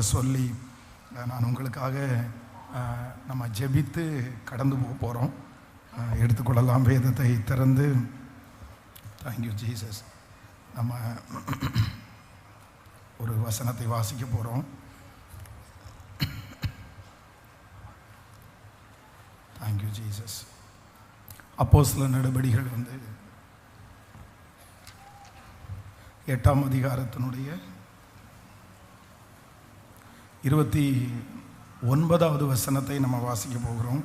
கூட சொல்லி நான் உங்களுக்காக நம்ம ஜெபித்து கடந்து போக போகிறோம். எடுத்துக்கொள்ளலாம் வேதத்தை திறந்து. Thank you Jesus. நம்ம ஒரு வசனத்தை வாசிக்க போகிறோம். Thank you Jesus. அப்போஸ்தலர் நடபடிகள் 8ஆம் அதிகாரத்தினுடைய 29வது வசனத்தை நம்ம வாசிக்க போகிறோம்.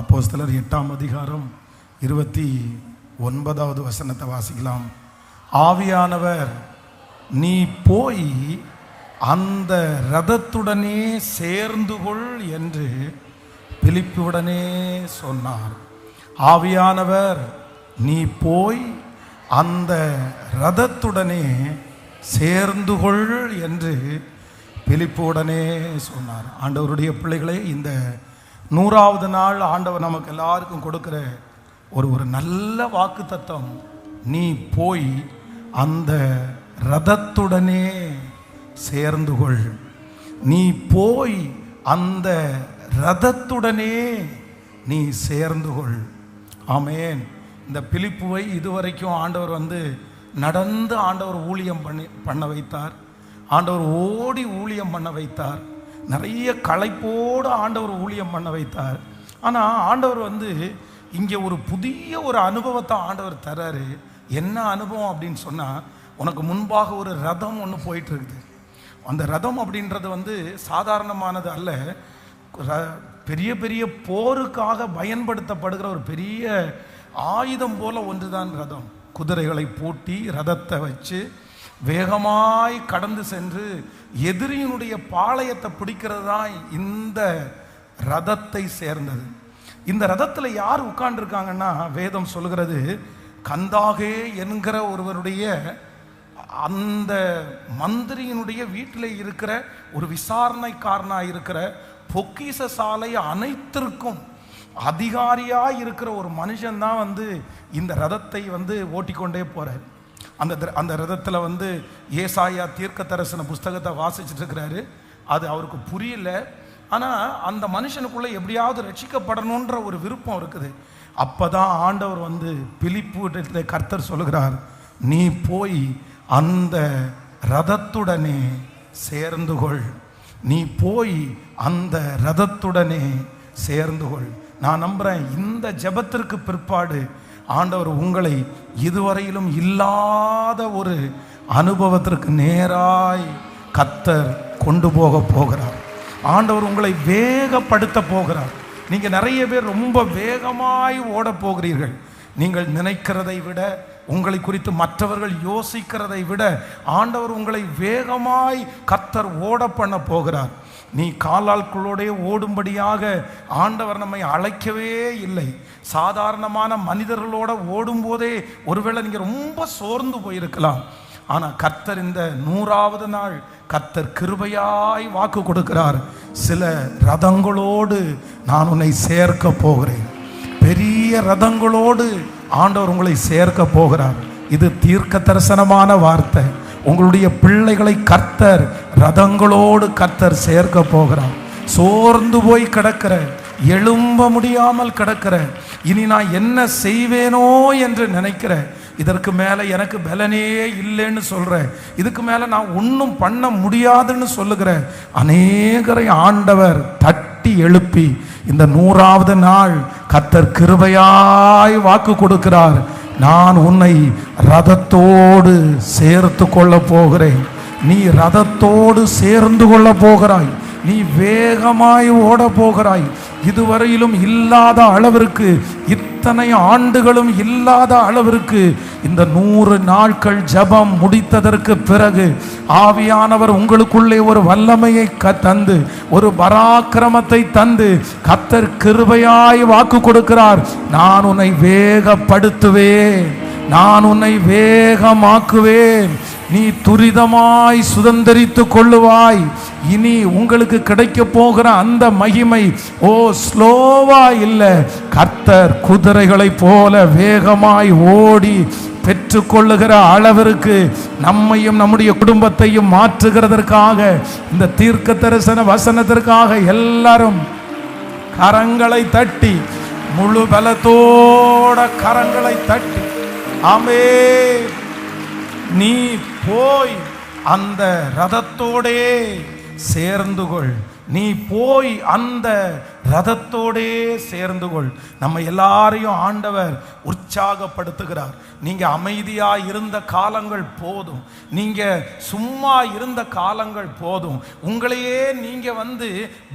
அப்போஸ்தலர் 8ஆம் அதிகாரம் 29வது வசனத்தை வாசிக்கலாம். ஆவியானவர் நீ போய் அந்த இரதத்துடனே சேர்ந்து கொள் என்று பிலிப்புடனே சொன்னார். ஆவியானவர் நீ போய் அந்த இரதத்துடனே சேர்ந்து கொள் என்று பிலிப்புடனே சொன்னார். ஆண்டவருடைய பிள்ளைகளே, இந்த 100வது நாள் ஆண்டவர் நமக்கு எல்லாருக்கும் கொடுக்கிற ஒரு நல்ல வாக்கு தத்தம். நீ போய் அந்த இரதத்துடனே சேர்ந்து கொள். நீ போய் அந்த இரதத்துடனே நீ சேர்ந்து கொள். ஆமென். இந்த பிலிப்புவை இதுவரைக்கும் ஆண்டவர் நடந்து ஆண்டவர் ஊழியம் பண்ண வைத்தார். ஆண்டவர் ஓடி ஊழியம் பண்ண வைத்தார். நிறைய களைப்போடு ஆண்டவர் ஊழியம் பண்ண வைத்தார். ஆனால் ஆண்டவர் இங்கே ஒரு புதிய ஒரு அனுபவத்தை ஆண்டவர் தராரு. என்ன அனுபவம் அப்படின்னு சொன்னால், உனக்கு முன்பாக ஒரு ரதம் ஒன்று போயிட்டு இருக்குது. அந்த ரதம் அப்படின்றது சாதாரணமானது அல்ல. பெரிய பெரிய போருக்காக பயன்படுத்தப்படுகிற ஒரு பெரிய ஆயுதம் போல ஒன்றுதான் ரதம். குதிரைகளை பூட்டி ரதத்தை வச்சு வேகமாய் கடந்து சென்று எதிரியினுடைய பாளையத்தை பிடிக்கிறது தான் இந்த ரதத்தை சேர்ந்தது. இந்த ரதத்தில் யார் உட்கார்ந்துருக்காங்கன்னா, வேதம் சொல்கிறது, கந்தாகே என்கிற ஒருவருடைய அந்த மந்திரியினுடைய வீட்டில் இருக்கிற ஒரு விசாரணைக்காரனாக இருக்கிற பொக்கிஷ சாலை அனைத்திற்கும் அதிகாரியாக இருக்கிற ஒரு மனுஷன்தான் இந்த ரதத்தை ஓட்டிக்கொண்டே போகிறார். அந்த ரதத்தில் ஏசாயா தீர்க்க தரிசன புஸ்தகத்தை வாசிச்சுட்டு இருக்கிறாரு. அது அவருக்கு புரியல. ஆனால் அந்த மனுஷனுக்குள்ளே எப்படியாவது ரட்சிக்கப்படணுன்ற ஒரு விருப்பம் இருக்குது. அப்போ தான் ஆண்டவர் பிலிப்பு கர்த்தர் சொல்லுகிறார், நீ போய் அந்த ரதத்துடனே சேர்ந்து கொள். நீ போய் அந்த ரதத்துடனே சேர்ந்து கொள். நான் நம்புகிறேன், இந்த ஜெபத்திற்கு பிற்பாடு ஆண்டவர் உங்களை இதுவரையிலும் இல்லாத ஒரு அனுபவத்திற்கு நேராய் கர்த்தர் கொண்டு போக போகிறார். ஆண்டவர் உங்களை வேகப்படுத்த போகிறார். நீங்கள் நிறைய பேர் ரொம்ப வேகமாய் ஓட போகிறீர்கள். நீங்கள் நினைக்கிறதை விட, உங்களை குறித்து மற்றவர்கள் யோசிக்கிறதை விட ஆண்டவர் உங்களை வேகமாய் கர்த்தர் ஓட பண்ண போகிறார். நீ காலாட்களோடே ஓடும்படியாக ஆண்டவர் நம்மை அழைக்கவே இல்லை. சாதாரணமான மனிதர்களோட ஓடும்போதே ஒருவேளை நீங்கள் ரொம்ப சோர்ந்து போயிருக்கலாம். ஆனால் கர்த்தர் இந்த 100வது நாள் கர்த்தர் கிருபையாய் வாக்கு கொடுக்கிறார். சில ரதங்களோடு நான் உன்னை சேர்க்க போகிறேன். பெரிய ரதங்களோடு ஆண்டவர் உங்களை சேர்க்க போகிறார். இது தீர்க்க தரிசனமான வார்த்தை. உங்களுடைய பிள்ளைகளை கர்த்தர் ரதங்களோடு கர்த்தர் சேர்க்க போகிறார். சோர்ந்து போய் கிடக்கிற, எழும்ப முடியாமல் கிடக்கிற, இனி நான் என்ன செய்வேனோ என்று நினைக்கிற, இதற்கு மேலே எனக்கு பலனே இல்லைன்னு சொல்கிற, இதுக்கு மேலே நான் ஒன்றும் பண்ண முடியாதுன்னு சொல்லுகிற அநேகரை ஆண்டவர் தட்டி எழுப்பி இந்த 100வது நாள் கர்த்தர் கிருபையாய் வாக்கு கொடுக்கிறார். நான் உன்னை ரதத்தோடு சேர்த்து கொள்ள போகிறேன். நீ ரதத்தோடு சேர்ந்து கொள்ள போகிறாய். நீ வேகமாய் ஓட போகிறாய். இதுவரையிலும் இல்லாத அளவிற்கு, இத்தனை ஆண்டுகளும் இல்லாத அளவிற்கு இந்த 100 நாட்கள் ஜெபம் முடித்ததற்கு பிறகு ஆவியானவர் உங்களுக்குள்ளே ஒரு வல்லமையை தந்து, ஒரு பராக்கிரமத்தை தந்து கர்த்தர் கிருபையாய் வாக்கு கொடுக்கிறார். நான் உன்னை வேகப்படுத்துவேன், நான் உன்னை வேகமாக்குவேன். நீ துரிதமாய் சுதந்தரித்து கொள்ளுவாய். இனி உங்களுக்கு கிடைக்க போகிற அந்த மகிமை ஸ்லோவா இல்லை. கர்த்தர் குதிரைகளை போல வேகமாய் ஓடி பெற்று ஏற்றுக்கொள்ளுகிற அளவிற்கு நம்மையும் நம்முடைய குடும்பத்தையும் மாற்றுகிறதற்காக இந்த தீர்க்க தரிசன வசனத்திற்காக எல்லாரும் கரங்களை தட்டி, முழு பலத்தோட கரங்களை தட்டி, ஆமென். நீ போய் அந்த ரதத்தோடே சேர்ந்து கொள், நீ போய் அந்த ரதத்தோடே சேர்ந்து கொள். நம்ம எல்லாரையும் ஆண்டவர் உற்சாகப்படுத்துகிறார். நீங்க அமைதியா இருந்த காலங்கள் போதும், நீங்க சும்மா இருந்த காலங்கள் போதும், உங்களையே நீங்க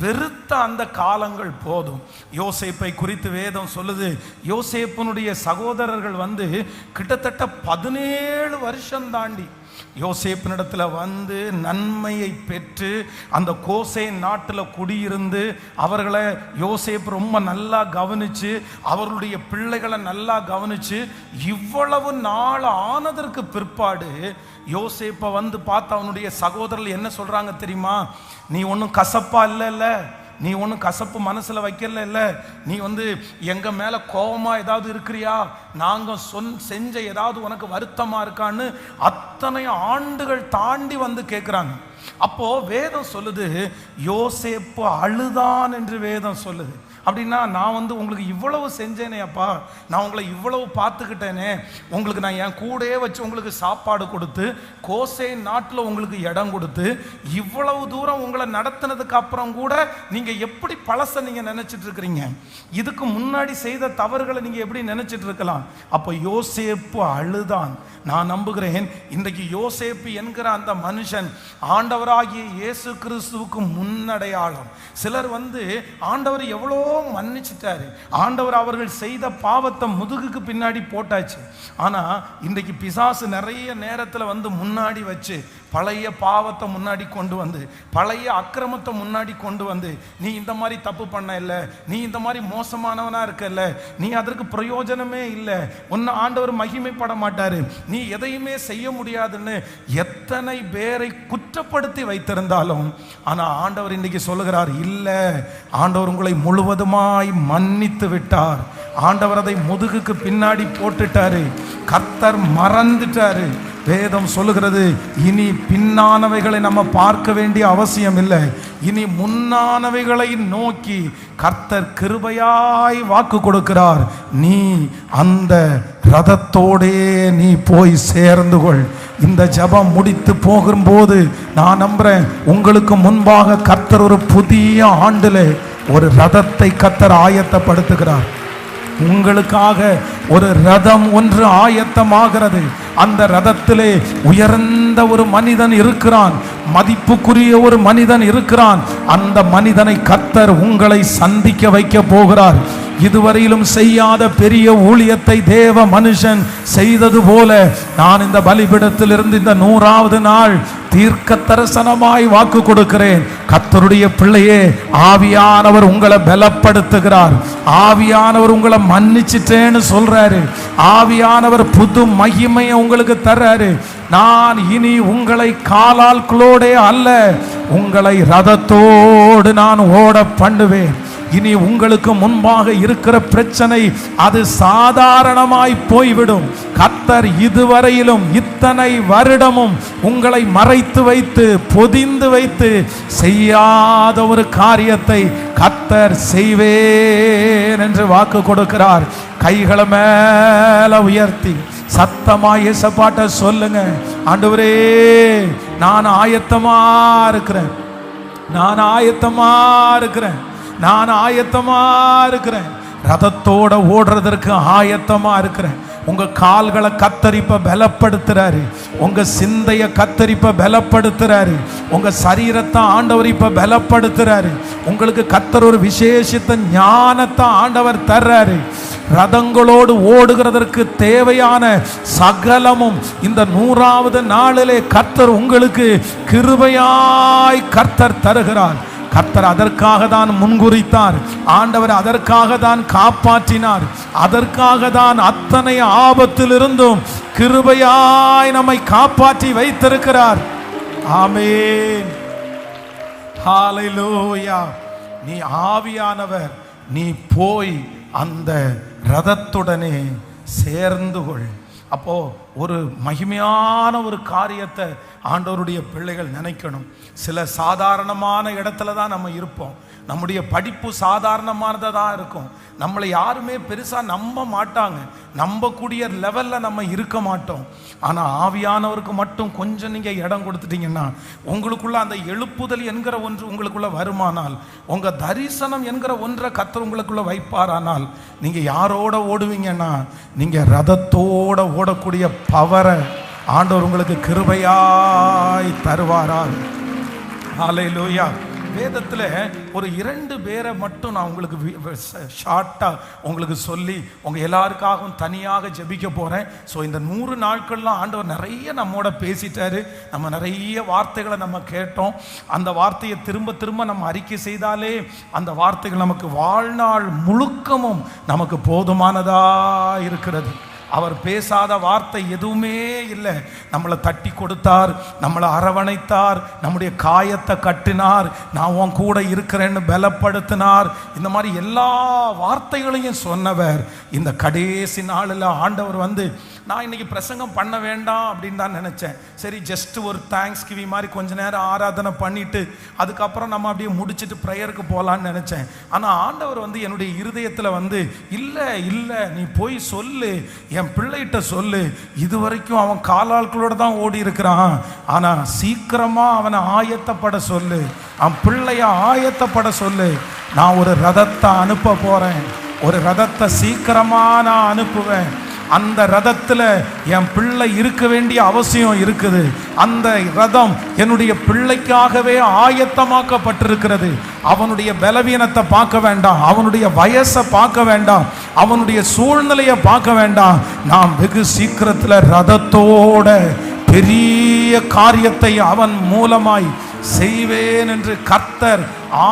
வெறுத்த அந்த காலங்கள் போதும். யோசேப்பை குறித்து வேதம் சொல்லுது, யோசேப்பினுடைய சகோதரர்கள் கிட்டத்தட்ட 17 வருஷம் தாண்டி யோசேப்பினிடத்தில் நன்மையை பெற்று அந்த கோசேன் நாட்டில் குடியிருந்து அவர்களை யோசேப்பு ரொம்ப நல்லா கவனிச்சு, அவர்களுடைய பிள்ளைகளை நல்லா கவனிச்சு, இவ்வளவு நாள் ஆனதற்கு பிற்பாடு யோசேப்பை பார்த்து அவனுடைய சகோதரர்கள் என்ன சொல்றாங்க தெரியுமா? நீ ஒன்றும் கசப்பா இல்லைல்ல, நீ ஒன்றும் கசப்பு மனசில் வைக்கல இல்லை, நீ எங்கள் மேலே கோபமாக ஏதாவது இருக்கிறியா, நாங்கள் செஞ்ச ஏதாவது உனக்கு வருத்தமாக இருக்கான்னு அத்தனை ஆண்டுகள் தாண்டி கேட்குறாங்க. அப்போ வேதம் சொல்லுது, யோசேப்பு அழுதான் என்று வேதம் சொல்லுது. அப்படின்னா நான் உங்களுக்கு இவ்வளவு செஞ்சேனே அப்பா, நான் உங்களை இவ்வளவு பார்த்துக்கிட்டேனே, உங்களுக்கு நான் என் கூடயே வச்சு உங்களுக்கு சாப்பாடு கொடுத்து, கோசேன் நாட்டில் உங்களுக்கு இடம் கொடுத்து, இவ்வளவு தூரம் உங்களை நடத்தினதுக்கு அப்புறம் கூட நீங்க எப்படி பழச நீங்க நினைச்சிட்டு இருக்கிறீங்க? இதுக்கு முன்னாடி செய்த தவறுகளை நீங்க எப்படி நினைச்சிட்டு இருக்கலாம்? அப்போ யோசேப்பு அழுதான். நான் நம்புகிறேன் இன்றைக்கு யோசேப்பு என்கிற அந்த மனுஷன் ஆண்டவராகிய இயேசு கிறிஸ்துவுக்கு முன்னடையாளம். சிலர் ஆண்டவர் எவ்வளோ மன்னிச்சிட்டாரு, ஆண்டவர் அவர்கள் செய்த பாவத்தை முதுகுக்கு பின்னாடி போட்டாச்சு. ஆனா இன்றைக்கு பிசாசு நிறைய நேரத்தில் முன்னாடி வச்சு பழைய பாவத்தை முன்னாடி கொண்டு பழைய அக்கிரமத்தை முன்னாடி கொண்டு நீ இந்த மாதிரி தப்பு பண்ண இல்லை, நீ இந்த மாதிரி மோசமானவனா இருக்கல்ல, நீ அதற்கு பிரயோஜனமே இல்லை, உன்னை ஆண்டவர் மகிமைப்பட மாட்டாரு, நீ எதையுமே செய்ய முடியாதுன்னு எத்தனை பேரை குற்றப்படுத்தி வைத்திருந்தாலும், ஆனா ஆண்டவர் இன்னைக்கு சொல்லுகிறார், இல்லை, ஆண்டவர் உங்களை முழுவதுமாய் மன்னித்து விட்டார். ஆண்டவர் அதை முதுகுக்கு பின்னாடி போட்டுட்டாரு, கர்த்தர் மறந்துட்டாரு. வேதம் சொல்லுகிறது, இனி பின்னானவைகளை நம்ம பார்க்க வேண்டிய அவசியம் இல்லை, இனி முன்னானவைகளை நோக்கி கர்த்தர் கிருபையாய் வாக்கு கொடுக்கிறார். நீ அந்த ரதத்தோடே நீ போய் சேர்ந்து கொள். இந்த ஜெபம் முடித்து போகும்போது நான் நம்புறேன், உங்களுக்கு முன்பாக கர்த்தர் ஒரு புதிய ஆண்டிலே ஒரு ரதத்தை கர்த்தர் ஆயத்தப்படுத்துகிறார். உங்களுக்காக ஒரு ரதம் ஒன்று ஆயத்தமாகிறது. அந்த ரதத்திலே உயர்ந்த ஒரு மனிதன் இருக்கிறான், மதிப்புக்குரிய ஒரு மனிதன் இருக்கிறான். அந்த மனிதனை கர்த்தர் உங்களை சந்திக்க வைக்க போகிறார். இதுவரையிலும் செய்யாத பெரிய ஊழியத்தை தேவ மனுஷன் செய்தது போல நான் இந்த பலிபீடத்தில் இருந்து இந்த 100வது நாள் தீர்க்க தரிசனமாய் வாக்கு கொடுக்கிறேன். கர்த்தருடைய பிள்ளையே, ஆவியானவர் உங்களை பலப்படுத்துகிறார். ஆவியானவர் உங்களை மன்னிச்சிட்டேன்னு சொல்றாரு. ஆவியானவர் புது மகிமையை உங்களுக்கு தர்றாரு. நான் இனி உங்களை காலால்களோடே அல்ல, உங்களை ரதத்தோடு நான் ஓட பண்ணுவேன். இனி உங்களுக்கு முன்பாக இருக்கிற பிரச்சனை அது சாதாரணமாய் போய்விடும். கர்த்தர் இதுவரையிலும் இத்தனை வருடமும் உங்களை மறைத்து வைத்து பொதிந்து வைத்து செய்யாத ஒரு காரியத்தை கர்த்தர் செய்வேன் என்று வாக்கு கொடுக்கிறார். கைகளை மேல உயர்த்தி சத்தமாய் இயேசுப்பாட்ட சொல்லுங்க, ஆண்டவரே நான் ஆயத்தமா இருக்கிறேன், நான் ஆயத்தமா இருக்கிறேன், நான் ஆயத்தமா இருக்கிறேன், ரதத்தோட ஓடுறதற்கு ஆயத்தமா இருக்கிறேன். உங்க கால்களை கத்தரிப்ப பலப்படுத்துறாரு, உங்க சிந்தைய கத்தரிப்ப பலப்படுத்துறாரு, உங்க சரீரத்தை ஆண்டவர் இப்ப பலப்படுத்துறாரு. உங்களுக்கு கத்தர் ஒரு விசேஷித்த ஞானத்தை ஆண்டவர் தர்றாரு. ரதங்களோடு ஓடுகிறதற்கு தேவையான சகலமும் இந்த 100வது நாளிலே கர்த்தர் உங்களுக்கு கிருபையாய் கர்த்தர் தருகிறார். கர்த்தர் அதற்காக தான் முன்குறித்தார். ஆண்டவர் அதற்காக தான் காப்பாற்றினார். அதற்காக தான் அத்தனை ஆபத்திலிருந்தும் கிருபையாய் நம்மை காப்பாற்றி வைத்திருக்கிறார். ஆமென், ஹல்லேலூயா. நீ ஆவியானவர், நீ போய் அந்த ரதத்துடனே சேர்ந்து கொள். அப்போ ஒரு மகிமையான ஒரு காரியத்தை ஆண்டவருடைய பிள்ளைகள் நினைக்கணும். சில சாதாரணமான இடத்துல தான் நம்ம இருப்போம். நம்முடைய படிப்பு சாதாரணமானதாக தான் இருக்கும். நம்மளை யாருமே பெருசாக நம்ப மாட்டாங்க. நம்பக்கூடிய லெவலில் நம்ம இருக்க மாட்டோம். ஆனால் ஆவியானவருக்கு மட்டும் கொஞ்சம் நீங்கள் இடம் கொடுத்துட்டீங்கன்னா, உங்களுக்குள்ள அந்த எழுப்புதல் என்கிற ஒன்று உங்களுக்குள்ள வருமானால், உங்கள் தரிசனம் என்கிற ஒன்றை கர்த்தர் உங்களுக்குள்ள வைப்பாரானால், நீங்கள் யாரோட ஓடுவீங்கன்னா, நீங்கள் ரதத்தோட ஓடக்கூடிய பவரை ஆண்டவர் உங்களுக்கு கிருபையாய் தருவாரால். ஹல்லேலூயா. வேதத்தில் ஒரு 2 பேரை மட்டும் நான் உங்களுக்கு ஷார்ட்டாக உங்களுக்கு சொல்லி உங்கள் எல்லாருக்காகவும் தனியாக ஜெபிக்க போகிறேன். ஸோ இந்த 100 நாட்கள்லாம் ஆண்டவர் நிறைய நம்மோட பேசிட்டாரு. நம்ம நிறைய வார்த்தைகளை நம்ம கேட்டோம். அந்த வார்த்தையை திரும்ப திரும்ப நம்ம அறிக்கை செய்தாலே அந்த வார்த்தைகள் நமக்கு வாழ்நாள் முழுக்கமும் நமக்கு போதுமானதாக இருக்கிறது. அவர் பேசாத வார்த்தை எதுவுமே இல்லை. நம்மளை தட்டி கொடுத்தார், நம்மளை அரவணைத்தார், நம்முடைய காயத்தை கட்டினார், நான் உன் கூட இருக்கிறேன்னு பலப்படுத்தினார். இந்த மாதிரி எல்லா வார்த்தைகளையும் சொன்னவர் இந்த கடைசி நாளில் ஆண்டவர் நான் இன்னைக்கு பிரசங்கம் பண்ண வேண்டாம் அப்படின்னு தான் நினச்சேன். சரி, ஜஸ்ட் ஒரு தேங்க்ஸ் கிவிங் மாதிரி கொஞ்ச நேரம் ஆராதனை பண்ணிட்டு அதுக்கப்புறம் நம்ம அப்படியே முடிச்சுட்டு ப்ரேயருக்கு போகலான்னு நினச்சேன். ஆனால் ஆண்டவர் என்னுடைய இருதயத்தில் இல்லை இல்லை, நீ போய் சொல்லு, என் பிள்ளைகிட்ட சொல்லு, இதுவரைக்கும் அவன் காலாட்களோட தான் ஓடி இருக்கிறான், ஆனால் சீக்கிரமாக அவனை ஆயத்தப்பட சொல்லு, அவன் பிள்ளைய ஆயத்தப்பட சொல்லு. நான் ஒரு ரதத்தை அனுப்ப போகிறேன், ஒரு ரதத்தை சீக்கிரமாக நான் அனுப்புவேன். அந்த ரதத்தில் என் பிள்ளை இருக்க வேண்டிய அவசியம் இருக்குது. அந்த ரதம் என்னுடைய பிள்ளைக்காகவே ஆயத்தமாக்கப்பட்டிருக்கிறது. அவனுடைய பலவீனத்தை பார்க்க வேண்டாம், அவனுடைய வயசை பார்க்க வேண்டாம், அவனுடைய சூழ்நிலையை பார்க்க வேண்டாம். நான் வெகு சீக்கிரத்தில் ரதத்தோட பெரிய காரியத்தை அவன் மூலமாய் செய்வேன் என்று கர்த்தர்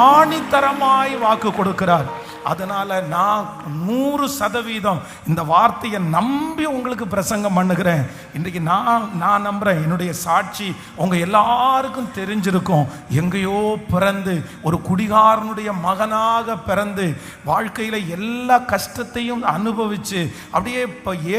ஆணித்தரமாய் வாக்கு கொடுக்கிறார். அதனால நான் 100% இந்த வார்த்தையை நம்பி உங்களுக்கு பிரசங்கம் பண்ணுகிறேன். இன்றைக்கு நான் நம்புறேன், என்னுடைய சாட்சி உங்க எல்லாருக்கும் தெரிஞ்சிருக்கும். எங்கேயோ பிறந்து ஒரு குடிகாரனுடைய மகனாக பிறந்து வாழ்க்கையில எல்லா கஷ்டத்தையும் அனுபவிச்சு அப்படியே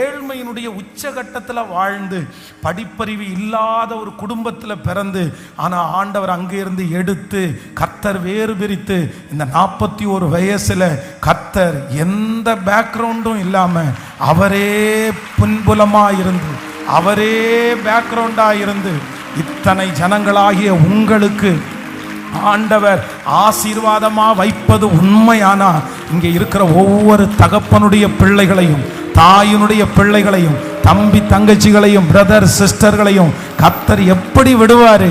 ஏழ்மையினுடைய உச்சகட்டத்தில் வாழ்ந்து படிப்பறிவு இல்லாத ஒரு குடும்பத்தில் பிறந்து, ஆனால் ஆண்டவர் அங்கிருந்து எடுத்து கர்த்தர் வேறு பிரித்து இந்த 41 வயசுல கர்த்தர் எந்த பேக்ரவுண்டும் இல்லாம அவரே பின்புலமா இருந்து, அவரே பேக்ரவுண்டா இருந்து இத்தனை ஜனங்களாகிய உங்களுக்கு ஆண்டவர் ஆசீர்வாதமா வைப்பது உண்மையானா, இங்கே இருக்கிற ஒவ்வொரு தகப்பனுடைய பிள்ளைகளையும், தாயினுடைய பிள்ளைகளையும், தம்பி தங்கச்சிகளையும், பிரதர் சிஸ்டர்களையும் கர்த்தர் எப்படி விடுவாரு?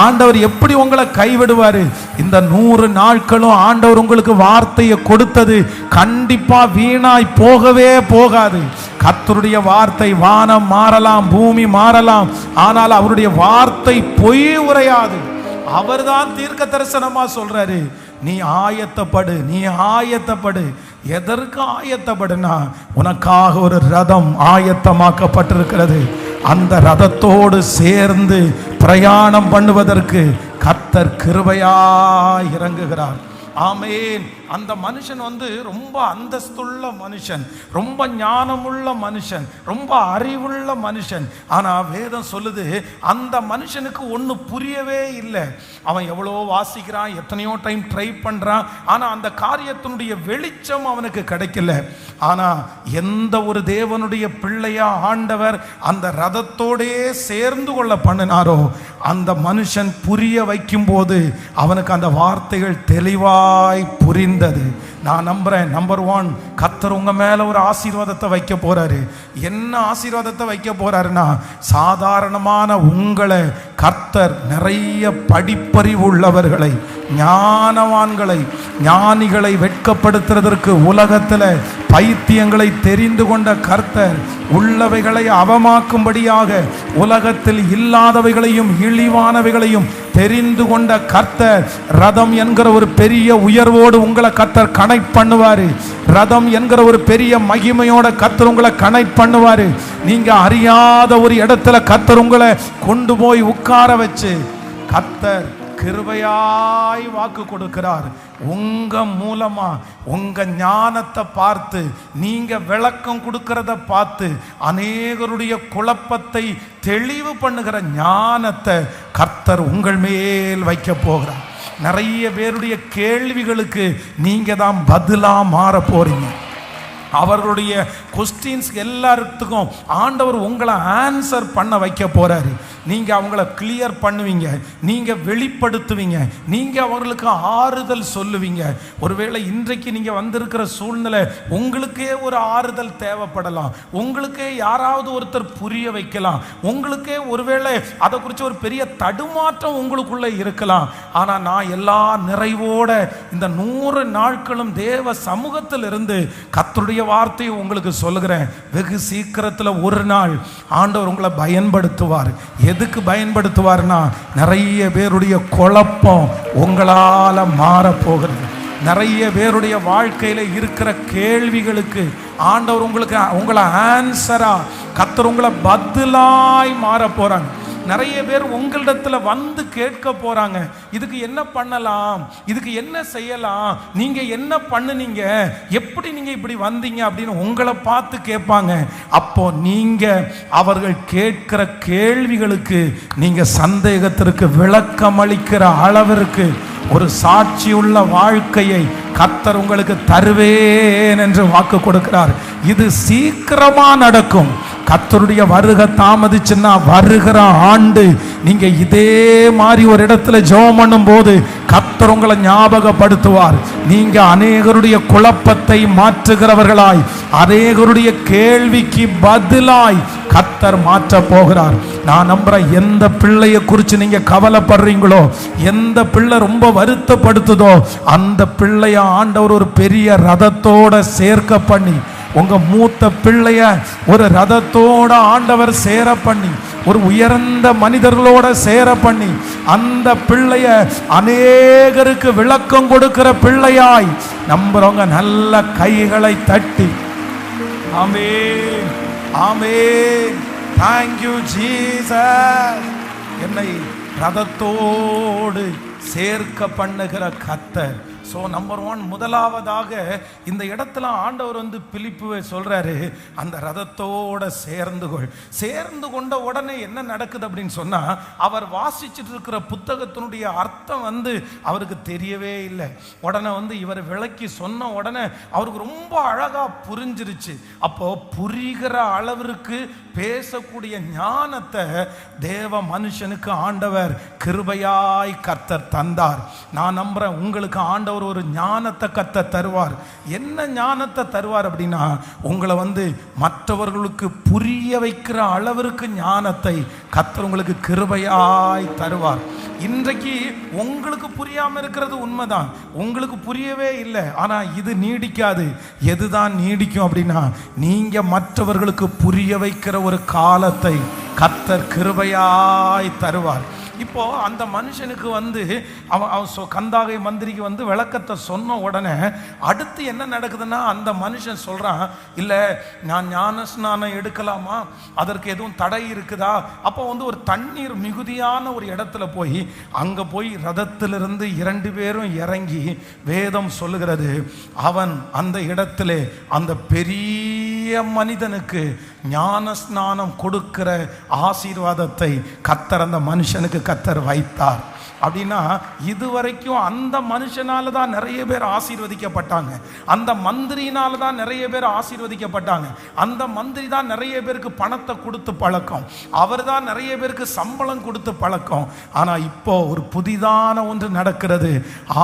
ஆண்டவர் எப்படி உங்களை கைவிடுவாரு? இந்த 100 நாட்களும் ஆண்டவர் உங்களுக்கு வார்த்தையை கொடுத்தது கண்டிப்பா வீணாய் போகவே போகாது. கர்த்தருடைய வார்த்தை வானம் மாறலாம், பூமி மாறலாம், ஆனால் அவருடைய வார்த்தை பொய் உரையாது. அவர்தான் தீர்க்க தரிசனமா சொல்றாரு, நீ ஆயத்தப்படு, நீ ஆயத்தப்படு. எதற்கு ஆயத்தப்படுனா, உனக்காக ஒரு ரதம் ஆயத்தமாக்கப்பட்டிருக்கிறது. அந்த ரதத்தோடு சேர்ந்து பிரயாணம் பண்ணுவதற்கு கர்த்தர் கிருபையாய் இறங்குகிறார். ஆமேன். அந்த மனுஷன் ரொம்ப அந்தஸ்துள்ள மனுஷன், ரொம்ப ஞானமுள்ள மனுஷன், ரொம்ப அறிவுள்ள மனுஷன். ஆனால் வேதம் சொல்லுது அந்த மனுஷனுக்கு ஒன்று புரியவே இல்லை. அவன் எவ்வளோ வாசிக்கிறான், எத்தனையோ டைம் ட்ரை பண்ணுறான், ஆனால் அந்த காரியத்தினுடைய வெளிச்சம் அவனுக்கு கிடைக்கல. ஆனால் எந்த ஒரு தேவனுடைய பிள்ளையா ஆண்டவர் அந்த ரதத்தோடே சேர்ந்து கொள்ள பண்ணினாரோ, அந்த மனுஷன் புரிய வைக்கும் போது அவனுக்கு அந்த வார்த்தைகள் தெளிவாய் புரிந்து. நான் நம்புறேன், நம்பர் 1, கர்த்தர் உங்க மேல ஒரு ஆசீர்வாதத்தை வைக்க போறாரு. என்ன ஆசீர்வாதத்தை வைக்க போறாருன்னா, சாதாரணமான உங்களை கர்த்தர் நிறைய படிப்பறிவு உள்ளவர்களை, ஞானவான்களை, ஞானிகளை வெட்கப்படுத்துறதற்கு உலகத்தில் பைத்தியங்களை தெரிந்து கொண்ட கர்த்தர் உள்ளவைகளை அவமாக்கும்படியாக உலகத்தில் இல்லாதவைகளையும் இழிவானவைகளையும் தெரிந்து கொண்ட கர்த்தர் ரதம் என்கிற ஒரு பெரிய உயர்வோடு உங்களை கர்த்தர் கனெக்ட் பண்ணுவாரு. ரதம் என்கிற ஒரு பெரிய மகிமையோட கர்த்தர் உங்களை கனெக்ட் பண்ணுவாரு. நீங்க அறியாத ஒரு இடத்துல கர்த்தர் உங்களை கொண்டு போய் உட்கார வச்சு கர்த்தர் கிருபையாய் வாக்கு கொடுக்கிறார். உங்க மூலமா உங்க ஞானத்தை பார்த்து, நீங்க விளக்கம் கொடுக்கறத பார்த்து அநேகருடைய குழப்பத்தை தெளிவு பண்ணுகிற ஞானத்தை கர்த்தர் உங்கள் மேல் வைக்க போகிறார். நிறைய பேருடைய கேள்விகளுக்கு நீங்க தான் பதிலா மாற போறீங்க. அவர்களுடைய கொஸ்டின்ஸ் எல்லாத்துக்கும் ஆண்டவர் உங்களை ஆன்சர் பண்ண வைக்க போறாரு. நீங்க அவங்கள கிளியர் பண்ணுவீங்க, நீங்க வெளிப்படுத்துவீங்க, நீங்க அவர்களுக்கு ஆறுதல் சொல்லுவீங்க. ஒருவேளை இன்றைக்கு நீங்க வந்திருக்கிற சூழ்நிலை உங்களுக்கே ஒரு ஆறுதல் தேவைப்படலாம், உங்களுக்கே யாராவது ஒருத்தர் புரிய வைக்கலாம், உங்களுக்கே ஒருவேளை அதை குறித்து ஒரு பெரிய தடுமாற்றம் உங்களுக்குள்ள இருக்கலாம். ஆனா நான் எல்லா நிறைவோட இந்த 100 நாட்களும் தேவ சமூகத்தில் இருந்து கர்த்தருடைய வார்த்தையை உங்களுக்கு சொல்லுகிறேன். வெகு சீக்கிரத்தில் ஒரு நாள் ஆண்டவர் உங்களை பயன்படுத்துவார். எதுக்கு பயன்படுத்துவார்னா, நிறைய பேருடைய குழப்பம் உங்களால மாற போகிறது. நிறைய பேருடைய வாழ்க்கையில இருக்கிற கேள்விகளுக்கு ஆண்டவர் உங்களை ஆன்சரா, கர்த்தர் உங்களை பதிலாய் மாற போறாங்க. நிறைய பேர் உங்களிடத்துல வந்து கேட்க போறாங்க, இதுக்கு என்ன பண்ணலாம், இதுக்கு என்ன செய்யலாம், நீங்க என்ன பண்ணுனீங்க, எப்படி நீங்க இப்படி வந்தீங்க அப்படின்னு உங்களை பார்த்து கேட்பாங்க. அப்போ நீங்க அவர்கள் கேட்கிற கேள்விகளுக்கு நீங்க சந்தேகத்திற்கு விளக்கம் அளிக்கிற அளவிற்கு ஒரு சாட்சியுள்ள வாழ்க்கையை கர்த்தர் உங்களுக்கு தருவேன் என்று வாக்கு கொடுக்கிறார். இது சீக்கிரமா நடக்கும். கர்த்தருடைய வருகை தாமதிச்சுன்னா வருகிற ஆண்டு நீங்க இதே மாதிரி ஒரு இடத்துல ஜெபம் பண்ணும் போது கர்த்தர் உங்களை ஞாபகப்படுத்துவார். நீங்க அநேகருடைய குழப்பத்தை மாற்றுகிறவர்களாய், அநேகருடைய கேள்விக்கு பதிலாய் கர்த்தர் மாற்ற போகிறார். நான் நம்புறேன், எந்த பிள்ளையை குறித்து நீங்க கவலைப்படுறீங்களோ, எந்த பிள்ளை ரொம்ப வருத்தப்படுத்துதோ, அந்த பிள்ளைய ஆண்டவர் ஒரு பெரிய ரதத்தோட சேர்க்க பண்ணி, உங்க மூத்த பிள்ளைய ஒரு ரதத்தோட ஆண்டவர் சேர பண்ணி, ஒரு உயர்ந்த மனிதர்களோட சேர பண்ணி, அந்த பிள்ளைய அநேகருக்கு விளக்கம் கொடுக்கிற பிள்ளையாய் நம்புறவங்க நல்ல கைகளை தட்டி ஆமென், ஆமென், தேங்க் யூ ஜீசஸ். என்னை ரதத்தோடு சேர்க்க பண்ணுகிற கர்த்தர். ஸோ நம்பர் 1, முதலாவதாக இந்த இடத்துல ஆண்டவர் பிலிப்புவை சொல்றாரு, அந்த ரதத்தோட சேர்ந்து கொண்ட உடனே என்ன நடக்குது அப்படின்னு சொன்னா, அவர் வாசிச்சுட்டு இருக்கிற புத்தகத்தினுடைய அர்த்தம் அவருக்கு தெரியவே இல்லை. உடனே இவர் விளக்கி சொன்ன உடனே அவருக்கு ரொம்ப அழகா புரிஞ்சிருச்சு. அப்போ புரிகிற அளவிற்கு பேசக்கூடிய ஞானத்தை தேவ மனுஷனுக்கு ஆண்டவர் கிருபையாய் கர்த்தர் தந்தார். நான் நம்புறேன், உங்களுக்கு ஆண்டவர் ஒரு ஞானத்தை கர்த்தர் தருவார். என்ன ஞானத்தை தருவார் அப்படின்னா, உங்களை மற்றவர்களுக்கு புரிய வைக்கிற அளவிற்கு ஞானத்தை கர்த்தர் உங்களுக்கு கிருபையாய் தருவார். இன்றைக்கு உங்களுக்கு புரியாம இருக்கிறது உண்மைதான், உங்களுக்கு புரியவே இல்லை. ஆனா இது நீடிக்காது. எதுதான் நீடிக்கும் அப்படின்னா, நீங்க மற்றவர்களுக்கு புரிய வைக்கிற ஒரு காலத்தை கர்த்தர் கிருபையாய் தருவார். இப்போ அந்த மனுஷனுக்கு அவன் கந்தாகை மந்திரிக்கு விளக்கத்தை சொன்ன உடனே அடுத்து என்ன நடக்குதுன்னா, அந்த மனுஷன் சொல்றான், இல்ல நான் ஞான ஸ்நானம் எடுக்கலாமா, அதற்கு எதுவும் தடை இருக்குதா? அப்போ ஒரு தண்ணீர் மிகுதியான ஒரு இடத்துல போய் அங்க போய் ரதத்திலிருந்து 2 பேரும் இறங்கி, வேதம் சொல்லுகிறது, அவன் அந்த இடத்துல அந்த பெரிய மனிதனுக்கு ஞான ஸ்நானம் கொடுக்கிற ஆசீர்வாதத்தை கர்த்தர் அந்த மனுஷனுக்கு கர்த்தர் வைத்தார். அப்படின்னா இதுவரைக்கும் அந்த மனுஷனால தான் நிறைய பேர் ஆசீர்வதிக்கப்பட்டாங்க, அந்த மந்திரியினால தான் நிறைய பேர் ஆசீர்வதிக்கப்பட்டாங்க, அந்த மந்திரி தான் நிறைய பேருக்கு பணத்தை கொடுத்து பழக்கம், அவர் தான் நிறைய பேருக்கு சம்பளம் கொடுத்து பழக்கம். ஆனால் இப்போ ஒரு புதிதான ஒன்று நடக்கிறது.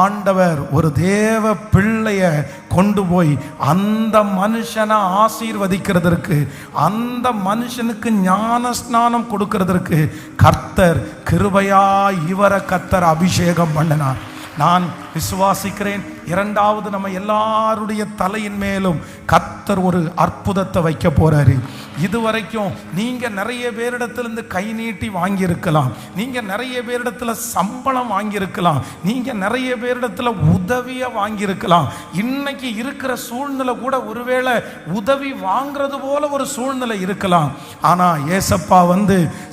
ஆண்டவர் ஒரு தேவ பிள்ளைய கொண்டு போய் அந்த மனுஷனை ஆசீர்வதிக்கிறதற்கு, அந்த மனுஷனுக்கு ஞான ஸ்நானம் கொடுக்கிறதற்கு கர்த்தர் கிருபையாய் இவரை கர்த்தர் அபிஷேகம் பண்ணினார். நான் விசுவாசிக்கிறேன். இரண்டாவது, நம்ம எல்லாருடைய தலையின் மேலும் கர்த்தர் ஒரு அற்புதத்தை வைக்க போறாரு. இதுவரைக்கும் நீங்க நிறைய பேரிடத்திலிருந்து கை நீட்டி வாங்கியிருக்கலாம், நீங்க நிறைய பேரிடத்துல சம்பளம் வாங்கியிருக்கலாம், நீங்க நிறைய பேரிடத்துல உதவியை வாங்கியிருக்கலாம். இன்னைக்கு இருக்கிற சூழ்நிலை கூட ஒருவேளை உதவி வாங்குறது போல ஒரு சூழ்நிலை இருக்கலாம். ஆனா ஏசப்பா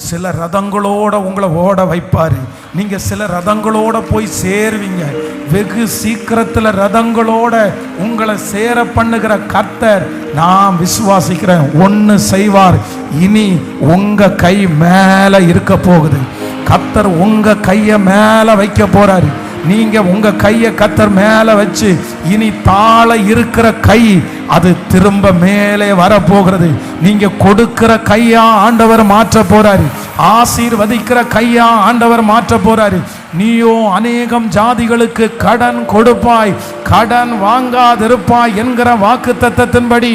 சில ரதங்களோட உங்களை ஓட வைப்பாரு. நீங்க சில ரதங்களோட போய் சேருவீங்க. வெகு சீக்கிரத்துல ரதங்களோட உங்களை சேர பண்ணுகிற கர்த்தர் நான் விசுவாசிக்கிறேன் ஒன்னு செய்வார். இனி உங்க கை மேல இருக்க போகுது. கர்த்தர் உங்க கைய மேல வைக்க போறாரு. நீங்க உங்க கையை கர்த்தர் மேல வச்சு இனி தாழ இருக்கிற கை அது திரும்ப மேலே வரப்போகிறது. நீங்க கொடுக்கிற கையா ஆண்டவர் மாற்ற போறாரு. ஆசீர்வதிக்கிற கையா ஆண்டவர் மாற்ற போறாரு. நீயோ அநேகம் ஜாதிகளுக்கு கடன் கொடுப்பாய், கடன் வாங்காதிருப்பாய் என்கிற வாக்கு தத்தத்தின்படி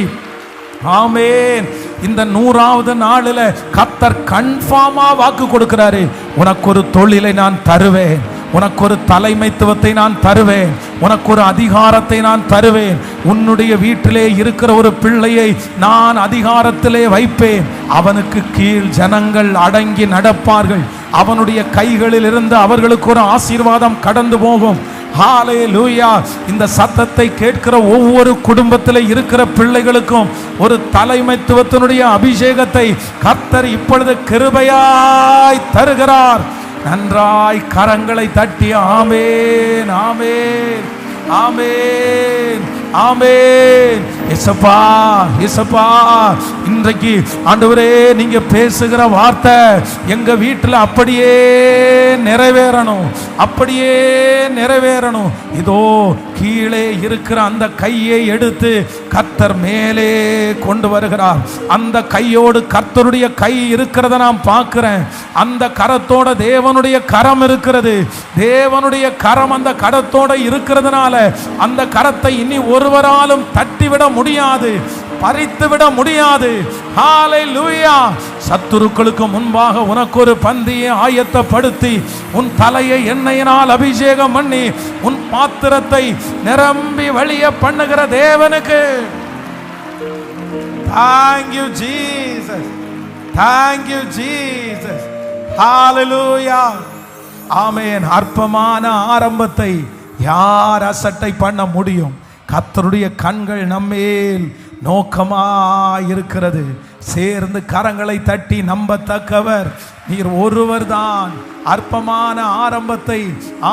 ஆமென். இந்த 100வது நாளில் கர்த்தர் கன்ஃபார்மா வாக்கு கொடுக்கிறாரு. உனக்கு ஒரு தொழிலை நான் தருவேன், உனக்கு ஒரு தலைமைத்துவத்தை நான் தருவேன், உனக்கு ஒரு அதிகாரத்தை நான் தருவேன். உன்னுடைய வீட்டிலே இருக்கிற ஒரு பிள்ளையை நான் அதிகாரத்திலே வைப்பேன். அவனுக்கு கீழ் ஜனங்கள் அடங்கி நடப்பார்கள். அவனுடைய கைகளில் இருந்து அவர்களுக்கு ஒரு ஆசீர்வாதம் கடந்து போகும். ஹல்லேலூயா. இந்த சத்தத்தை கேட்கிற ஒவ்வொரு குடும்பத்தில் இருக்கிற பிள்ளைகளுக்கும் ஒரு தலைமைத்துவத்தினுடைய அபிஷேகத்தை கர்த்தர் இப்பொழுது கிருபையாய் தருகிறார். நன்றாய் கரங்களை தட்டி ஆமென், ஆமென், ஆமென், ஆமென். இயேசுப்பா, இயேசுப்பா, இன்றைக்கு ஆண்டவரே நீங்க பேசுகிற வார்த்தை எங்க வீட்டில் அப்படியே நிறைவேறணும், அப்படியே நிறைவேறணும். இதோ கீழே இருக்கிற அந்த கையை எடுத்து கர்த்தர் மேலே கொண்டு வருகிறார். அந்த கையோடு கர்த்தருடைய கை இருக்கிறத நான் பார்க்கிறேன். அந்த கரத்தோட தேவனுடைய கரம் இருக்கிறது. தேவனுடைய கரம் அந்த கரத்தோட இருக்கிறதுனால அந்த கரத்தை இனி ஒருவராலும் தட்டிவிட முடியாது, பறித்துவிட முடியாது. ஹல்லேலூயா. சத்துருக்களுக்கு முன்பாக உனக்கு ஒரு பந்தியை ஆயத்தப்படுத்தி உன் தலையை எண்ணெயினால் அபிஷேகம் பண்ணி உன் பாத்திரத்தை நிரம்பி வழிய பண்ணுகிற தேவனுக்கு thank you Jesus, thank you Jesus. ஹல்லேலூயா. ஆமென். அற்பமான ஆரம்பத்தை யார் அசட்டை பண்ண முடியும்? கர்த்தருடைய கண்கள் நம்மேல் நோக்கமாயிருக்கிறது. சேர்ந்து கரங்களை தட்டி நம்பத்தக்கவர் நீர் ஒருவர் தான். அற்பமான ஆரம்பத்தை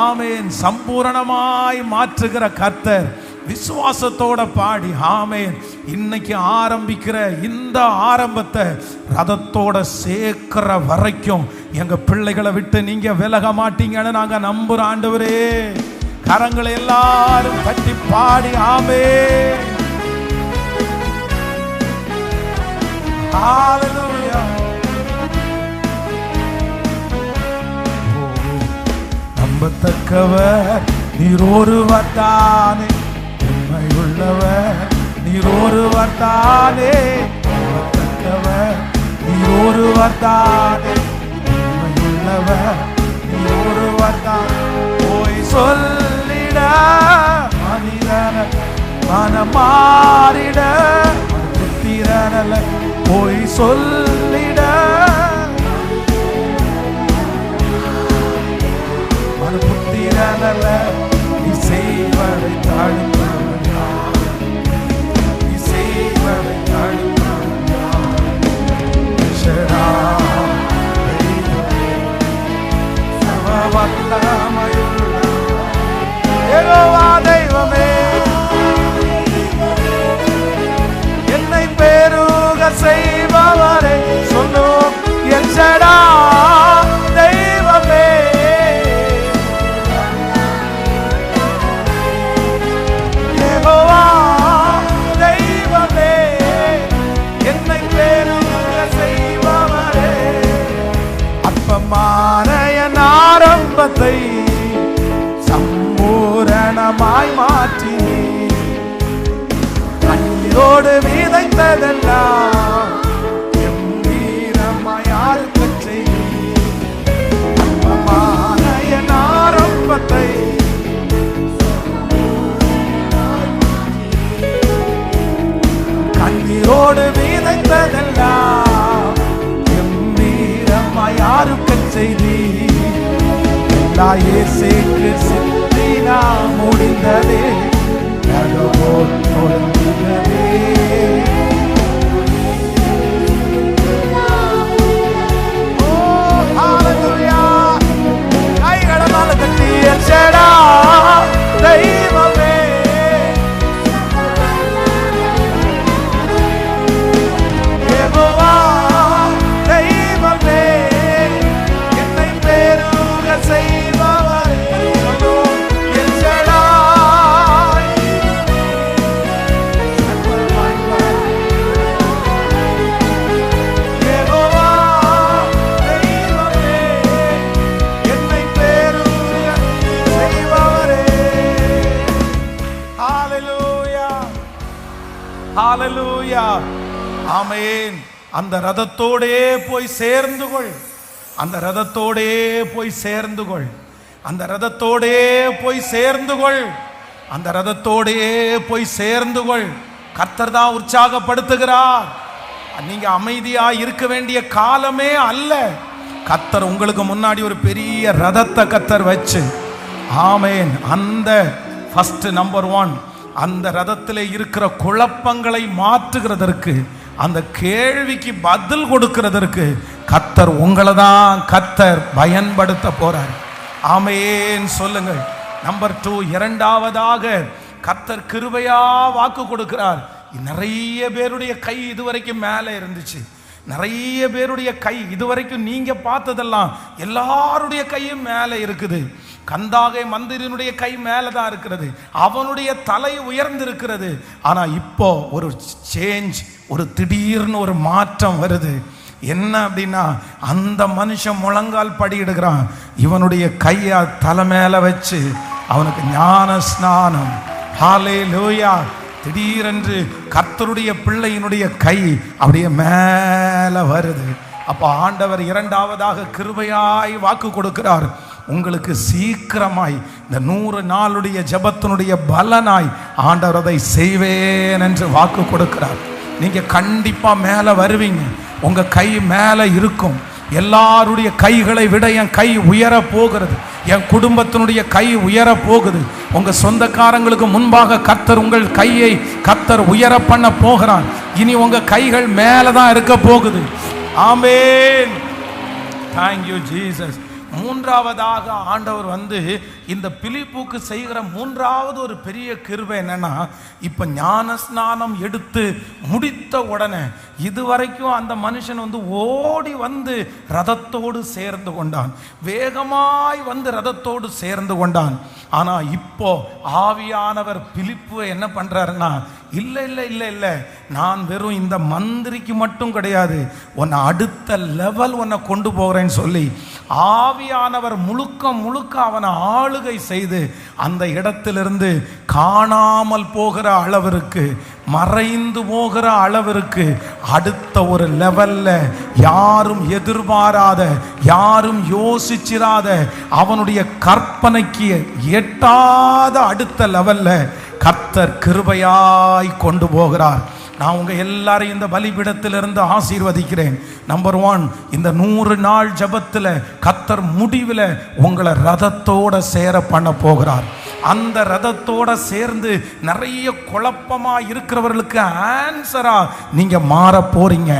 ஆமென் சம்பூரணமாய் மாற்றுகிற கர்த்தர். விசுவாசத்தோட பாடி ஆமென். இன்னைக்கு ஆரம்பிக்கிற இந்த ஆரம்பத்தை ரதத்தோட சேர்க்கிற வரைக்கும் எங்க பிள்ளைகளை விட்டு நீங்க விலக மாட்டீங்கன்னு நாங்க நம்புற ஆண்டவரே. கரங்களை எல்லாரும் தட்டி பாடி ஆமென். ஹல்லேலூயா. நம்பத்தக்கவர் நீர் ஒருவர் தானே, உண்மையுள்ளவர் நீர் ஒருவர் தானே. நம்பத்தக்கவர் நீர் ஒருவர் தானே, உண்மையுள்ளவர் நீர் ஒருவர் தானே. போய் சொல்லிட மனிதன மனமாறிட புத்திரனல்ல. போய் சொல்லிட மனபுத்திரனல்ல. நீ செய்வதை தடுப்பவன் யார்? நீ செய்வதை தடுப்பவன் யார்? சர்வவல்லமையுள்ள யெகோவா தெய்வமே, என்னை பெருக செய்பவரே, சொல்லும் என் ஷடா தெய்வமே. யெகோவா தெய்வமே, என்னை பெருக செய்பவரே. அற்பமான என் ஆரம்பத்தை சம்பூரணமாய் மாற்றி கண்ணீரோடு விதைத்ததெல்லாம் எம்பீரமாய் அறுக்கச் செய்தீர். அற்பமான என் ஆரம்பத்தை இயேசுக்கு சித்தினா முடிந்ததே, அதுவோ தொடங்கினதே. கைகளமால கட்டி எச்சடா தெய்வமே, யெகோவா தெய்வமே, என்னை பெருக செய்பவரே, எச்சடா யெகோவா தெய்வமே, என்னை பெருக செய்பவரே. ஹalleluya, ஹalleluya, ஆமென். அந்த ரதத்தோடே போய் சேர்ந்து கொள், அந்த ரதத்தோடே போய் சேர்ந்து கொள், அந்த ரதத்தோடே போய் சேர்ந்து கொள், அந்த ரதத்தோடே போய் சேர்ந்து கொள். கர்த்தர் தான் உற்சாகப்படுத்துகிறார். நீங்க அமைதியா இருக்க வேண்டிய காலமே அல்ல. கர்த்தர் உங்களுக்கு முன்னாடி ஒரு பெரிய ரதத்தை கர்த்தர் வச்சு, ஆமென், அந்த ஃபர்ஸ்ட் நம்பர் 1 அந்த ரதத்தில் இருக்கிற குழப்பங்களை மாற்றுகிறதற்கு, அந்த கேள்விக்கு பதில் கொடுக்கிறதற்கு கர்த்தர் உங்களை தான் கர்த்தர் பயன்படுத்த போறார். ஆமென் சொல்லுங்கள். நம்பர் 2, இரண்டாவதாக கர்த்தர் கிருபையா வாக்கு கொடுக்கிறார். நிறைய பேருடைய கை இதுவரைக்கும் மேலே இருந்துச்சு, நிறைய பேருடைய கை இதுவரைக்கும் நீங்க பார்த்ததெல்லாம் எல்லாருடைய கையும் மேலே இருக்குது. கந்தாகை மந்திரனுடைய கை மேலே தான் இருக்கிறது, அவனுடைய தலை உயர்ந்திருக்கிறது. ஆனா இப்போ ஒரு சேஞ்ச், ஒரு திடீர்னு ஒரு மாற்றம் வருது. என்ன அப்படின்னா, அந்த மனுஷன் முழங்கால் படியிடுகிறான், இவனுடைய கையை தலை மேல வச்சு அவனுக்கு ஞான ஸ்நானம். ஹalleluya. திடீரென்று கர்த்தருடைய பிள்ளையினுடைய கை அப்படியே மேல வருது. அப்ப ஆண்டவர் இரண்டாவதாக கிருபையாய் வாக்கு கொடுக்கிறார். உங்களுக்கு சீக்கிரமாய் இந்த 100 நாளுடைய ஜெபத்தினுடைய பலனாய் ஆண்டவர் அதை செய்வேன் என்று வாக்கு கொடுக்கிறார். நீங்க கண்டிப்பா மேல வருவீங்க, உங்க கை மேல இருக்கும். எல்லாருடைய கைகளை விட என் கை உயர போகிறது, என் குடும்பத்தினுடைய கை உயர போகுது. உங்க சொந்தக்காரங்களுக்கு முன்பாக கர்த்தர் உங்கள் கையை கர்த்தர் உயர பண்ண போகிறார். இனி உங்க கைகள் மேலதான் இருக்க போகுது. ஆமென். Thank you Jesus. மூன்றாவதாக ஆண்டவர் இந்த பிலிப்புக்கு செய்கிற மூன்றாவது ஒரு பெரிய கிருபை என்னன்னா, இப்ப ஞான ஸ்நானம் எடுத்து முடித்த உடனே இதுவரைக்கும் அந்த மனுஷன் ஓடி ரதத்தோடு சேர்ந்து கொண்டான், வேகமாய் ரதத்தோடு சேர்ந்து கொண்டான். ஆனா இப்போ ஆவியானவர் பிலிப்பு என்ன பண்றாருன்னா, இல்ல இல்ல இல்ல இல்ல, நான் வெறும் இந்த மந்திரிக்கு மட்டும் கிடையாது, உன்னை அடுத்த லெவல் உன்னை கொண்டு போகிறேன்னு சொல்லி ஆவியானவர் முழுக்க முழுக்க அவனை ஆளுகை செய்து அந்த இடத்திலிருந்து காணாமல் போகிற அளவிற்கு, மறைந்து போகிற அளவிற்கு அடுத்த ஒரு லெவல்ல, யாரும் எதிர்பாராத, யாரும் யோசிச்சிராத, அவனுடைய கற்பனைக்கு எட்டாத அடுத்த லெவல்ல கர்த்தர் கிருபையாய் கொண்டு போகிறார். நான் உங்க எல்லாரையும் இந்த பலிபீடத்திலிருந்து ஆசீர்வதிக்கிறேன். நம்பர் 1, இந்த 100 நாள் ஜெபத்தில் கர்த்தர் முடிவில் உங்களை ரதத்தோட சேர பண்ண போகிறார். அந்த ரதத்தோட சேர்ந்து நிறைய குழப்பமா இருக்கிறவர்களுக்கு ஆன்சரா நீங்க மாற போறீங்க.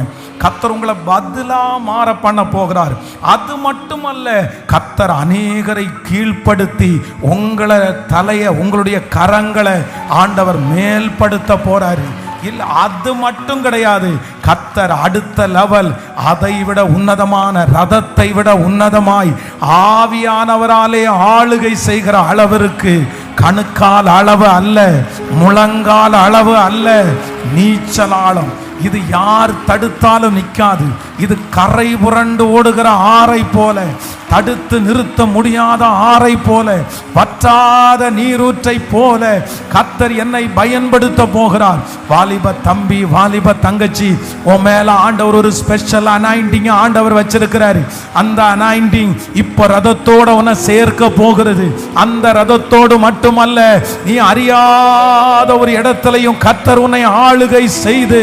கர்த்தர் உங்களை பதிலா மாற பண்ண போகிறார். அது மட்டுமல்ல, கர்த்தர் அநேகரை கீழ்ப்படுத்தி உங்களை தலையை, உங்களுடைய கரங்களை ஆண்டவர் மேல்படுத்த போறாரு. இல்ல, அது மட்டும் கிடையாது, கர்த்தர் அடுத்த லெவல், அதை விட உன்னதமான, ரதத்தை விட உன்னதமாய் ஆவியானவராலே ஆளுகை செய்கிற அளவிற்கு, கணுக்கால் அளவு அல்ல, முழங்கால் அளவு அல்ல, நீச்சல் ஆழம். இது யார் தடுத்தாலும் நிற்காது. இது கரை புரண்டு ஓடுகிற ஆறை போல, தடுத்து நிறுத்த முடியாத ஆறை போல, வற்றாத நீரூற்றை போல கர்த்தர் என்னை பயன்படுத்த போகிறார். வாலிப தம்பி, வாலிப தங்கச்சி, உன் மேல ஆண்டவர் ஒரு ஸ்பெஷல் அனாயிண்டிங் ஆண்டவர் வச்சிருக்கிறாரு. அந்த அனாயிண்டிங் இப்ப ரதத்தோட உன்னை சேர்க்க போகிறது. அந்த ரதத்தோடு மட்டுமல்ல, நீ அறியாத ஒரு இடத்திலையும் கர்த்தர் உன்னை ஆளுகை செய்து,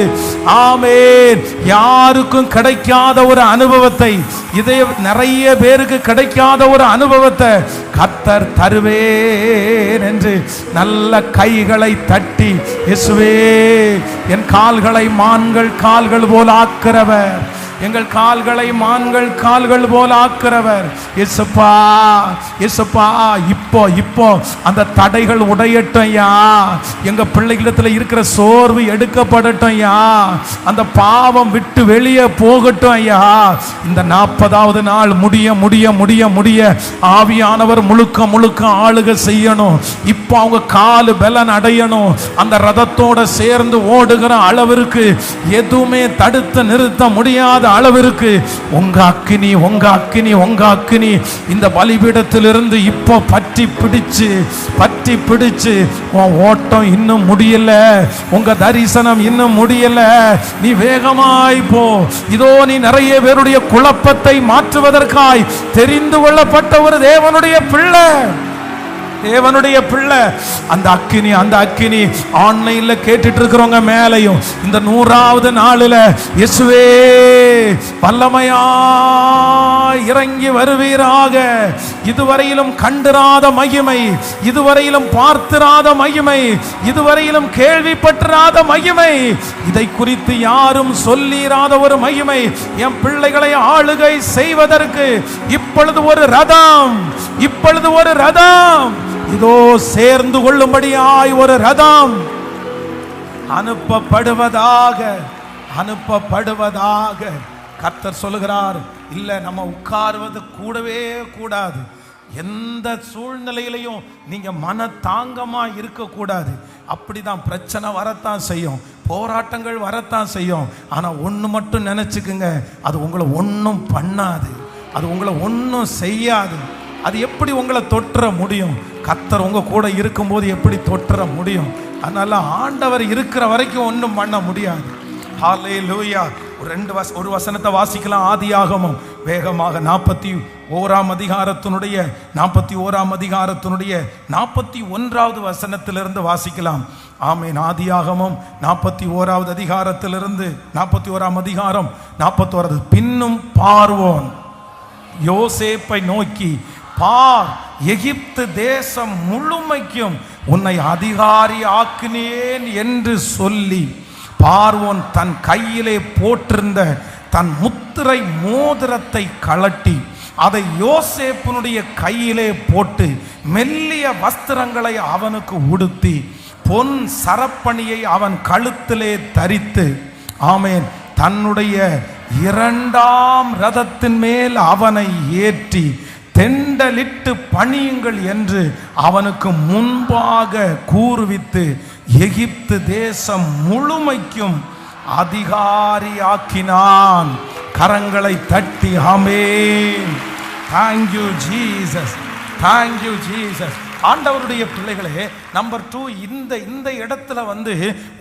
ஆமென், யாருக்கும் கிடைக்காத கிடைக்காத ஒரு அனுபவத்தை, இதே நிறைய பேருக்கு கிடைக்காத ஒரு அனுபவத்தை கர்த்தர் தருவேன் என்று நல்ல கைகளை தட்டி, இயேசுவே என் கால்களை மான்கள் கால்கள் போல ஆக்கிறவர், எங்கள் கால்களை மான்கள் கால்கள் போல ஆக்கிறவர். இயேசுப்பா இயேசுப்பா, இப்போ அந்த தடைகள் உடையட்டும் ஐயா. எங்க பிள்ளைகளிடத்துல இருக்கிற சோர்வு எடுக்கப்படட்டும் ஐயா. அந்த பாவம் விட்டு வெளியே போகட்டும் ஐயா. இந்த 40வது நாள் முடிய முடிய முடிய முடிய ஆவியானவர் முழுக்க முழுக்க ஆளுகை செய்யணும். இப்போ அவங்க காலு பலன் அடையணும். அந்த ரதத்தோட சேர்ந்து ஓடுகிற அளவிற்கு எதுவுமே தடுத்து நிறுத்த முடியாத அளவிற்கு உங்க அக்கினி உங்க அக்கினி உங்க அக்கினி இந்த பலிபீடத்திலிருந்து இப்போ பற்றி பிடிச்சு உன் ஓட்டம் இன்னும் முடியல, உங்க தரிசனம் இன்னும் முடியல, நீ வேகமாய் போ. இதோ நீ நிறைய பேருடைய குழப்பத்தை மாற்றுவதற்காய் தெரிந்து கொள்ளப்பட்ட ஒரு தேவனுடைய பிள்ளை. அந்த அக்கினி ஆன்லைன்ல கேட்டுட்டு இருக்கிறவங்க மேலையும் இந்த 100வது நாளில் இயேசுவே வல்லமையா இறங்கி வருவீராக. இதுவரையிலும் கண்டிராத மகிமை, இதுவரையிலும் பார்த்திராத மகிமை, இதுவரையிலும் கேள்விப்பட்டிராத மகிமை, இதை குறித்து யாரும் சொல்லிராத ஒரு மகிமை என் பிள்ளைகளை ஆளுகை செய்வதற்கு இப்பொழுது ஒரு ரதம் இதோ சேர்ந்து கொள்ளும்படியாய் ஒரு ரதம் அனுப்பப்படுவதாக கர்த்தர் சொல்லுகிறார். இல்ல, நம்ம உட்காருவது கூடவே கூடாது. எந்த சூழ்நிலையிலையும் நீங்க மன தாங்கமா இருக்கக்கூடாது. அப்படிதான் பிரச்சனை வரத்தான் செய்யும், போராட்டங்கள் வரத்தான் செய்யும். ஆனா ஒண்ணு மட்டும் நினைச்சுக்குங்க, அது உங்களை ஒன்றும் பண்ணாது, அது உங்களை ஒன்றும் செய்யாது. அது எப்படி உங்களை தொற்ற முடியும்? கர்த்தர் உங்க கூட இருக்கும்போது எப்படி தொற்ற முடியும்? அதனால ஆண்டவர் இருக்கிற வரைக்கும் ஒன்றும் பண்ண முடியாது. ஹல்லேலூயா. ஒரு வசனத்தை வாசிக்கலாம். ஆதியாகமம் வேகமாக 41ஆம் அதிகாரத்தினுடைய 41வது வசனத்திலிருந்து வாசிக்கலாம். ஆமென். ஆதியாகமம் 41வது அதிகாரத்திலிருந்து 41ஆம் அதிகாரம் 41. பின்னும் பார்வோன் யோசேப்பை நோக்கி, பார், எகிப்து தேசம் முழுமைக்கும் உன்னை அதிகாரி ஆக்கினேன் என்று சொல்லி, பார்வோன் தன் கையிலே போட்டிருந்த தன் முத்திரை மோதிரத்தை கழட்டி அதை யோசேப்பினுடைய கையிலே போட்டு மெல்லிய வஸ்திரங்களை அவனுக்கு உடுத்தி பொன் சரப்பணியை அவன் கழுத்திலே தரித்து, ஆமேன், தன்னுடைய 2ஆம் ரதத்தின் மேல் அவனை ஏற்றி தெண்டலிட்டு பணியுங்கள் என்று அவனுக்கு முன்பாக கூறுவித்து எகிப்து தேசம் முழுமைக்கும் அதிகாரியாக்கினான். கரங்களை தட்டி ஆமென். Thank you Jesus, thank you Jesus. ஆண்டவருடைய பிள்ளைகளே, நம்பர் 2, இந்த இடத்துல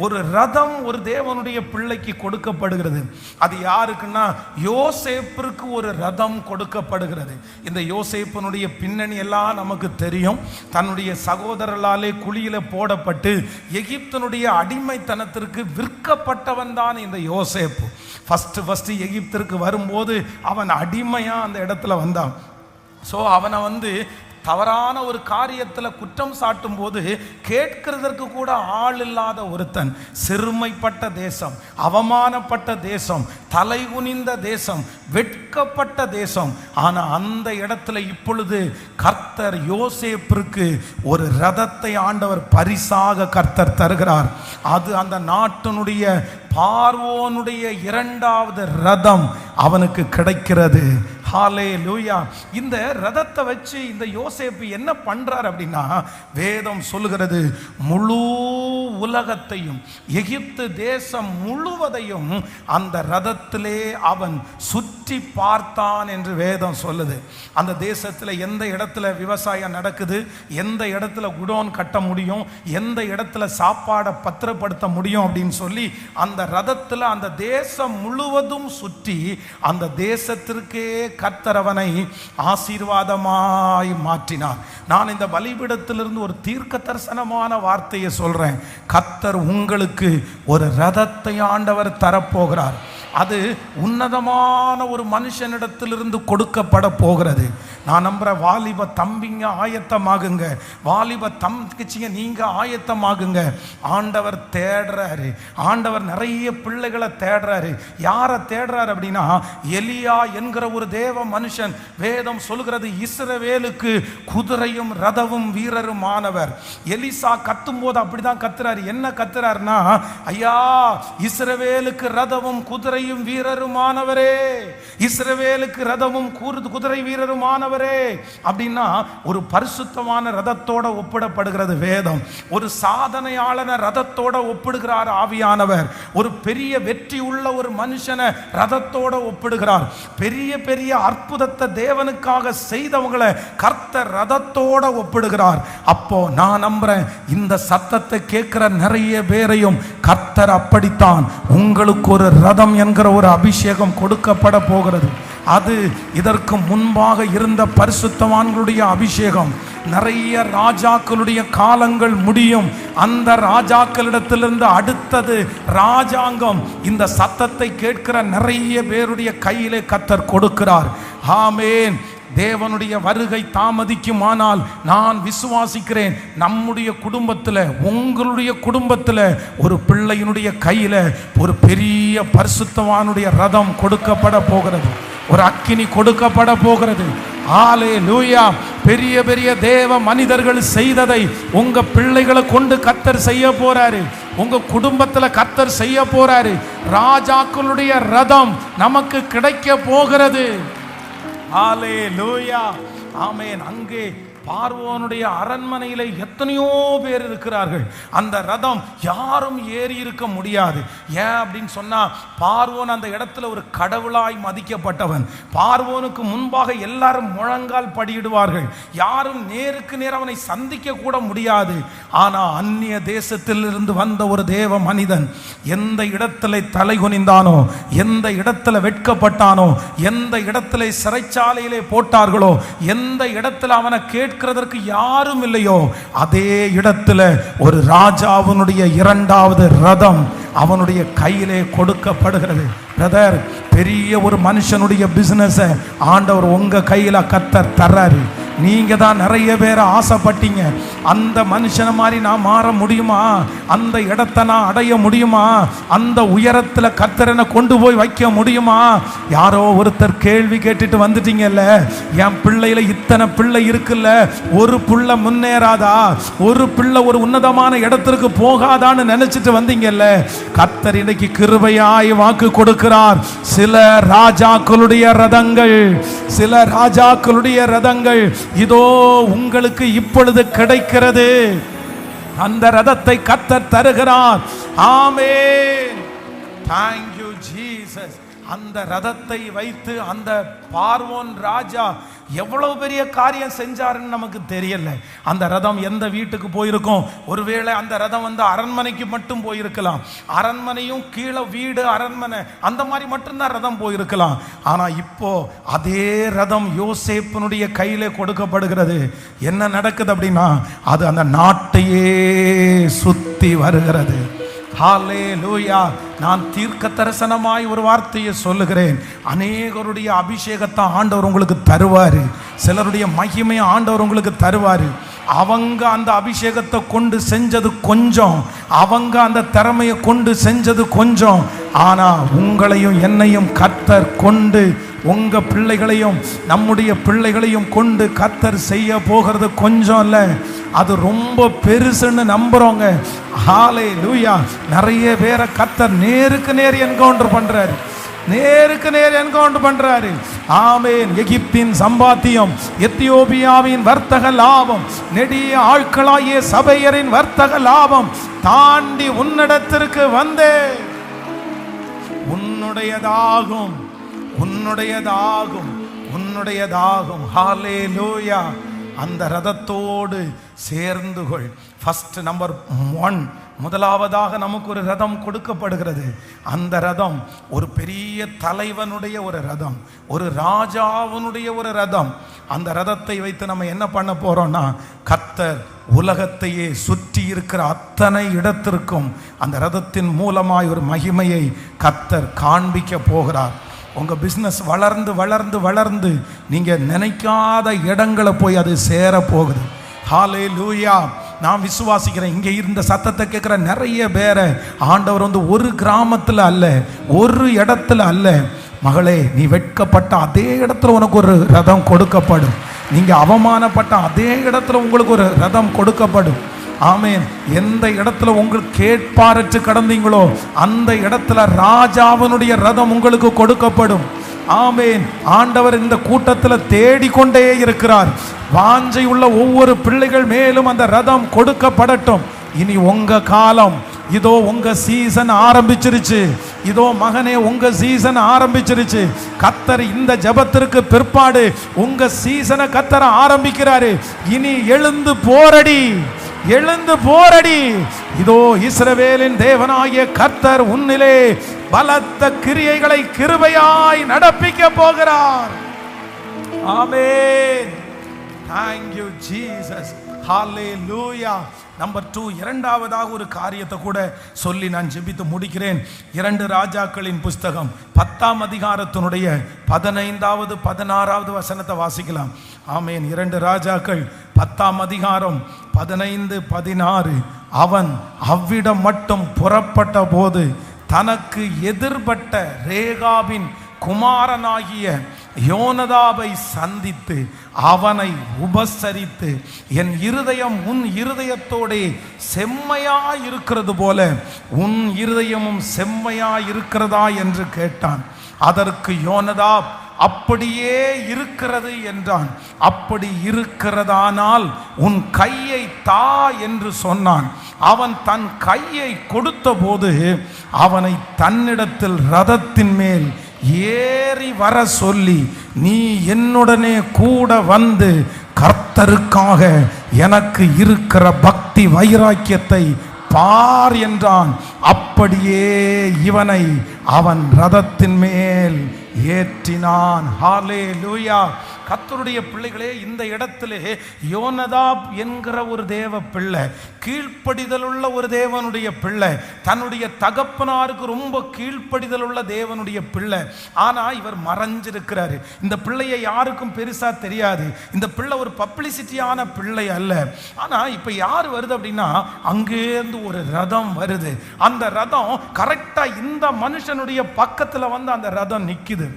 ஒரு ரதம் ஒரு தேவனுடைய பிள்ளைக்கு கொடுக்கப்படுகிறது. அது யாருக்குன்னா யோசேப்பிற்கு ஒரு ரதம் கொடுக்கப்படுகிறது. இந்த யோசேப்பினுடைய பின்னணி எல்லாம் நமக்கு தெரியும். தன்னுடைய சகோதரர்களாலே குழியில போடப்பட்டு எகிப்தினுடைய அடிமைத்தனத்திற்கு விற்கப்பட்டவன் தான் இந்த யோசேப்பு. ஃபர்ஸ்ட் எகிப்திற்கு வரும்போது அவன் அடிமையா அந்த இடத்துல வந்தான். ஸோ அவனை தவறான ஒரு காரியத்தில் குற்றம் சாட்டும் போது கேட்கிறதற்கு கூட ஆள் இல்லாத ஒருத்தன், சிறுமைப்பட்ட தேசம், அவமானப்பட்ட தேசம், தலைகுனிந்த தேசம், வெட்கப்பட்ட தேசம். ஆனால் அந்த இடத்துல இப்பொழுது கர்த்தர் யோசேப்பிற்கு ஒரு ரதத்தை ஆண்டவர் பரிசாக கர்த்தர் தருகிறார். அது அந்த நாட்டினுடைய பார்வோனுடைய 2வது ரதம் அவனுக்கு கிடைக்கிறது. ஹல்லேலூயா. இந்த ரதத்தை வச்சு இந்த யோசேப்பு என்ன பண்றார் அப்படின்னா, வேதம் சொல்லுகிறது, முழு உலகத்தையும் எகிப்து தேசம் முழுவதையும் அந்த ரதத்திலே அவன் சுற்றி பார்த்தான் என்று வேதம் சொல்லுது. அந்த தேசத்தில் எந்த இடத்துல விவசாயம் நடக்குது, எந்த இடத்துல குடோன் கட்ட முடியும், எந்த இடத்துல சாப்பாடை பத்திரப்படுத்த முடியும் அப்படின்னு சொல்லி அந்த ரதத்தில் அந்த தேசம் முழுவதும் சுற்றி அந்த தேசத்திற்கே கர்த்தர் அவனை ஆசீர்வாதமாய் மாற்றினார். நான் இந்த பலிபீடத்திலிருந்து ஒரு தீர்க்க தரிசனமான வார்த்தையை சொல்றேன். கர்த்தர் உங்களுக்கு ஒரு ரதத்தை ஆண்டவர் தரப்போகிறார். அது உன்னதமான ஒரு மனுஷனிடத்திலிருந்து கொடுக்கப்பட போகிறது. நான் நம்புற வாலிப தம்பிங்க ஆயத்தமாகுங்க, வாலிப தம்பிச்சிங்க நீங்க ஆயத்தமாகுங்க. ஆண்டவர் தேடுறாரு, ஆண்டவர் நிறைய பிள்ளைகளை தேடுறாரு. யாரை தேடுறாரு அப்படின்னா, எலியா என்கிற ஒரு தேவ மனுஷன். வேதம் சொல்கிறது இஸ்ரவேலுக்கு குதிரையும் ரதமும் வீரருமானவர். எலிசா கத்தும் போது அப்படிதான் கத்துறாரு. என்ன கத்துறாருன்னா, ஐயா இஸ்ரவேலுக்கு ரதமும் குதிரையும் வீரருமானவரே, இஸ்ரவேலுக்கு ரதமும் குதிரை வீரருமானவரே அப்படின்னா ஒரு பரிசுத்தமான ரதத்தோட ஒப்பிடப்படுகிறது வேதம். ஒரு சாதனையாளன ரதத்தோட ஒப்பிடுகிறார் ஆவியானவர். ஒரு பெரிய வெற்றி உள்ள ஒரு மனுஷனை ரதத்தோட ஒப்பிடுகிறார். பெரிய பெரிய அற்புதத்தை தேவனுக்காக செய்தவங்களை கர்த்தர் ரதத்தோட ஒப்பிடுகிறார். அப்போ நான் நம்புறேன், இந்த சத்தத்தை கேட்கிற நிறைய பேரையும் கர்த்தர் அப்படித்தான் உங்களுக்கு ஒரு ரதம் என்கிற ஒரு அபிஷேகம் கொடுக்கப்பட போகிறது. அது இதற்கு முன்பாக இருந்த பரிசுத்தவான்களுடைய அபிஷேகம். நிறைய ராஜாக்களுடைய காலங்கள் முடியும். அந்த ராஜாக்களிடத்திலிருந்து அடுத்தது ராஜாங்கம் இந்த சத்தத்தை கேட்கிற நிறைய பேருடைய கையிலே கர்த்தர் கொடுக்கிறார். ஆமென். தேவனுடைய வருகை தாமதிக்குமானால் நான் விசுவாசிக்கிறேன், நம்முடைய குடும்பத்தில், உங்களுடைய குடும்பத்தில் ஒரு பிள்ளையினுடைய கையில் ஒரு பெரிய பரிசுத்தவானுடைய ரதம் கொடுக்கப்பட போகிறது. ஒரு அக்கினி கொடுக்கப்பட போகிறது. ஹல்லேலூயா. பெரிய பெரிய தேவ மனிதர்கள் செய்ததை உங்க பிள்ளைகளை கொண்டு கர்த்தர் செய்ய போறாரு. உங்க குடும்பத்தில் கர்த்தர் செய்ய போறாரு. ராஜாக்களுடைய ரதம் நமக்கு கிடைக்க போகிறது. ஹல்லேலூயா. ஆமென். அங்கே பார்வோனுடைய அரண்மனையில எத்தனையோ பேர் இருக்கிறார்கள். அந்த ரதம் யாரும் ஏறி இருக்க முடியாது. ஏன் அப்படின்னு சொன்னா, பார்வோன் அந்த இடத்துல ஒரு கடவுளாய் மதிக்கப்பட்டவன். பார்வோனுக்கு முன்பாக எல்லாரும் முழங்கால் படியிடுவார்கள். யாரும் நேருக்கு நேர் அவனை சந்திக்க கூட முடியாது. ஆனா அந்நிய தேசத்தில் இருந்து வந்த ஒரு தேவ மனிதன் எந்த இடத்துல தலை குனிந்தானோ, எந்த இடத்துல வெட்கப்பட்டானோ, எந்த இடத்துல சிறைச்சாலையிலே போட்டார்களோ, எந்த இடத்துல அவனை கேட்கிறதற்கு யாரும் இல்லையோ, அதே இடத்துல ஒரு ராஜாவினுடைய இரண்டாவது ரதம் அவனுடைய கையிலே கொடுக்கப்படுகிறது. பிரதர், பெரிய ஒரு மனுஷனுடைய பிசினஸ் ஆண்டவர் உங்க கையில கர்த்தர் தர்றாரு. நீங்க தான் நிறைய பேரை ஆசைப்பட்டீங்க, அந்த மனுஷனை மாதிரி நான் மாற முடியுமா, அந்த இடத்தை நான் அடைய முடியுமா, அந்த உயரத்துல கர்த்தரனை கொண்டு போய் வைக்க முடியுமா? யாரோ ஒருத்தர் கேள்வி கேட்டுட்டு வந்துட்டீங்கல்ல, என் பிள்ளையில இத்தனை பிள்ளை இருக்குல்ல, ஒரு பிள்ளை முன்னேறாதா, ஒரு பிள்ளை ஒரு உன்னதமான இடத்திற்கு போகாதான்னு நினைச்சிட்டு வந்தீங்கல்ல. கர்த்தர் இன்னைக்கு கிருபையாய் வாக்கு கொடுக்கிறார். சில ராஜாக்களுடைய ரதங்கள், சில ராஜாக்களுடைய ரதங்கள் இதோ உங்களுக்கு இப்பொழுது கிடைக்கிறது. அந்த ரதத்தை கர்த்தர் தருகிறார். ஆமென். Thank you Jesus. அந்த ரதத்தை வைத்து அந்த பார்வோன் ராஜா எவ்வளவு பெரிய காரியம் செஞ்சாருன்னு நமக்கு தெரியல. அந்த ரதம் எந்த வீட்டுக்கு போயிருக்கும்? ஒருவேளை அந்த ரதம் வந்து அரண்மனைக்கு மட்டும் போயிருக்கலாம். அரண்மனையும் கீழே வீடு, அரண்மனை அந்த மாதிரி மட்டும்தான் ரதம் போயிருக்கலாம். ஆனா இப்போ அதே ரதம் யோசேப்பினுடைய கையிலே கொடுக்கப்படுகிறது. என்ன நடக்குது அப்படின்னா, அது அந்த நாட்டையே சுத்தி வருகிறது. ஹல்லேலூயா. நான் தீர்க்க தரிசனமாய் ஒரு வார்த்தையை சொல்லுகிறேன். அநேகருடைய அபிஷேகத்தை ஆண்டவர் உங்களுக்கு தருவாரு. சிலருடைய மகிமையை ஆண்டவர் உங்களுக்கு தருவாரு. அவங்க அந்த அபிஷேகத்தை கொண்டு செஞ்சது கொஞ்சம், அவங்க அந்த திறமையை கொண்டு செஞ்சது கொஞ்சம். ஆனா உங்களையும் என்னையும் கர்த்தர் கொண்டு, உங்க பிள்ளைகளையும் நம்முடைய பிள்ளைகளையும் கொண்டு கர்த்தர் செய்ய போகிறது கொஞ்சம் இல்ல, அது ரொம்ப பெருசுன்னு நம்புறோங்க. ஹல்லேலூயா. நிறைய பேரை கர்த்தர் நேருக்கு நேர் என்கவுண்டர் பண்றாரு, நேருக்கு நேர் என்கவுண்டர் பண்றாரு. ஆமென். எகிப்தின் சம்பாத்தியம், எத்தியோப்பியாவின் வர்த்தக லாபம், நெடிய ஆட்களாகிய சபையரின் வர்த்தக லாபம் தாண்டி உன்னிடத்திற்கு வந்தே உன்னுடையதாகும், உன்னுடையதாகும், உன்னுடையதாகும். ஹல்லேலூயா. அந்த ரதத்தோடு சேர்ந்து கொள். ஃபர்ஸ்ட் நம்பர் 1, முதலாவதாக நமக்கு ஒரு ரதம் கொடுக்கப்படுகிறது. அந்த ரதம் ஒரு பெரிய தலைவனுடைய ஒரு ரதம், ஒரு ராஜாவினுடைய ஒரு ரதம். அந்த ரதத்தை வைத்து நம்ம என்ன பண்ண போறோம்னா, கர்த்தர் உலகத்தையே சுற்றி இருக்கிற அத்தனை இடத்திற்கும் அந்த ரதத்தின் மூலமாய் ஒரு மகிமையை கர்த்தர் காண்பிக்க போகிறார். உங்க பிசினஸ் வளர்ந்து வளர்ந்து வளர்ந்து நீங்க நினைக்காத இடங்களை போய் அது சேர போகுது. ஹல்லேலூயா. நான் விசுவாசிக்கிறேன், இங்கே இருந்த சத்தத்தை கேட்குற நிறைய பேரை ஆண்டவர் ஒரு கிராமத்தில் அல்ல, ஒரு இடத்துல அல்ல, மகளே நீ வெட்கப்பட்ட அதே இடத்துல உனக்கு ஒரு ரதம் கொடுக்கப்படும். நீங்க அவமானப்பட்ட அதே இடத்துல உங்களுக்கு ஒரு ரதம் கொடுக்கப்படும். ஆமேன். எந்த இடத்துல உங்களுக்கு கேட்பாரற்று கடந்தீங்களோ அந்த இடத்துல ராஜாவினுடைய ரதம் உங்களுக்கு கொடுக்கப்படும். ஆமேன். ஆண்டவர் இந்த கூட்டத்தில் தேடிக்கொண்டே இருக்கிறார். வாஞ்சை உள்ள ஒவ்வொரு பிள்ளைகள் மேலும் அந்த ரதம் கொடுக்கப்படட்டும். இனி உங்க காலம், இதோ உங்க சீசன் ஆரம்பிச்சிருச்சு. இதோ மகனே உங்க சீசன் ஆரம்பிச்சிருச்சு. கர்த்தர் இந்த ஜெபத்திற்கு பிற்பாடு உங்க சீசனை கர்த்தர் ஆரம்பிக்கிறாரு. இனி எழுந்து போரடி, எழுந்து போரடி. இதோ இஸ்ரவேலின் தேவனாகிய கர்த்தர் உன்னிலே பலத்த கிரியைகளை கிருபையாய் நடப்பிக்க போகிறார். ஆமென். Thank you Jesus. Hallelujah. Number 2, இரண்டாவதாக ஒரு காரியத்தை கூட சொல்லி நான் ஜெபித்து முடிக்கிறேன். 2 ராஜாக்களின் புஸ்தகம் 10ஆம் அதிகாரத்தினுடைய 15வது 16வது வசனத்தை வாசிக்கலாம். ஆமென். 2 ராஜாக்கள் 10ஆம் அதிகாரம் 15, 16. அவன் அவ்விடம் மட்டும் புறப்பட்ட போது தனக்கு எதிர்பட்ட ரேகாபின் குமாரனாகிய யோனதாபை சந்தித்து அவனை உபசரித்து, என் இருதயம் உன் இருதயத்தோடே செம்மையாய் இருக்கிறது போல உன் இருதயமும் செம்மையாய் இருக்கிறதா என்று கேட்டான். அதற்கு யோனதாப் அப்படியே இருக்கிறது என்றான். அப்படி இருக்கிறதானால் உன் கையை தா என்று சொன்னான். அவன் தன் கையை கொடுத்த போது அவனை தன்னிடத்தில் ரதத்தின் மேல் ஏறி வர சொல்லி, நீ என்னுடனே கூட வந்து கர்த்தருக்காக எனக்கு இருக்கிற பக்தி வைராக்கியத்தை பார் என்றான். அப்படியே இவனை அவன் ரதத்தின் மேல் ஏற்றினான். ஹல்லேலூயா. கர்த்தருடைய பிள்ளைகளே, இந்த இடத்திலே யோனதாப் என்கிற ஒரு தேவ பிள்ளை, கீழ்ப்படிதல் உள்ள ஒரு தேவனுடைய பிள்ளை, தன்னுடைய தகப்பனாருக்கு ரொம்ப கீழ்ப்படிதல் உள்ள தேவனுடைய பிள்ளை. ஆனா இவர் மறைஞ்சிருக்கிறாரு. இந்த பிள்ளையை யாருக்கும் பெருசா தெரியாது. இந்த பிள்ளை ஒரு பப்ளிசிட்டியான பிள்ளை அல்ல. ஆனா இப்ப யார் வருது அப்படின்னா, அங்கேருந்து ஒரு ரதம் வருது. அந்த ரதம் கரெக்டா இந்த மனுஷனுடைய பக்கத்துல வந்து அந்த ரதம் நிக்குது.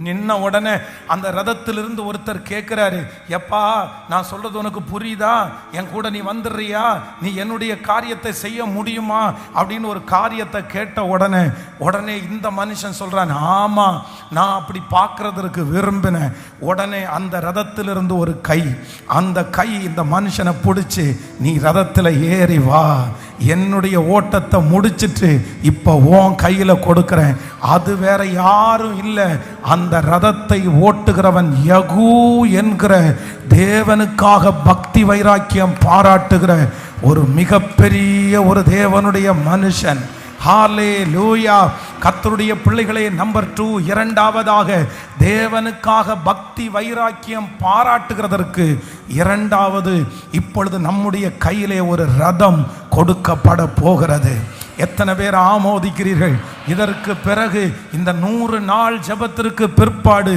நின்ன உடனே அந்த ரதத்திலிருந்து ஒருத்தர் கேட்கிறாரு, எப்பா நான் சொல்றது உனக்கு புரியுதா? என் கூட நீ வந்துடுறியா? நீ என்னுடைய காரியத்தை செய்ய முடியுமா அப்படின்னு ஒரு காரியத்தை கேட்ட உடனே இந்த மனுஷன் சொல்றான், ஆமா நான் அப்படி பார்க்கறதுக்கு விரும்பினேன். உடனே அந்த ரதத்திலிருந்து ஒரு கை, அந்த கை இந்த மனுஷனை பிடிச்சி, நீ ரதத்தில் ஏறி வா, என்னுடைய ஓட்டத்தை முடிச்சிட்டு இப்போ உன் கையில கொடுக்கிறேன். அது வேற யாரும் இல்லை, அந்த ரதத்தை ஓட்டுகிறவன் யகூ என்கிற தேவனுக்காக பக்தி வைராக்கியம் பாராட்டுகிற ஒரு மிகப்பெரிய ஒரு தேவனுடைய மனுஷன். ஹல்லேலூயா. கர்த்தருடைய பிள்ளைகளே, நம்பர் 2, இரண்டாவதாக தேவனுக்காக பக்தி வைராக்கியம் பாராட்டுகிறதற்கு இரண்டாவது, இப்பொழுது நம்முடைய கையிலே ஒரு ரதம் கொடுக்கப்பட போகிறது. எத்தனை பேர் ஆமோதிக்கிறீர்கள்? இதற்கு பிறகு இந்த 100 நாள் ஜெபத்திற்கு பிற்பாடு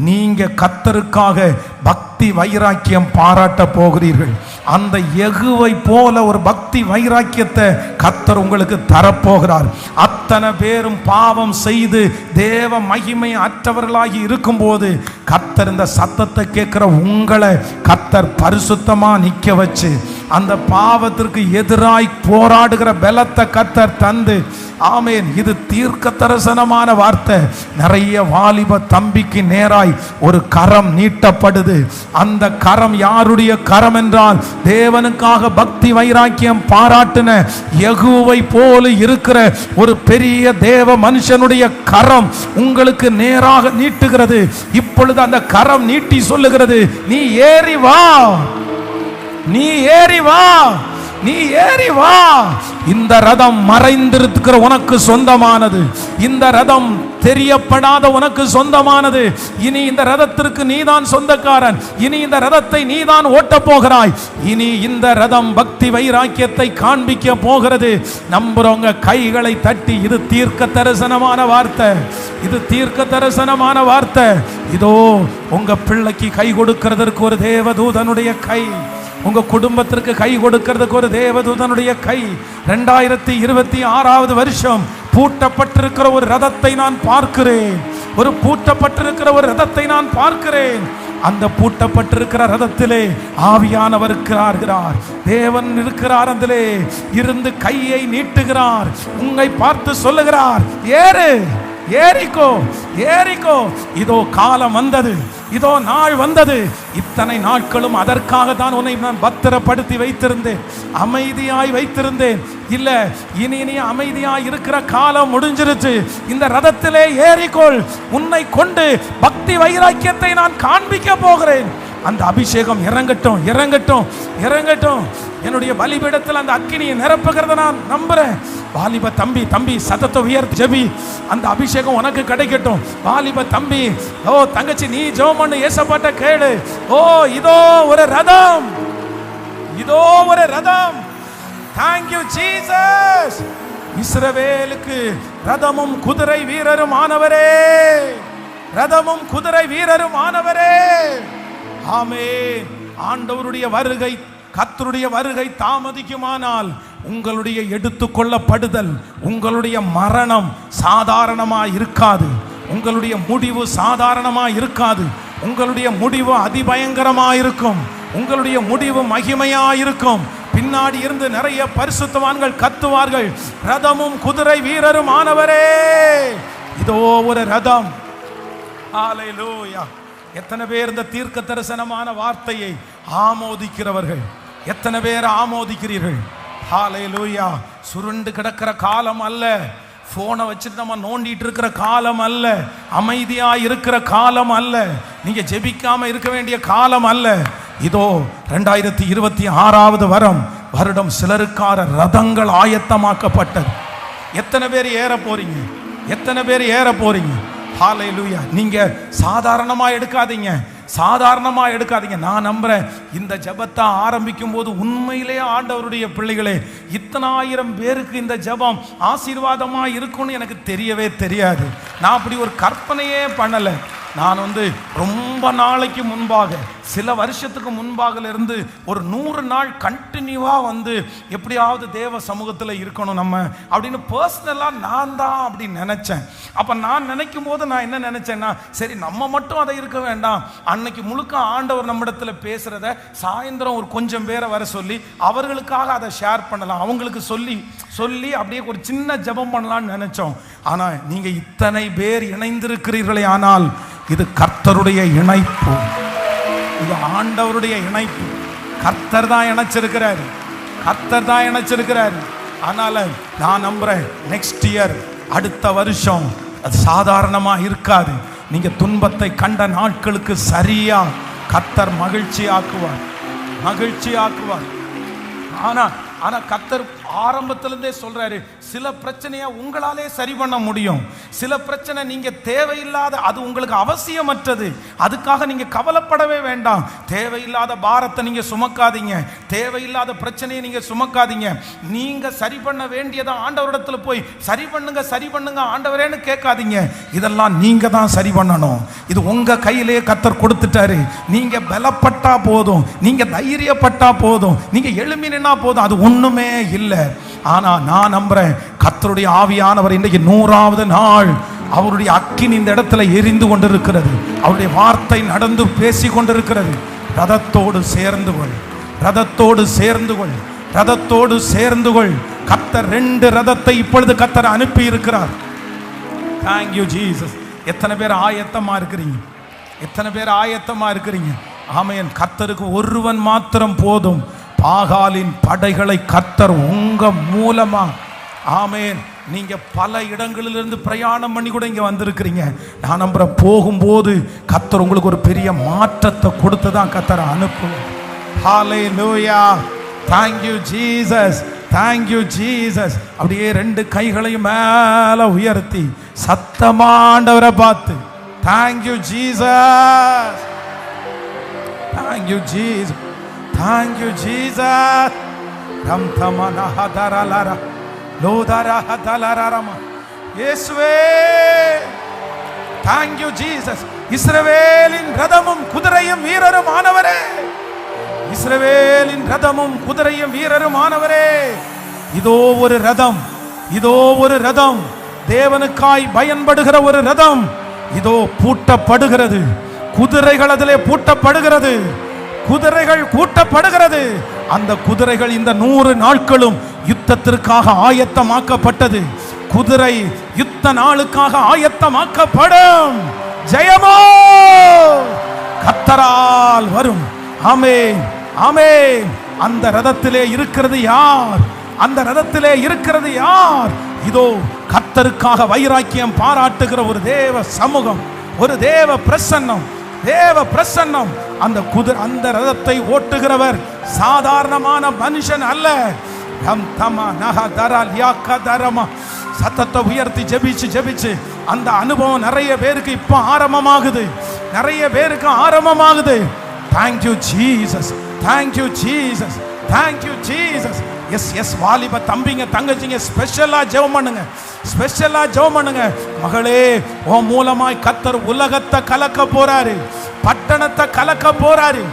நீங்க கர்த்தருக்காக பக்தி வைராக்கியம் பாராட்ட போகிறீர்கள். அந்த யெகூவை போல ஒரு பக்தி வைராக்கியத்தை கர்த்தர் உங்களுக்கு தரப்போகிறார். அத்தனை பேரும் பாவம் செய்து தேவ மகிமை அற்றவர்களாகி இருக்கும்போது கர்த்தர் இந்த சத்தத்தை கேட்கிற உங்களை கர்த்தர் பரிசுத்தமா நிக்க வச்சு, அந்த பாவத்திற்கு எதிராய் போராடுகிற பலத்தை கர்த்தர் தந்து, ஆமேன், இது தீர்க்க தரிசனமான வார்த்தை. நிறைய வாலிப தம்பிக்கு நேராய் ஒரு கரம் நீட்டப்படுது. அந்த கரம் யாருடைய கரம் என்றால், தேவனுக்காக பக்தி வைராக்கியம் பாராட்டின யெகூவை போல இருக்கிற ஒரு பெரிய தேவ மனுஷனுடைய கரம் உங்களுக்கு நேராக நீட்டுகிறது. இப்பொழுது அந்த கரம் நீட்டி சொல்லுகிறது, நீ ஏறி வா, நீ ஏறி வா, நீ ஏறி வா. இந்த ரதம் மறைந்திருக்கிற உனக்கு சொந்தமானது. இந்த ரதம் தெரியப்படாத உனக்கு சொந்தமானது. இனி இந்த ரதத்திற்கு நீதான் சொந்தக்காரன். இனி இந்த ரதத்தை நீதான் ஓட்ட போகிறாய். இனி இந்த ரதம் பக்தி வைராக்கியத்தை காண்பிக்க போகிறது. நம்புறவங்க கைகளை தட்டி, இது தீர்க்க தரிசனமான வார்த்தை, இது தீர்க்க தரிசனமான வார்த்தை. இதோ உங்க பிள்ளைக்கு கை கொடுக்கிறதற்கு ஒரு தேவதூதனுடைய கை, உங்க குடும்பத்திற்கு கை கொடுக்கிறதுக்கு ஒரு தேவதூதனுடைய கை. 2026 வருஷம் பூட்டப்பட்டிருக்கிற ஒரு ரதத்தை நான் பார்க்கிறேன். ஒரு பூட்டப்பட்டிருக்கிற ஒரு ரதத்தை நான் பார்க்கிறேன். அந்த பூட்டப்பட்டிருக்கிற ரதத்திலே ஆவியானவர் இருக்கிறார், தேவன் இருக்கிறார். அதிலே இருந்து கையை நீட்டுகிறார், உங்களை பார்த்து சொல்லுகிறார், ஏறு, ஏறிக்கோ, ஏறிக்கோ. இதோ காலம் வந்தது, இதோ நாள் வந்தது. இத்தனை நாட்களும் அதற்காக தான் உன்னை நான் பத்திரப்படுத்தி வைத்திருந்தேன், அமைதியாய் வைத்திருந்தேன். இல்ல, இனி நீ அமைதியாய் இருக்கிற காலம் முடிஞ்சிருச்சு. இந்த ரதத்திலே ஏறிக்கொள். உன்னை கொண்டு பக்தி வைராக்கியத்தை நான் காண்பிக்க போகிறேன். அந்த அபிஷேகம் இறங்கட்டும், இறங்கட்டும், இறங்கட்டும். என்னுடைய பலிபீடத்தில் அந்த அக்கினியை நிரப்புகிறத நான் நம்புறேன். வாலிப தம்பி, தம்பி சத்தத்தை உயர்த்தி ஜெபி. அந்த அபிஷேகம் உனக்கு கிடைக்கட்டும். வாலிப தம்பி, ஓ தங்கச்சி, நீ ஜெபம் பண்ணு, ஏசப்பாட்ட கேளு. ஓ இதோ ஒரு ரதம், இதோ ஒரு ரதம். Thank you Jesus. இஸ்ரவேலுக்கு ரதமும் குதிரை வீரரும் ஆனவரே, ரதமும் குதிரை வீரரும் ஆனவரே. ஆமென். ஆண்டவருடைய வருகை, கர்த்தருடைய வருகை தாமதிக்குமானால் உங்களுடைய எடுத்துக்கொள்ளப்படுதல், உங்களுடைய மரணம் சாதாரணமாக இருக்காது. உங்களுடைய முடிவு சாதாரணமாக இருக்காது. உங்களுடைய முடிவு அதிபயங்கரமாக இருக்கும். உங்களுடைய முடிவு மகிமையாக இருக்கும். பின்னாடி இருந்து நிறைய பரிசுத்தவான்கள் கத்துவார்கள், ரதமும் குதிரை வீரரும் ஆனவரே. இதோ ஒரு ரதம். ஹல்லேலூயா. எத்தனை பேர் இந்த தீர்க்க தரிசனமான வார்த்தையை ஆமோதிக்கிறவர்கள்? எத்தனை பேர் ஆமோதிக்கிறீர்கள்? ஹல்லேலூயா. சுருண்டு கிடக்கிற காலம் அல்ல, போனை வச்சுட்டு நம்ம நோண்டிட்டு இருக்கிற காலம் அல்ல, அமைதியா இருக்கிற காலம் அல்ல, நீங்க ஜெபிக்காம இருக்க வேண்டிய காலம் அல்ல. இதோ 2026 வருடம் சிலருக்கான ரதங்கள் ஆயத்தமாக்கப்பட்டது. எத்தனை பேர் ஏற போறீங்க? எத்தனை பேர் ஏற போறீங்க? ஹல்லேலூயா. நீங்க சாதாரணமா எடுக்காதீங்க, சாதாரணமா எடுக்காதீங்க. நான் நம்புறேன், இந்த ஜெபத்தை ஆரம்பிக்கும் போது உண்மையிலேயே ஆண்டவருடைய பிள்ளைகளே, இத்தனை ஆயிரம் பேருக்கு இந்த ஜெபம் ஆசீர்வாதமா இருக்கும்னு எனக்கு தெரியவே தெரியாது. நான் அப்படி ஒரு கற்பனையே பண்ணல. நான் ரொம்ப நாளைக்கு முன்பாக, சில வருஷத்துக்கு முன்பாக இருந்து ஒரு 100 நாள் கண்டினியூவா எப்படியாவது தேவ சமூகத்தில் இருக்கணும் நம்ம அப்படின்னு பர்சனலாக நான் தான் அப்படி நினைச்சேன். அப்ப நான் நினைக்கும் போது நான் என்ன நினைச்சேன்னா, சரி நம்ம மட்டும் அதை இருக்க வேண்டாம், அன்னைக்கு முழுக்க ஆண்டவர் நம்மிடத்தில் பேசுறத சாயந்தரம் ஒரு கொஞ்சம் பேரை வர சொல்லி அவர்களுக்காக அதை ஷேர் பண்ணலாம், அவங்களுக்கு சொல்லி சொல்லி அப்படியே ஒரு சின்ன ஜெபம் பண்ணலாம்னு நினைச்சோம். ஆனா நீங்க இத்தனை பேர் இணைந்திருக்கிறீர்களே, ஆனால் இது கர்த்தருடைய இணைப்பு, இது ஆண்டவருடைய இணைப்பு. கர்த்தர் தான் இணைச்சிருக்கிறாரு, கர்த்தர் தான் இணைச்சிருக்கிறாரு. அதனால நான் நம்புறேன், நெக்ஸ்ட் இயர், அடுத்த வருஷம் அது சாதாரணமா இருக்காது. நீங்க துன்பத்தை கண்ட நாட்களுக்கு சரியா கர்த்தர் மகிழ்ச்சி ஆக்குவார், மகிழ்ச்சி ஆக்குவார். ஆனா கர்த்தர் ஆரம்பத்திலிருந்தே சொல்றாரு, சில பிரச்சனையை உங்களாலே சரி பண்ண முடியும், சில பிரச்சனை நீங்க தேவையில்லாத, அது உங்களுக்கு அவசியமற்றது, அதுக்காக நீங்க கவலைப்படவே வேண்டாம். தேவையில்லாத பாரத்தை நீங்க சுமக்காதீங்க, தேவையில்லாத பிரச்சனையை நீங்க சுமக்காதீங்க. நீங்க சரி பண்ண வேண்டியதை ஆண்டவரிடத்துல போய் சரி பண்ணுங்க, சரி பண்ணுங்க ஆண்டவரேன்னு கேட்காதீங்க. இதெல்லாம் நீங்க தான் சரி பண்ணணும். இது உங்க கையிலேயே கர்த்தர் கொடுத்துட்டாரு. நீங்க பலப்பட்டா போதும், நீங்க தைரியப்பட்டா போதும், நீங்க எழும்பி நின்னா போதும், அது ஒண்ணுமே இல்லை. ஆனா நான் நம்புறேன், கர்த்தருடைய ஆவியானவர் இன்றைக்கு 100வது நாள் அவருடைய அக்கினி இந்த இடத்துல எரிந்து கொண்டிருக்கிறது, அவருடைய வார்த்தை நடந்து பேசி கொண்டிருக்கிறது. ரதத்தோடு சேர்ந்து கொள், ரதத்தோடு சேர்ந்து கொள், ரதத்தோடு சேர்ந்து கொள். கர்த்தர் 2 ரதத்தை இப்பொழுது கர்த்தர் அனுப்பி இருக்கிறார். Thank you Jesus. எத்தனை பேர் ஆயத்தமா இருக்கிறீங்க? எத்தனை பேர் ஆயத்தமா இருக்கிறீங்க? ஆமென். கர்த்தருக்கு ஒருவன் மாத்திரம் போதும். பாகாலின் படைகளை கர்த்தர் உங்க மூலமா, ஆமென், நீங்க பல இடங்களிலிருந்து பிரயாணம் பண்ணி கூட இங்க வந்திருக்கிறீங்க. நான் நம்புறேன், போகும்போது கர்த்தர் உங்களுக்கு ஒரு பெரிய மாற்றத்தை கொடுத்து தான் கர்த்தர் அனுப்பும். ஹல்லேலூயா. Thank you Jesus. Thank you Jesus. அப்படியே ரெண்டு கைகளையும் மேல உயர்த்தி சத்தமாண்டவரை பார்த்து Thank you Jesus. Thank you Jesus. Thank you Jesus. ரம் தமனா ஹதரலர லோதர ஹதலரரம இயேசுவே. Thank you Jesus. இஸ்ரவேலின் ரதமும் குதிரையும் வீரரும் ஆனவரே, இஸ்ரவேலின் ரதமும் குதிரையும் வீரரும் ஆனவரே. இதோ ஒரு ரதம், இதோ ஒரு ரதம், தேவனுக்காய் பயன்படுகிற ஒரு ரதம் இதோ பூட்டப்படுகிறது. குதிரைகள் அதிலே பூட்டப்படுகிறது, குதிரைகள் பூட்டப்படுகிறது. அந்த குதிரைகள் இந்த 100 நாட்களும் யுத்தத்திற்காக ஆயத்தமாக்கப்பட்டது. குதிரை யுத்த நாளுக்காக ஆயத்தமாக்கப்படும். ஜெயமோ கர்த்தரால் வரும். ஆமென், ஆமென். அந்த ரதத்திலே இருக்கிறது யார்? அந்த ரதத்திலே இருக்கிறது யார்? இதோ கர்த்தருக்காக வைராக்கியம் பாராட்டுகிற ஒரு தேவ சமூகம், ஒரு தேவ பிரசன்னம், தேவ பிரசன்னம். அந்த அந்த ரதத்தை ஓட்டுகிறவர் சாதாரணமான மனுஷன் அல்ல. சத்தத்தை உயர்த்தி ஜெபிச்சு ஜெபிச்சு அந்த அனுபவம் நிறைய பேருக்கு இப்ப ஆரம்பமாகுது, நிறைய பேருக்கு ஆரம்பமாகுது. Thank you Jesus. Thank you Jesus. Thank you Jesus. Yes yes வாலிப தம்பிங்க தங்கச்சிங்க ஸ்பெஷலா ஜெபம் பண்ணுங்க, ஸ்பெஷலா ஜெபம் பண்ணுங்க. மகளே, உன் மூலமாய் கர்த்தர் உலகத்தை கலக்க போறாரு, பட்டணத்தை கலக்க போறாரு.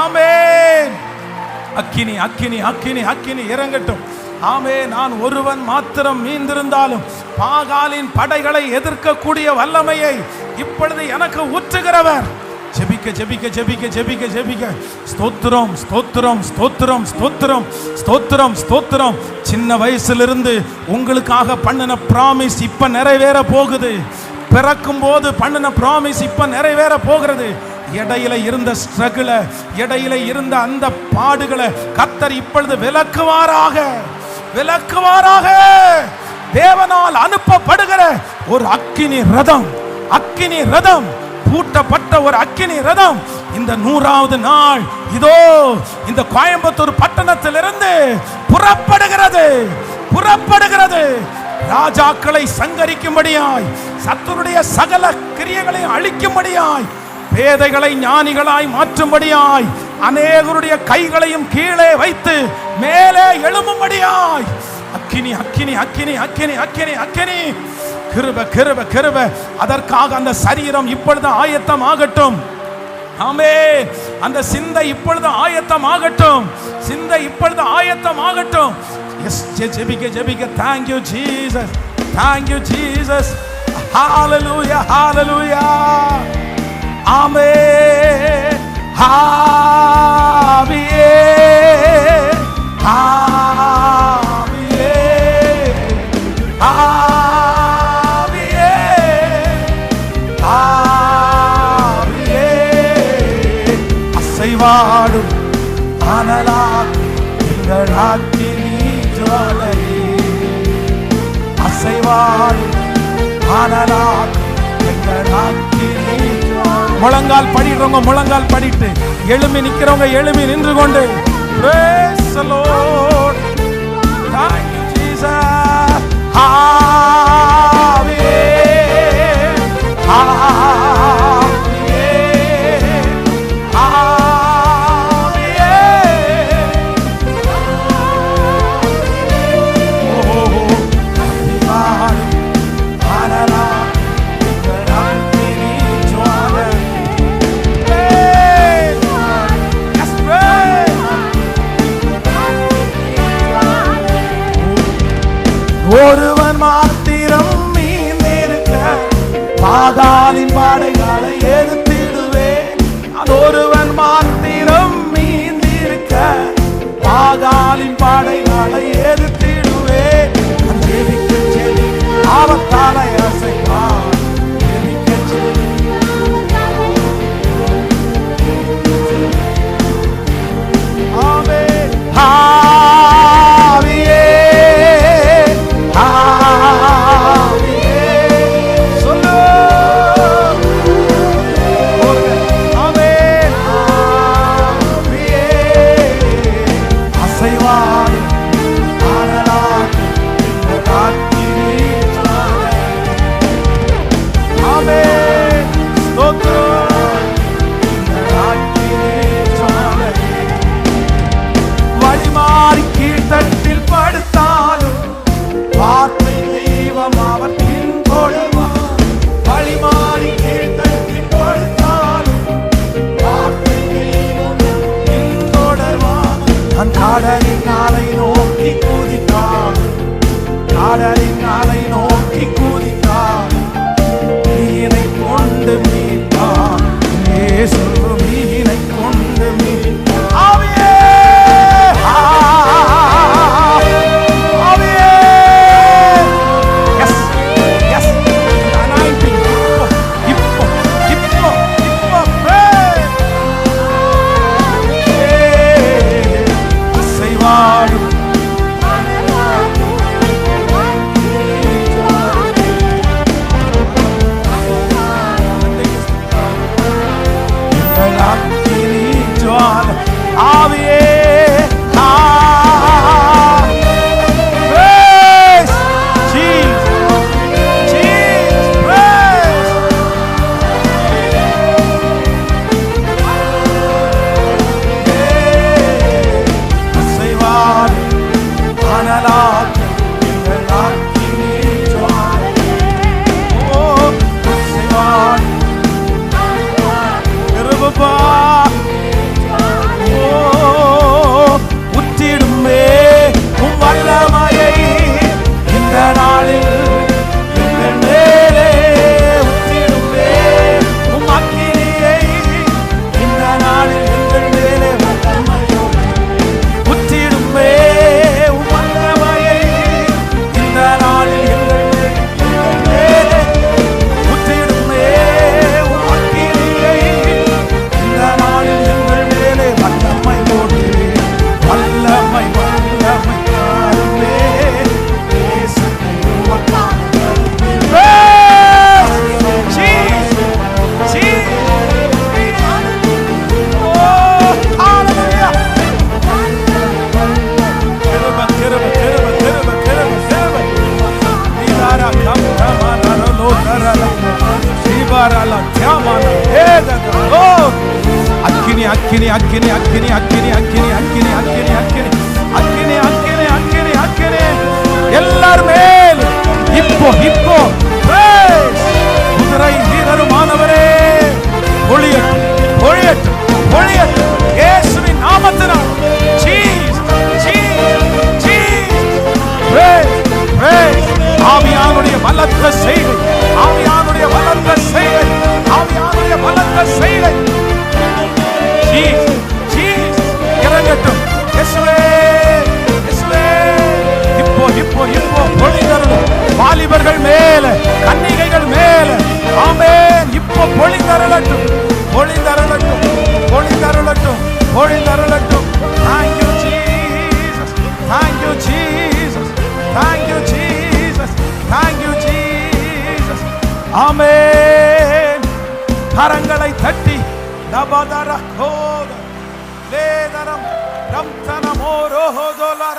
ஆமென். அக்கினி அக்கினி அக்கினி அக்கினி இறங்கட்டும். ஆமே. நான் ஒருவன் மாத்திரம் மீந்திருந்தாலும் பாகாலின் படைகளை எதிர்க்கக்கூடிய வல்லமையை இப்பொழுது எனக்கு ஊற்றுகிறவர். ஜெபிக்க ஜெபிக்க ஜெபிக்க ஜெபிக்க ஜெபிக்க. ஸ்தோத்திரம் ஸ்தோத்திரம் ஸ்தோத்திரம் ஸ்தோத்திரம் ஸ்தோத்திரம் ஸ்தோத்திரம். சின்ன வயசிலிருந்து உங்களுக்காக பண்ணின பிராமிஸ் இப்ப நிறைவேற போகுது. பிறக்கும் போது பண்ணின பிராமிஸ் இப்ப நிறைவேற போகிறது. இடையில இருந்த ஸ்ட்ரகிள, இடையில இருந்த அந்த பாடுகளை கர்த்தர் இப்பொழுது விலக்குவாராக, விலக்குவாராக. தேவனால் அனுப்பப்படுகிற ஒரு அக்கினி ரதம், அக்கினி ரதம், பூட்டப்பட்ட ஒரு அக்கினி ரதம் இந்த 100வது நாள் இதோ இந்த கோயம்புத்தூர் பட்டணத்திலிருந்து புறப்படுகிறது, புறப்படுகிறது. ராஜாக்களை சங்கரிக்கும்படியாய், சத்துருடைய சகல கிரியைகளை அழிக்கும்படியாய், பேதைகளை ஞானிகளாய் மாற்றும்படியாய், அநேகருடைய கைகளையும் கீழே வைத்து மேலே எழும்பும்படியாய். அக்கினி அக்கினி அக்கினி அக்கினி அக்கினி அக்கினி. கிருப கிருப கிருப. அதற்காக அந்த சரீரம் இப்பொழுது ஆயத்தமாகட்டும். ஆமென். அந்த சிந்தை இப்பொழுது ஆயத்தமாகட்டும், சிந்தை இப்பொழுது ஆயத்தமாகட்டும். எஸ் ஜெபிக்க ஜெபிக்க. Thank you Jesus. Thank you Jesus. Hallelujah, hallelujah. ஆமென். ஆவியே ஆவியே ஆவியே ஆவியே. அசைவாடும் அனலாக் எங்கள் அக்கினி ஜுவாலையே. அசைவாடும் அனலாக் எங்கள் அக்கினி. முழங்கால் படிடுறவங்க முழங்கால் படிட்டு, எழும்பி நிக்கிறவங்க எழும்பி நின்று கொண்டு praise the Lord. Thank you Jesus. ஆவியே ஆவியே ஆவியே. ஒருவன் மாத்திரம் மீந்திருக்க பாதாளின் படைகளை எதிர்த்திடுவேன். ஒருவன் மாத்திரம் மீந்திருக்க பாதாளின் படைகளை எதிர்த்திடுவேன். ஆபத்தாலை அசைவார். ஆவியே ஆவியே சொல்லு. ஆமென். ஆவியே அசைவ கடலின் அலை நோக்கி குதித்தார், மீனை கொண்டு மீட்டார். இயேசு மீனை கொண்டு மீட்டார். ஆவியே ஆவியே, எஸ் எஸ், anointing இப்போ இப்போ இப்போ அசைவாடும் ஆவியே அக்கினி அக்கினி அக்கினி அக்கினி அக்கினி அக்கினி அக்கினி அக்கினி அக்கினி அக்கினி அக்கினி அக்கினி அக்கினி எல்லார் மேல் இப்போ இப்போ குதிரை வீரருமானவரே ஒளியட்டும் ஒளியட்டும் ஒளியட்டும் இயேசுவின் நாமத்தினால். ஆவியானுடைய பலத்த செய்கை, ஆவியானுடைய பலத்த செய்கை, ஆவியானுடைய பலத்த செய்கை இறங்கட்டும். இப்போ இப்போ இப்போ பொழிந்தருளும் வாலிபர்கள் மேல, கன்னிகைகள் மேல. ஆமென். இப்போ பொழிந்தருளட்டும், பொழிந்தருளட்டும், பொழிந்தருளட்டும், பொழிந்தருளட்டும். Thank you Jesus, thank you Jesus, thank you Jesus, thank you Jesus. ஆமென். கரங்களை தட்டி நபதர கோத லேதரம் ரம்தனமோரோஹோதோலர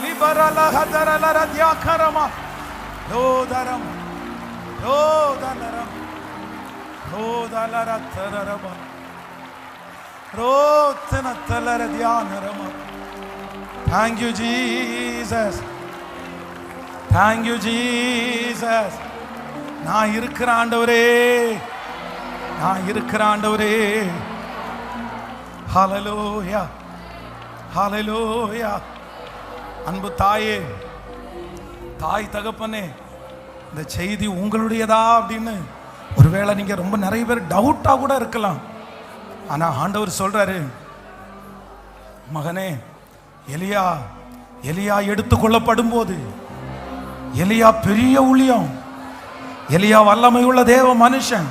லிபரல ஹதரலர தியாகரமா லோதரம் லோதனரம் லோதலர தரரப ரோத்தன தலர தியானரமா. Thank you Jesus, thank you Jesus. நான் இருக்கிற ஆண்டவரே, நான் இருக்கிற ஆண்டவரே. ஹல்லேலூயா, ஹல்லேலூயா. அன்பு தாயே, தாய் தகப்பனே, இந்த செய்தி உங்களுடையதா அப்படின்னு ஒருவேளை நீங்க ரொம்ப நிறைய பேர் டவுட்டா கூட இருக்கலாம். ஆனா ஆண்டவர் சொல்றாரு, மகனே, எலியா எலியா எடுத்துக்கொள்ளப்படும் போது, எலியா பெரிய ஊழியம், எலியா வல்லமை உள்ள தேவ மனுஷன்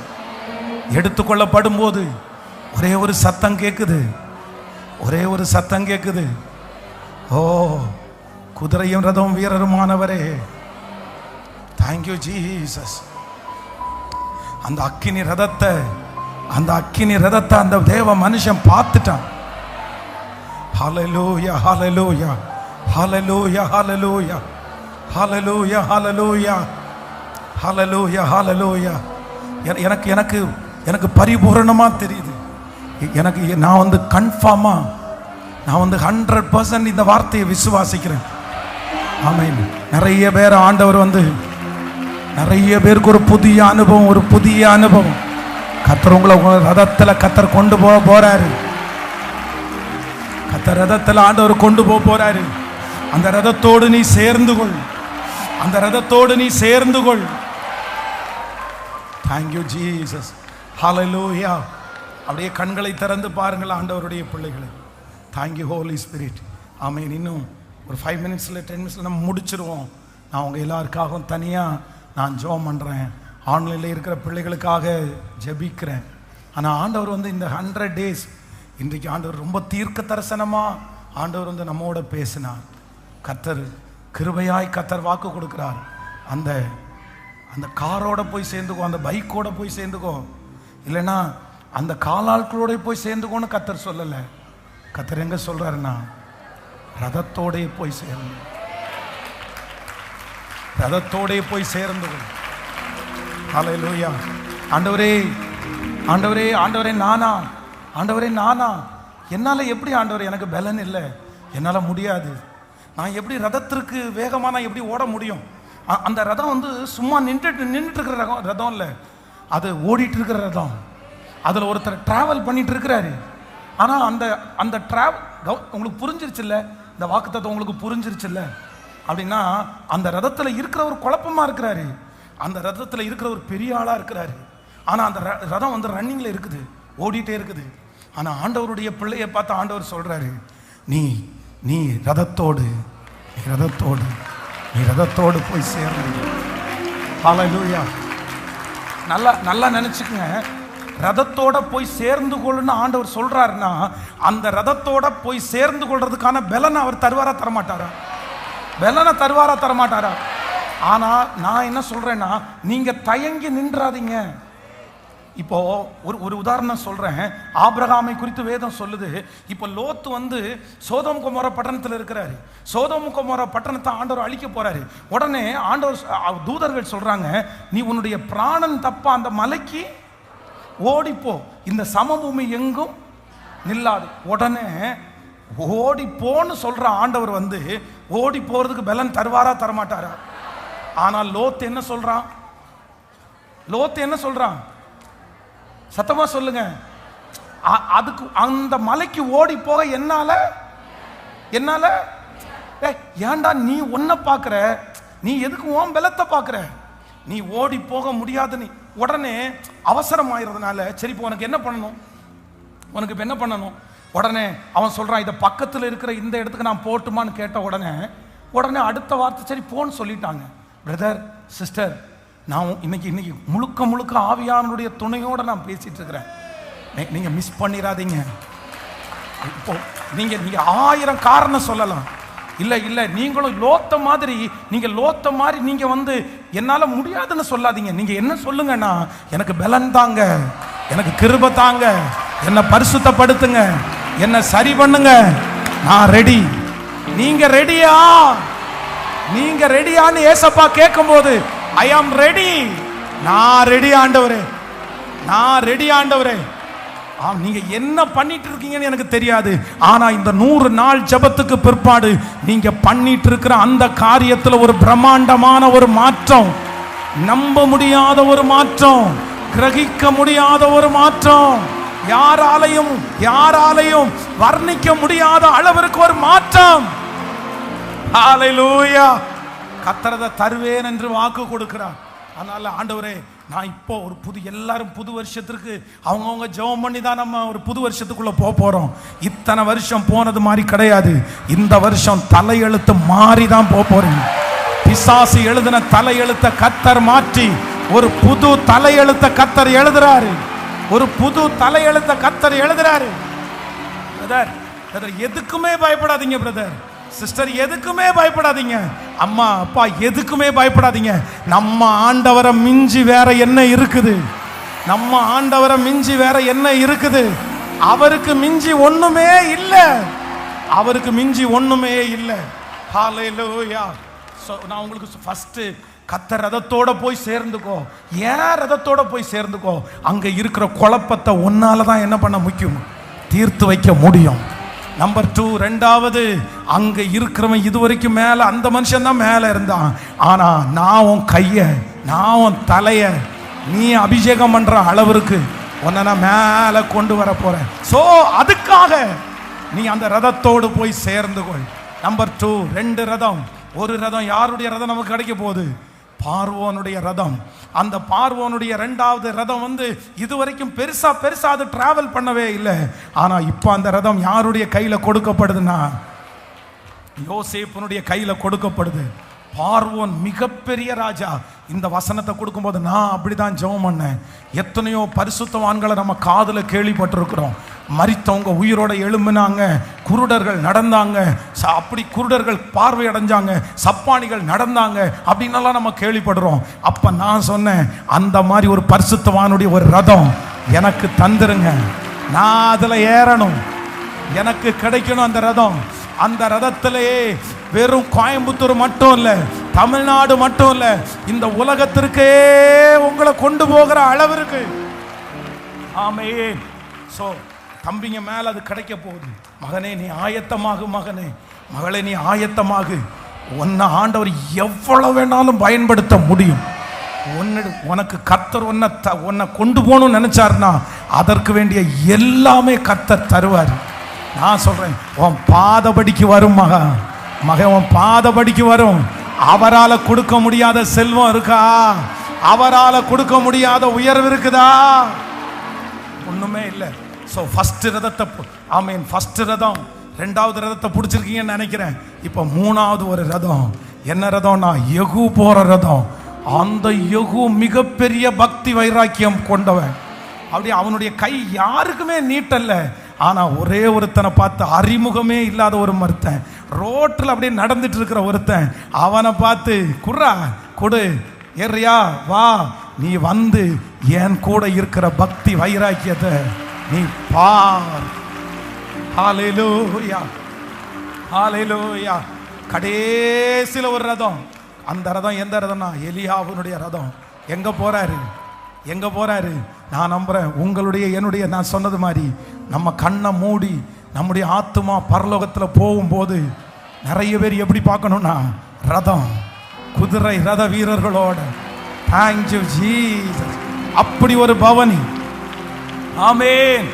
எடுத்துக்கொள்ளப்படும் போது ஒரே ஒரு சத்தம் கேட்குது, ஒரே ஒரு சத்தம் கேட்குது. ஓ குதிரையும் ரதம் வீரருமானவரே, தேங்க்யூ ஜீசஸ். அந்த அக்கினி ரதத்தை, அந்த அக்கினி ரதத்தை அந்த தேவ மனுஷன் பார்த்துட்டான். ஹல்லேலூயா, ஹல்லேலூயா, ஹல்லேலூயா, ஹல்லேலூயா, ஹல்லேலூயா, ஹல்லேலூயா, ஹல்லேலூயா, ஹல்லேலூயா. எனக்கு எனக்கு எனக்கு பரிபூரணமாக தெரியுது. எனக்கு நான் வந்து கன்ஃபார்மா, நான் வந்து 100% இந்த வார்த்தையை விசுவாசிக்கிறேன். ஆமென். நிறைய பேர் ஆண்டவர் வந்து, நிறைய பேருக்கு ஒரு புதிய அனுபவம், ஒரு புதிய அனுபவம். கர்த்தர் உங்களை ரதத்தில் கர்த்தர் கொண்டு போறாரு. கர்த்தர் ரதத்தில் ஆண்டவர் கொண்டு போறாரு. அந்த ரதத்தோடு நீ சேர்ந்து கொள், அந்த ரதத்தோடு நீ சேர்ந்து கொள். Thank you Jesus. Hallelujah. அப்படியே கண்களை திறந்து பாருங்கள் ஆண்டவருடைய பிள்ளைகளை. Thank you Holy Spirit. ஆமென். இன்னும் ஒரு 5 மினிட்ஸில் 10 மினிட்ஸில் நம்ம முடிச்சிருவோம். நான் உங்கள் எல்லாருக்காகவும் தனியாக நான் ஜெபம் பண்ணுறேன். ஆன்லைனில் இருக்கிற பிள்ளைகளுக்காக ஜெபிக்கிறேன். ஆனால் ஆண்டவர் இந்த 100 days இன்றைக்கு ஆண்டவர் ரொம்ப தீர்க்க தரிசனமாக ஆண்டவர் நம்மோட பேசினார். கர்த்தர் கிருபையாய் கர்த்தர் வாக்கு கொடுக்கிறார். அந்த அந்த காரோட போய் சேர்ந்துக்கோ, அந்த பைக்கோட போய் சேர்ந்துக்கோ, இல்லைன்னா அந்த காலாட்களோட போய் சேர்ந்துக்கோன்னு கர்த்தர் சொல்லலை. கர்த்தர் எங்க சொல்றாருன்னா ரதத்தோட போய் சேர்ந்து, ரதத்தோட போய் சேர்ந்து. ஹல்லேலூயா. ஆண்டவரே ஆண்டவரே ஆண்டவரே நானா, ஆண்டவரே நானா, என்னால் எப்படி ஆண்டவரே, எனக்கு பலன் இல்லை, என்னால் முடியாது, நான் எப்படி ரதத்திற்கு வேகமாக நான் எப்படி ஓட முடியும்? அந்த ரதம் சும்மா நின்றுட்டு இருக்கிற ரதம் இல்லை, அது ஓடிட்டு இருக்கிற ரதம். அதில் ஒருத்தர் டிராவல் பண்ணிட்டு இருக்கிறாரு. ஆனால் அந்த அந்த உங்களுக்கு புரிஞ்சிருச்சு இல்லை, இந்த வாக்குத்தத்தம் உங்களுக்கு புரிஞ்சிருச்சு இல்லை அப்படின்னா, அந்த ரதத்தில் இருக்கிற ஒரு குழப்பமாக இருக்கிறாரு, அந்த ரதத்தில் இருக்கிற ஒரு பெரிய ஆளாக இருக்கிறாரு. ஆனால் அந்த ரதம் ரன்னிங்கில் இருக்குது, ஓடிட்டே இருக்குது. ஆனால் ஆண்டவருடைய பிள்ளையை பார்த்து ஆண்டவர் சொல்கிறாரு, நீ நீ ரதத்தோடு ரதத்தோடு நீ ரதத்தோடு போய் சேர்ந்து. ஹல்லேலூயா. நல்லா நல்லா நினச்சிக்கங்க, ரதத்தோட போய் சேர்ந்து கொள்ளுன்னு ஆண்டவர் சொல்றாருன்னா, அந்த ரதத்தோட போய் சேர்ந்து கொள்றதுக்கான பலனை அவர் தருவாரா தரமாட்டாரா? பலனை தருவாரா தரமாட்டாரா? ஆனா நான் என்ன சொல்றேன்னா, நீங்க தயங்கி நின்றாதீங்க. இப்போ ஒரு உதாரணம் சொல்றேன். ஆபிரகாமை குறித்து வேதம் சொல்லுது. இப்போ லோத்து சோதோம் கொமோரா பட்டணத்தில் இருக்கிறாரு. சோதோம் கொமோரா பட்டணத்தை ஆண்டவர் அழிக்க போறாரு. உடனே ஆண்டவர் தூதர்கள் சொல்றாங்க, நீ உன்னுடைய பிராணன் தப்ப அந்த மலைக்கு ஓடிப்போ, இந்த சமபூமி எங்கும் நில்லாது. உடனே ஓடிப்போன்னு சொல்ற ஆண்டவர் ஓடி போறதுக்கு பலன் தருவாரா தரமாட்டாரா? ஆனால் லோத்து என்ன சொல்றான்? லோத்து என்ன சொல்றான்? சத்தமா சொல்லுங்க. அதுக்கு அந்த மலைக்கு ஓடி போக என்னால ஏன்டா நீ ஒன்ன பாக்குற, நீ எதுக்கு உன் பலத்தை பாக்குற? நீ ஓடி போக முடியாது. நீ உடனே அவசரம் ஆயிரதுனால, சரி இப்போ உனக்கு என்ன பண்ணணும், உனக்கு இப்போ என்ன பண்ணணும்? உடனே அவன் சொல்றான், இதை பக்கத்தில் இருக்கிற இந்த இடத்துக்கு நான் போட்டுமான்னு கேட்ட உடனே அடுத்த வார்த்தை சரி போன்னு சொல்லிட்டாங்க. பிரதர் சிஸ்டர், நான் இன்னைக்கு முழுக்க ஆவியானுடைய துணையோடு நான் பேசிட்டு இருக்கிறேன். நீங்க மிஸ் பண்ணிடாதீங்க. இப்போ நீங்க 1000 காரணம் சொல்லலாம். இல்ல நீங்களும் லோத்த மாதிரி நீங்க என்னால முடியாதுன்னு சொல்லாதீங்க. நீங்க என்ன சொல்லுங்கன்னா, எனக்கு பலன் தாங்க, எனக்கு கிருபை தாங்க, என்னை பரிசுத்தப்படுத்துங்க, என்னை சரி பண்ணுங்க, நான் ரெடி. நீங்க ரெடியா? நீங்க ரெடியான்னு ஏசப்பா கேட்கும்போது, ஐ ஆம் ரெடி, நான் ரெடி ஆண்டவரே, நான் ரெடி ஆண்டவரே. நீங்க என்ன பண்ணிட்டு இருக்கீங்கன்னு எனக்கு தெரியாது. ஆனா இந்த 100 நாள் ஜெபத்துக்கு பிற்பாடு நீங்க பண்ணிட்டு இருக்கிற அந்த காரியத்துல ஒரு பிரம்மாண்டமான ஒரு மாற்றம், நம்ப முடியாத ஒரு மாற்றம், கிரகிக்க முடியாத ஒரு மாற்றம், யாராலையும் வர்ணிக்க முடியாத அளவிற்கு ஒரு மாற்றம். ஹல்லேலூயா. கர்த்தர் தருவேன் என்று வாக்கு கொடுக்கிறார். அதனால ஆண்டவரே, நான் இப்போ ஒரு எல்லாரும் புது வருஷத்திற்கு அவங்கவுங்க ஜெபம் பண்ணி தான் நம்ம ஒரு புது வருஷத்துக்குள்ள போறோம். இத்தனை வருஷம் போனது மாதிரி கிடையாது. இந்த வருஷம் தலையெழுத்து மாறி தான் போறீங்க. பிசாசு எழுதின தலையெழுத்த கர்த்தர் மாற்றி ஒரு புது தலையெழுத்த கர்த்தர் எழுதுறாரு. ஒரு புது தலையெழுத்த கர்த்தர் எழுதுறாரு. பிரதர் எதுக்குமே பயப்படாதீங்க. பிரதர் சிஸ்டர் எதுக்குமே பயப்படாதீங்க. அம்மா அப்பா எதுக்குமே பயப்படாதீங்க. நம்ம ஆண்டவரை மிஞ்சி வேற என்ன இருக்குது? நம்ம ஆண்டவரை மிஞ்சி வேற என்ன இருக்குது? அவருக்கு மிஞ்சி ஒண்ணுமே இல்லை. அவருக்கு மிஞ்சி ஒண்ணுமே இல்லை. ஹல்லேலூயா. நான் உங்களுக்கு ஃபர்ஸ்ட் கர்த்தர் ரதத்தோட போய் சேர்ந்துக்கோ. ஏன் ரதத்தோட போய் சேர்ந்துக்கோ? அங்க இருக்கிற குழப்பத்தை ஒன்னால தான் என்ன பண்ண முடியும்? தீர்த்து வைக்க முடியும். நம்பர் 2, ரெண்டாவது, அங்க இருக்கிறவன் இதுவரைக்கும் மேல அந்த மனுஷன் தான் மேல இருந்தான். ஆனா நான் உன் கைய, நான் உன் தலைய நீ அபிஷேகம் பண்ற அளவிற்கு உன்னை நான் மேல கொண்டு வர போறேன். சோ அதுக்காக நீ அந்த ரதத்தோடு போய் சேர்ந்து கொள். நம்பர் 2, 2 ரதம். ஒரு ரதம், யாருடைய ரதம் நமக்கு கிடைக்க போகுது? பார்வோனுடைய ரதம். அந்த பார்வோனுடைய 2வது ரதம் இதுவரைக்கும் பெருசா அது டிராவல் பண்ணவே இல்லை. ஆனா இப்ப அந்த ரதம் யாருடைய கையில கொடுக்கப்படுதுன்னா யோசேப்புனுடைய கையில கொடுக்கப்படுது. பார்வோன் மிகப்பெரிய ராஜா. இந்த வசனத்தை கொடுக்கும்போது நான் அப்படிதான் ஜெபம் பண்ணேன். எத்தனையோ பரிசுத்தவான்களை நம்ம காதுல கேள்விப்பட்டிருக்கிறோம். மரித்தவங்க உயிரோட எழும்பினாங்க, குருடர்கள் நடந்தாங்க, அப்படி குருடர்கள் பார்வை அடைஞ்சாங்க, சப்பானிகள் நடந்தாங்க அப்படின்னலாம் நம்ம கேள்விப்படுறோம். அப்ப நான் சொன்னேன், அந்த மாதிரி ஒரு பரிசுத்தவானுடைய ஒரு ரதம் எனக்கு தந்துருங்க, நான் அதுல ஏறணும், எனக்கு கிடைக்கணும் அந்த ரதம். அந்த ரதத்திலேயே வெறும் கோயம்புத்தூர் மட்டும் இல்ல, தமிழ்நாடு மட்டும் இல்ல, இந்த உலகத்திற்கே உங்களை கொண்டு போகிற அளவு இருக்கு. ஆமென். சோ தம்பிங்க மேல அது கிடைக்க போகுது. மகனே நீ ஆயத்தமாகு, மகனே மகளே நீ ஆயத்தமாகு. உன்னை ஆண்டவர் எவ்வளவு வேணாலும் பயன்படுத்த முடியும். உனக்கு கர்த்தர் உன்னை கொண்டு போகணும்னு நினைச்சாருன்னா அதற்கு வேண்டிய எல்லாமே கர்த்தர் தருவார். நான் சொல்றேன், உன் பாதபடிக்கு வரும் மகன் உன் பாதபடிக்கு வரும். அவரால் கொடுக்க முடியாத செல்வம் இருக்கா? அவரால் கொடுக்க முடியாத உயர்வு இருக்குதா? ஒண்ணுமே இல்லை. ஸோ ஃபர்ஸ்ட் ரதத்தை, ஆமீன், ஃபர்ஸ்ட் ரதம், 2வது ரதத்தை பிடிச்சிருக்கீங்கன்னு நினைக்கிறேன். இப்போ 3வது ஒரு ரதம். என்ன ரதம்னா யெகூ போற ரதம். அந்த யெகூ மிகப்பெரிய பக்தி வைராக்கியம் கொண்டவன். அப்படி அவனுடைய கை யாருக்குமே நீட்டல்ல. ஆனா ஒரே ஒருத்தனை பார்த்து, அறிமுகமே இல்லாத ஒரு மருத்தன், ரோட்டில் அப்படியே நடந்துட்டு இருக்கிற ஒருத்தன், அவனை பார்த்து குர்ரா கொடு, ஏறியா வா, நீ என் கூட இருக்கிற பக்தி வைராக்கியத்தை நீ பார். ஹல்லேலூயா, ஹல்லேலூயா. கடைசில ஒரு ரதம். அந்த ரதம் எந்த ரதம்னா எலியாவுடைய ரதம். எங்க போறாரு? நான் நம்புறேன் என்னுடைய நான் சொன்னது மாதிரி நம்ம கண்ணை மூடி நம்முடைய ஆத்துமா பரலோகத்தில் போகும்போது நிறைய பேர் எப்படி பார்க்கணும்னா ரதம், குதிரை ரத வீரர்களோட. Thank you Jesus. அப்படி ஒரு பவனி. ஆமென்.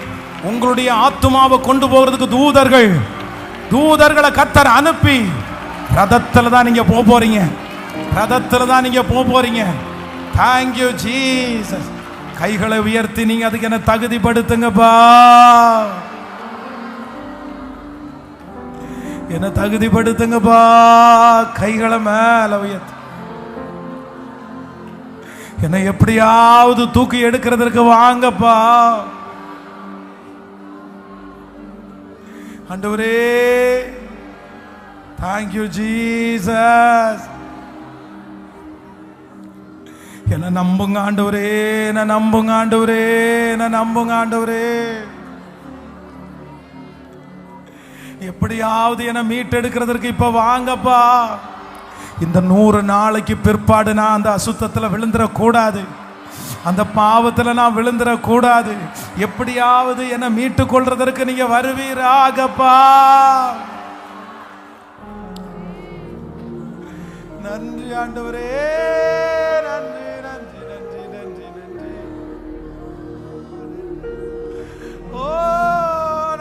உங்களுடைய ஆத்துமாவை கொண்டு போகிறதுக்கு தூதர்களை கர்த்தர் அனுப்பி ரதத்துல தான் நீங்க போறீங்க. ரதத்துல தான் நீங்க போறீங்க. Thank you Jesus. கைகளை உயர்த்தி நீங்க அதுக்கு என்ன தகுதிப்படுத்துங்கப்பா, என்ன தகுதிப்படுத்துங்கப்பா. கைகளை மேல உயர்த்தி என்னை எப்படியாவது தூக்கி எடுக்கிறதுக்கு வாங்கப்பா. ஆண்டவரே தேங்க்யூ ஜீசஸ். என்ன நம்புங்க ஆண்டவரே, என்ன நம்புங்க ஆண்டவரே, என்ன நம்புங்க ஆண்டவரே. எப்படியாவது என்ன மீட்டெடுக்கிறதுக்கு இப்ப வாங்கப்பா. இந்த 100 நாளைக்கு பிற்பாடு நான் அந்த அசுத்தத்தில் விழுந்துடக்கூடாது, அந்த பாவத்தில் நான் விழுந்துடக்கூடாது. எப்படியாவது என்னை மீட்டு கொள்றதற்கு நீங்க வருவீராகப்பா. நன்றி ஆண்டவரே, நன்றி நன்றி நன்றி நன்றி நன்றி. ஓ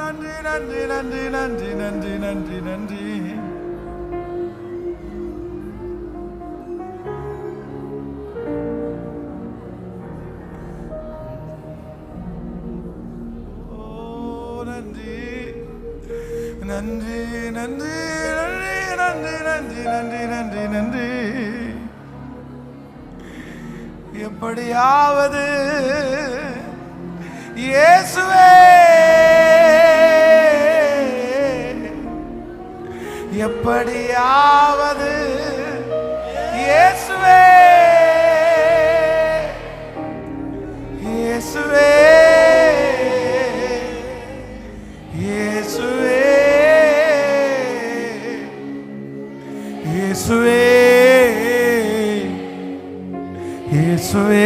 நன்றி நன்றி நன்றி நன்றி நன்றி நன்றி நன்றி. நன்றி நன்றி நன்றி நன்றி நன்றி நன்றி நன்றி. எப்படியாவது இயேசுவே, எப்படியாவது இயேசுவே, இயேசுவே, இயேசுவே, இயேசுவே, இயேசுவே,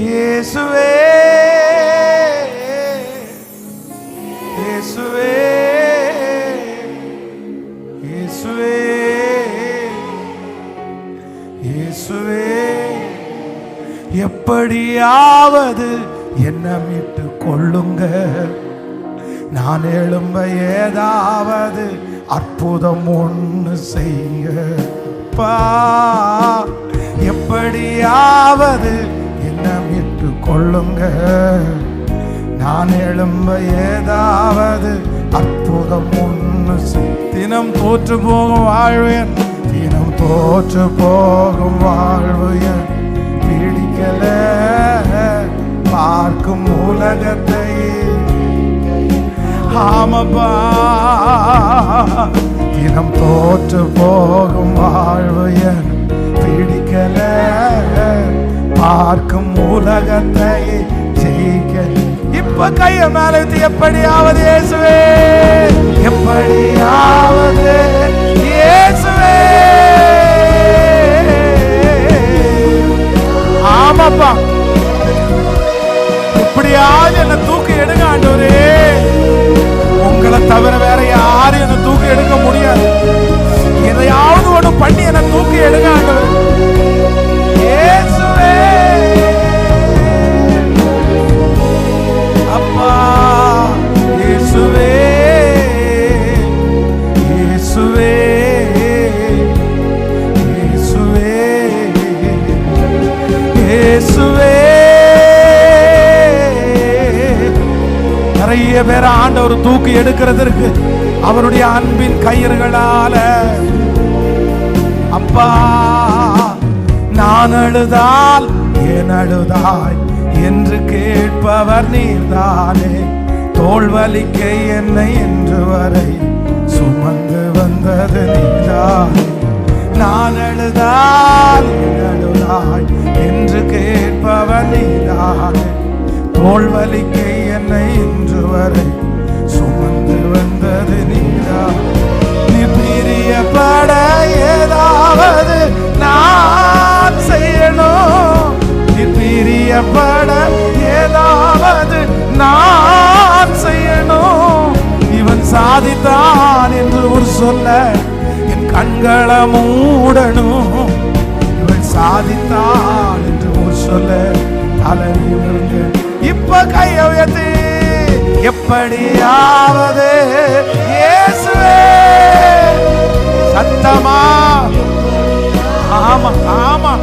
இயேசுவே, இயேசுவே, இயேசுவே, இயேசுவே. எப்படியாவது என்ன மீட்டு கொள்ளுங்க, நான் எழும்ப ஏதாவது அற்புதம் ஒன்று செய்யப்பா. எப்படியாவது என்ன மீட்டு கொள்ளுங்க, நான் எழும்ப ஏதாவது அற்புதம் ஒன்று. தினம் தோற்று போகும் வாழ்வேன், தினம் தோற்று போகும் வாழ்வேன். பிடிக்கல பார்க்கும் உலகத்தை, ஆமப்பா தினம் தோற்று போகும் வாழ்வேன். பிடிக்கல பார்க்கும் உலகத்தை ஜெயிக்க. இப்ப கைய மேல வைத்து எப்படியாவது இயேசுவே, எப்படியாவது இயேசுவே. ஆமாப்பா, எப்படியாவது என்ன தூக்கி எடுங்க ஆண்டவரே. உங்களை தவிர வேற யாரும் என்ன தூக்கி எடுக்க முடியாது. எதையாவது ஒண்ணு பண்ணி என்ன தூக்கி எடுங்க ஆண்டவரே. இயேசுவே அப்பா, இயேசுவே இயேசுவே இயேசுவே இயேசுவே. நிறைய பேர் ஆண்டவர் தூக்கி எடுக்கிறதற்கு அவருடைய அன்பின் கயிறுகளால. அப்பா, நான் அழுதால் ஏன் அழுதாய் என்று கேட்பவர் நீர்தானே. தோள் வலிக்க என்னை என்று வரை சுமந்து வந்தது நீதானே. நான் அழுதால் ஏன் அழுதாய் என்று கேட்பவர் நீதானே. தோள் வலிக்க என்னை என்று வரை சுமந்து வந்தது நீதான். நீ பிரியப்பட ஏதாவது நான் செய்யணும், நீ பிரியப்பட ஏதாவது நான் செய்யணும். இவன் சாதித்தான் என்று ஒரு சொல்ல என் கண்களை மூடணும். இவன் சாதித்தான் என்று ஒரு சொல்ல தலையிலிருந்து. இப்ப கைய உயர்த்தி எப்படியாவது இயேசுவே. சத்தமா, ஆமா ஆமா,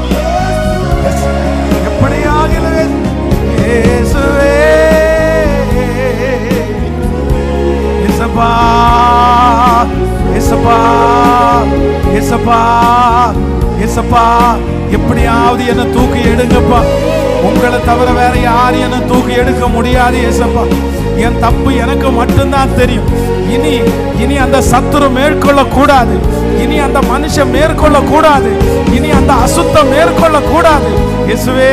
எப்படியாக இயேசுவே. இயேசுப்பா இயேசுப்பா இயேசுப்பா இயேசுப்பா, எப்படியாவது என்ன தூக்கி எடுங்கப்பா. உங்களை தவிர வேற யாரும் என்ன தூக்கி எடுக்க முடியாது இயேசுப்பா. என் தப்பு எனக்கு மட்டும்தான் தெரியும். இனி இனி அந்த சத்துரு மேற்கொள்ள கூடாது, இனி அந்த மனுஷன் மேற்கொள்ள கூடாது, இனி அந்த அசுத்தம் மேற்கொள்ள கூடாது இயேசுவே.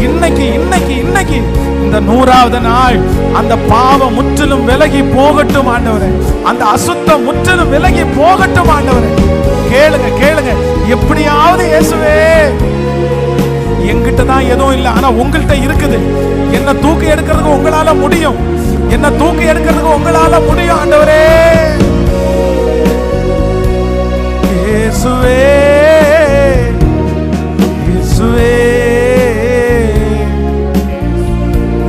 இன்னைக்கு இன்னைக்கு இன்னைக்கு இந்த 100வது நாள் அந்த பாவம் முற்றிலும் விலகி போகட்டும் ஆண்டவரே. அந்த அசுத்தம் முற்றிலும் விலகி போகட்டும் ஆண்டவரே. கேளுங்க கேளுங்க, எப்படியாவது இயேசுவே. என்கிட்ட தான் எதுவும் இல்லை, ஆனா உங்கள்கிட்ட இருக்குது. என்ன தூக்கி எடுக்கிறதுக்கு உங்களால முடியும், என்ன தூக்கி எடுக்கிறதுக்கு உங்களால முடியும் ஆண்டவரே. இயேசுவே இயேசுவே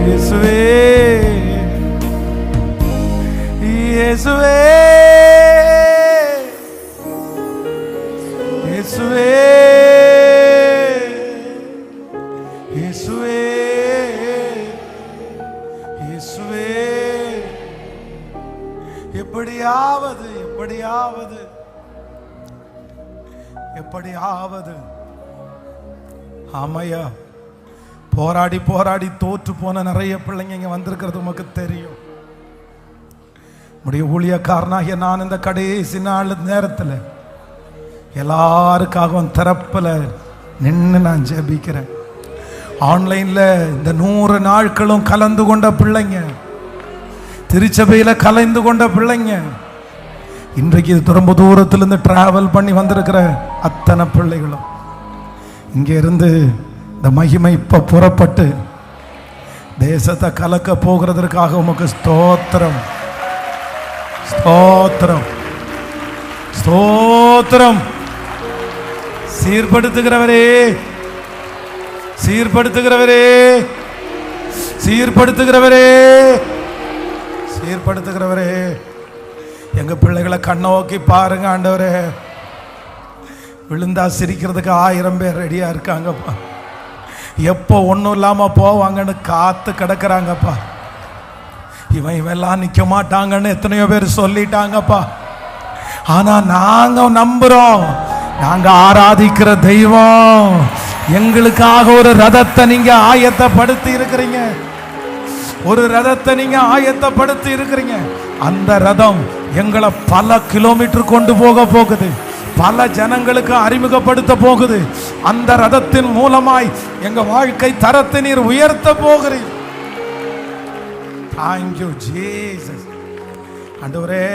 இயேசுவே இயேசுவே இயேசுவே இயேசுவே இயேசுவே. எப்படியாவது எப்படியாவது எப்படியாவது. ஆமையா, போராடி போராடி தோற்று போன நிறைய பிள்ளைங்க இங்க வந்திருக்கிறது உமக்கு தெரியும். உடைய ஊழியக்காரனாகிய நான் இந்த கடைசி நாள் நேரத்தில் எல்லாருக்காகவும் திறப்புல நின்று நான் ஜெபிக்கிறேன். ஆன்லைன்ல இந்த 100 நாட்களும் கலந்து கொண்ட பிள்ளைங்க, திருச்சபையில கலந்து கொண்ட பிள்ளைங்க, இன்றைக்கு ரொம்ப தூரத்திலிருந்து டிராவல் பண்ணி வந்திருக்கிற அத்தனை பிள்ளைகளும் இங்கே இருந்து இந்த மகிமை இப்ப புறப்பட்டு தேசத்தை கலக்க போகிறதற்காக உமக்கு ஸ்தோத்திரம் ஸ்தோத்திரம் ஸ்தோத்திரம். சீர்படுத்துகிறவரே சீர்படுத்துகிறவரே சீர்படுத்துகிறவரே சீர்படுத்துகிறவரே. எங்க பிள்ளைகளை கண்ணோக்கி பாருங்க ஆண்டவரே. விழுந்தா சிரிக்கிறதுக்கு 1000 பேர் ரெடியா இருக்காங்கப்பா. எப்போ ஒன்றும் இல்லாம போவாங்கன்னு காத்து கிடக்குறாங்கப்பா. இவெல்லாம் நிக்க மாட்டாங்கன்னு எத்தனையோ பேர் சொல்லிட்டாங்கப்பா. ஆனா நாங்க நம்புறோம், நாங்க ஆராதிக்கிற தெய்வம் எங்களுக்காக ஒரு ரதத்தை நீங்க ஆயத்தப்படுத்தி இருக்கிறீங்க. ஒரு ரதத்தை நீங்க ஆயத்தப்படுத்தி இருக்கிறீங்க. அந்த ரதம் எங்களை பல கிலோமீட்டர் கொண்டு போக போகுது, பல ஜனங்களுக்கு அறிமுகப்படுத்த போகுது. அந்த ரதத்தின் மூலமாய் எங்க வாழ்க்கை தரத்தை நீர் உயர்த்த போகிறீர். Thank you Jesus. ஆண்டவரே,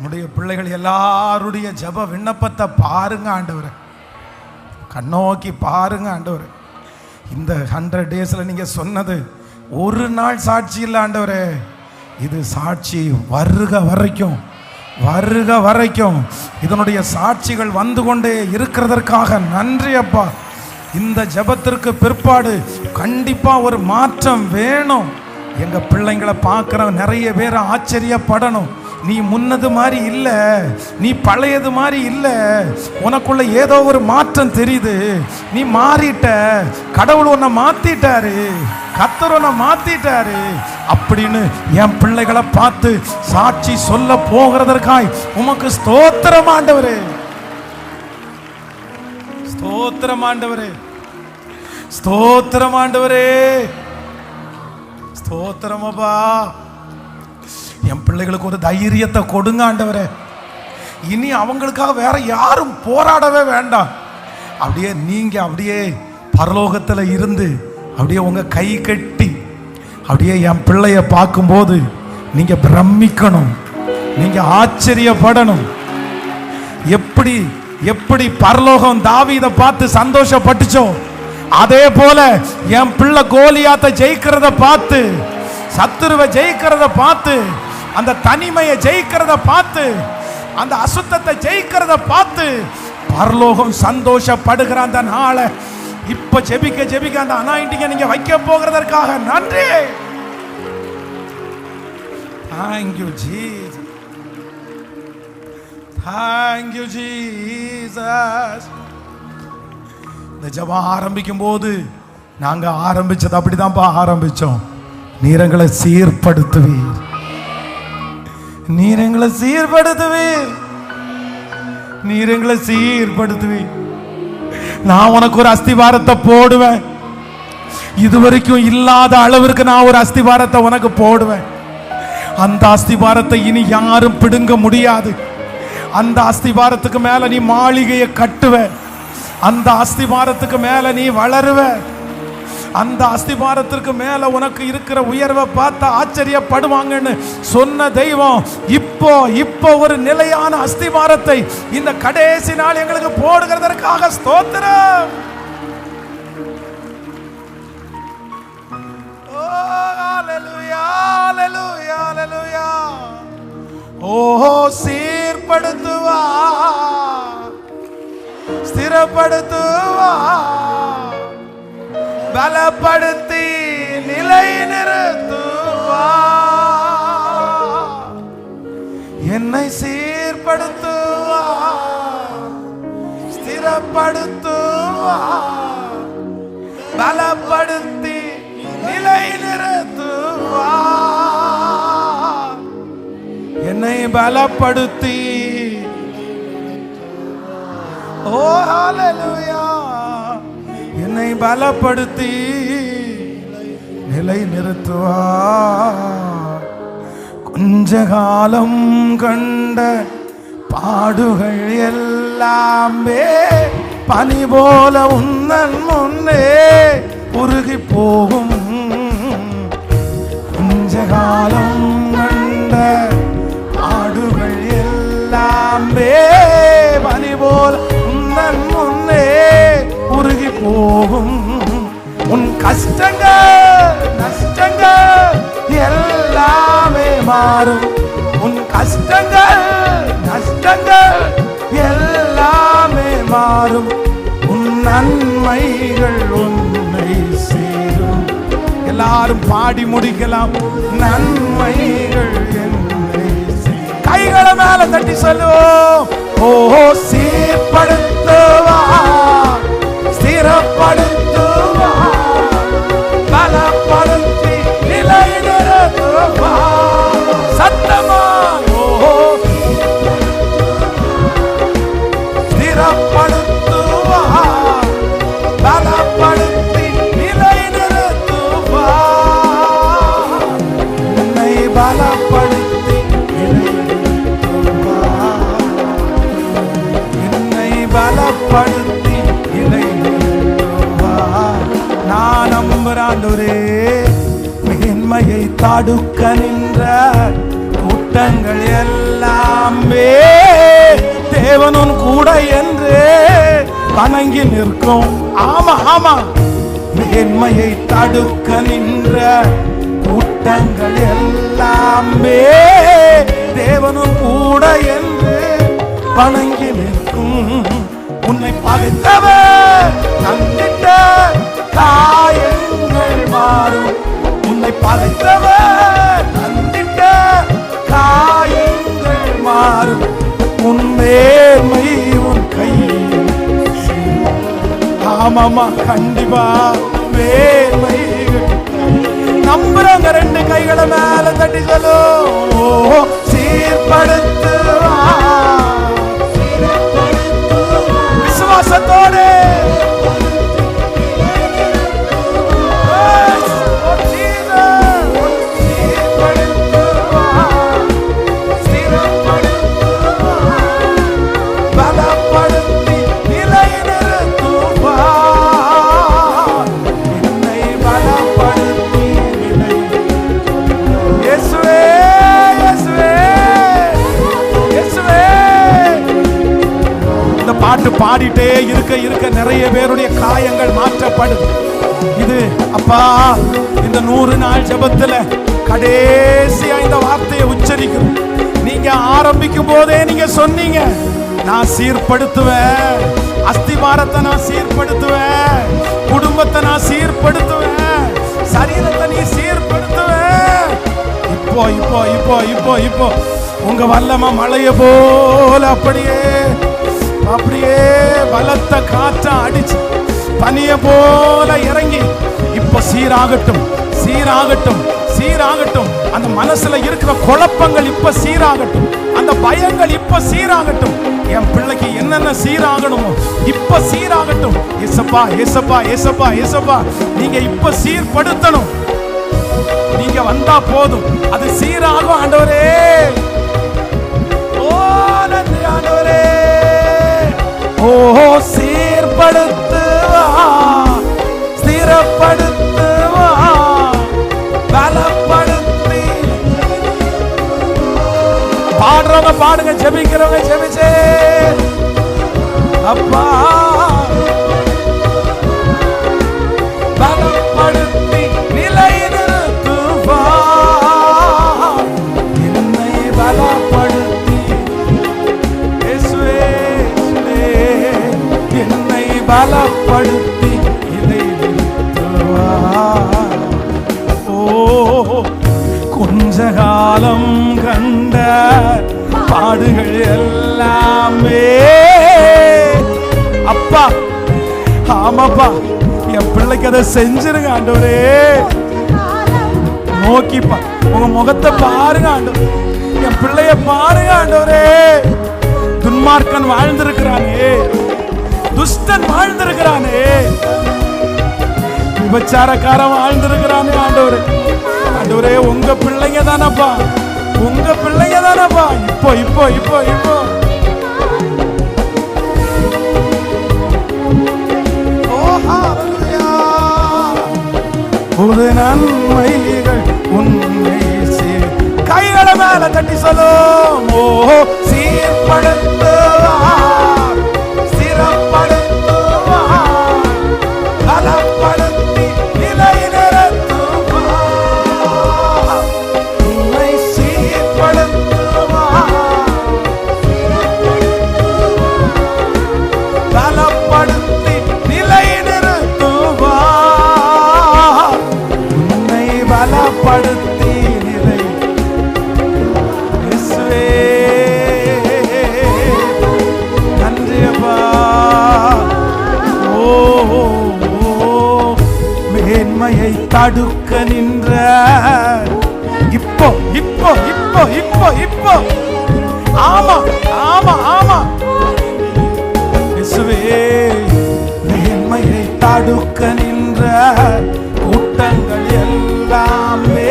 உடைய பிள்ளைகள் எல்லாருடைய ஜெப விண்ணப்பத்தை பாருங்க ஆண்டவரே, கண்ணோக்கி பாருங்க ஆண்டவரே. இந்த 100 daysல நீங்க சொன்னது ஒரு நாள் சாட்சி இல்லை ஆண்டவரே, இது சாட்சி வருக வரைக்கும், வருக வரைக்கும் இதனுடைய சாட்சிகள் வந்து கொண்டே இருக்கிறதற்காக நன்றி அப்பா. இந்த ஜெபத்திற்கு பிற்பாடு கண்டிப்பா ஒரு மாற்றம் வேணும். எங்க பிள்ளைங்களை பார்க்குற நிறைய பேர் ஆச்சரியப்படணும். நீ முன்னது மாதிரி இல்லை, நீ பழையது மாதிரி இல்லை, உனக்குள்ள ஏதோ ஒரு மாற்றம் தெரியுது, நீ மாறிட்ட, கடவுள் உன்னை மாத்திட்டாரு, கர்த்தர் உன்னை மாத்திட்டாரு அப்படின்னு என் பிள்ளைகளை பார்த்து சாட்சி சொல்ல போகிறதற்காய் உமக்கு ஸ்தோத்திரம் ஆண்டவரே, ஸ்தோத்திரம் ஆண்டவரே, ஸ்தோத்திரம் ஆண்டவரே, ஸ்தோத்திரமப்பா. என் பிள்ளைகளுக்கு ஒரு தைரியத்தை கொடுங்க ஆண்டவரே. இனி அவங்களுக்காக வேற யாரும் போராடவே வேண்டாம். அப்படியே நீங்க அப்படியே பரலோகத்துல இருந்து அப்படியே உங்க கை கட்டி அப்படியே என் பிள்ளைய பார்க்கும்போது நீங்க பிரமிக்கணும், நீங்க ஆச்சரியப்படணும். எப்படி எப்படி பரலோகம் தாவீதை பார்த்து சந்தோஷப்பட்டுச்சோ, அதே போல என் பிள்ளை கோலியாத்தை ஜெயிக்கிறத பார்த்து, சத்துருவை ஜெயிக்கிறத பார்த்து, அந்த தனிமையை ஜெயிக்கிறத பார்த்து, அந்த அசுத்தத்தை ஜெயிக்கிறத பார்த்து பரலோகம் சந்தோஷப்படுகிற அந்த நாளை இப்ப ஜெபிக்க ஜெபிக்க அந்த அனாயிண்டிங்க நீங்க வைக்க போகிறதற்காக நன்றி. Thank you Jesus. Thank you Jesus. இந்த ஜெபம் ஆரம்பிக்கும் போது நாங்க ஆரம்பிச்சது அப்படிதான்ப்பா ஆரம்பிச்சோம். நீரங்களை சீர்படுத்துவீர், நீரங்களை சீர்படுத்துவீர், நீரங்களை சீர்படுத்துவீர். நான் உனக்கு ஒரு அஸ்திவாரத்தை போடுவேன், இதுவரைக்கும் இல்லாத அளவிற்கு நான் ஒரு அஸ்திவாரத்தை உனக்கு போடுவேன். அந்த அஸ்திவாரத்தை இனி யாரும் பிடுங்க முடியாது. அந்த அஸ்திவாரத்துக்கு மேல நீ மாளிகையை கட்டுவ, அந்த அஸ்திவாரத்துக்கு மேல நீ வளருவ, அந்த அஸ்திபாரத்திற்கு மேல உனக்கு இருக்கிற உயர்வை பார்த்து ஆச்சரியப்படுவாங்கன்னு சொன்ன தெய்வம் இப்போ ஒரு நிலையான அஸ்திபாரத்தை இந்த கடைசி நாள் எங்களுக்கு போடுகிறதற்காக ஸ்தோத்திரம். ஓஹோ, சீர்படுத்துவா, ஸ்திரப்படுத்துவா, பலப்படுத்தி நிலை நிறுத்துவா, என்னை சீர்படுத்துவா, ஸ்திரப்படுத்துவா, பலப்படுத்தி நிலை நிறுத்துவா, என்னை பலப்படுத்தி. ஓ ஹல்லேலூயா, என்னை பலப்படுத்தி நிலை நிறுத்துவா. கொஞ்ச காலம் கண்ட பாடுகள் எல்லாமே பனி போல உன்னன் முன்னே உருகி போகும். கொஞ்ச காலம் கண்ட பாடுகள் எல்லாமே பனி போல உன்னன் முன்னே உருகி போகும். உன் கஷ்டங்கள் நஷ்டங்கள் எல்லாமே மாறும். உன் கஷ்டங்கள் நஷ்டங்கள் எல்லாமே மாறும். உன் நன்மைகள் உன்னை சேரும். எல்லாரும் பாடி முடிக்கலாம். நன்மைகள் என்னை சேரும். கை கைகளை மேல தட்டி சொல்லுவோம். ஓ சீர்படுத்துவா, ஸ்திரப்படுத்துவா, பலப்படுத்தி நிலைநிறுத்துவா. சத்தமா ஓ ஸ்திரப்படுத்துவா, பலப்படுத்தி நிலைநிறுத்துவா. உன்னை பலப்படுத்தி நிலைநிறுத்துவா, என்னை பலப்படுத்தி நிலைநிறுத்துவா. நான் நம்புறாண்டோரே, மேன்மையை தடுக்க நின்ற கூட்டங்கள் எல்லாமே தேவனும் கூட என்று வணங்கி நிற்கும். ஆமா ஆமா, மேன்மையை தடுக்க நின்ற கூட்டங்கள் எல்லாமே தேவனும் கூட என்று வணங்கி நிற்கும். உன்னை பகைத்தவர் தந்திட்ட காயங்கள் மாறும். உன்னை பகைத்தவர் தந்திட்ட காயங்கள் மாறும். உன் மேன்மை உன் கையில். ஆமாமா, கண்டிப்பா மேன்மை. நம்புறவங்க ரெண்டு கைகளை மேல தட்டி சொல்லும். சீர்படுத்துவா, விசுவாசத்தோடு பாட்டு பாடிட்டே இருக்க இருக்க நிறைய பேருடைய காயங்கள் மாற்றப்படுது. இது அப்பா, இந்த 100 நாள் ஜெபத்துல கடைசியா இந்த வார்த்தையை உச்சரிக்கிறோம். நீங்க ஆரம்பிக்கும் போதே நீங்க சொன்னீங்க, நான் சீர்படுத்துவேன், அஸ்திவாரத்தை நான் சீர்படுத்துவேன், குடும்பத்தை நான் சீர்படுத்துவேன், சரீரத்தை நீ சீர்படுத்துவேன். இப்போ இப்போ இப்போ இப்போ இப்போ உங்க வல்லமை மழைய போல அப்படியே அப்படியே பலத்த காற்ற அடிச்சு பனிய போல இறங்கி இப்ப சீராகட்டும், சீராகட்டும், சீராகட்டும். அந்த மனசுல இருக்கிற குழப்பங்கள் இப்ப சீராகட்டும், அந்த பயங்கள் இப்ப சீராகட்டும். என் பிள்ளைக்கு என்னென்ன சீராகணுமோ இப்ப சீராகட்டும். ஏசப்பா ஏசப்பா ஏசப்பா ஏசப்பா, நீங்க இப்ப சீர்படுத்தணும். நீங்க வந்தா போதும், அது சீராகும். ஆண்டவரே, ஓ நன்றி ஆண்டவரே. ஓ சீர்படுத்துவா, ஸ்திரப்படுத்துவா, பலப்படுத்தி. பாடுறவங்க பாடுங்க, ஜெபிக்கிறவங்க ஜெபிச்சே. அப்பா பலப்படுத்தி நிலைநிறுத்துவா, என்னை பலப்படுத்தி. என்னை பலப்படுத்தி நிலைநிறுத்துவா. ஓ கொஞ்ச காலம் கண்ட பாடுகள் எல்லாமே அப்பா, ஆமாப்பா, என் பிள்ளைக்கு அதை செஞ்சிருங்க ஆண்டவரே. நோக்கிப்பா, உங்க முகத்தை பாருங்க ஆண்டவரே, என் பிள்ளைய பாருங்க ஆண்டவரே. துன்மார்க்கன் வாழ்ந்திருக்கிறானே, துஷ்டன் வாழ்ந்திருக்கிறானே, விபச்சாரக்காரன் வாழ்ந்திருக்கிறானே. ஆண்டவரே, ஆண்டவரே, உங்க பிள்ளைங்க தானப்பா, உங்க பிள்ளைங்க தானப்பா. இப்போ இப்போ இப்போ இப்போ புது நன்மைகள் உன்னை கைகளை மேல தட்டி சொல்லும். ஓ சீர்படுத்துவா, ஸ்திரப்படுத்துவா, பலப்படுத்தி நிலைநிறுத்துவா. உன்னை சீர்படுத்துவா, பலப்படுத்தி நிலைநிறுத்துவா. உன்னை பலப்படுத்தி நிலை இயேசுவே தடுக்க நின்ற இப்போ இப்போ இப்போ இப்போ இப்போ ஆமா ஆமா ஆமா இயேசுவே மேன்மையை தடுக்க நின்ற கூட்டங்கள் எல்லாமே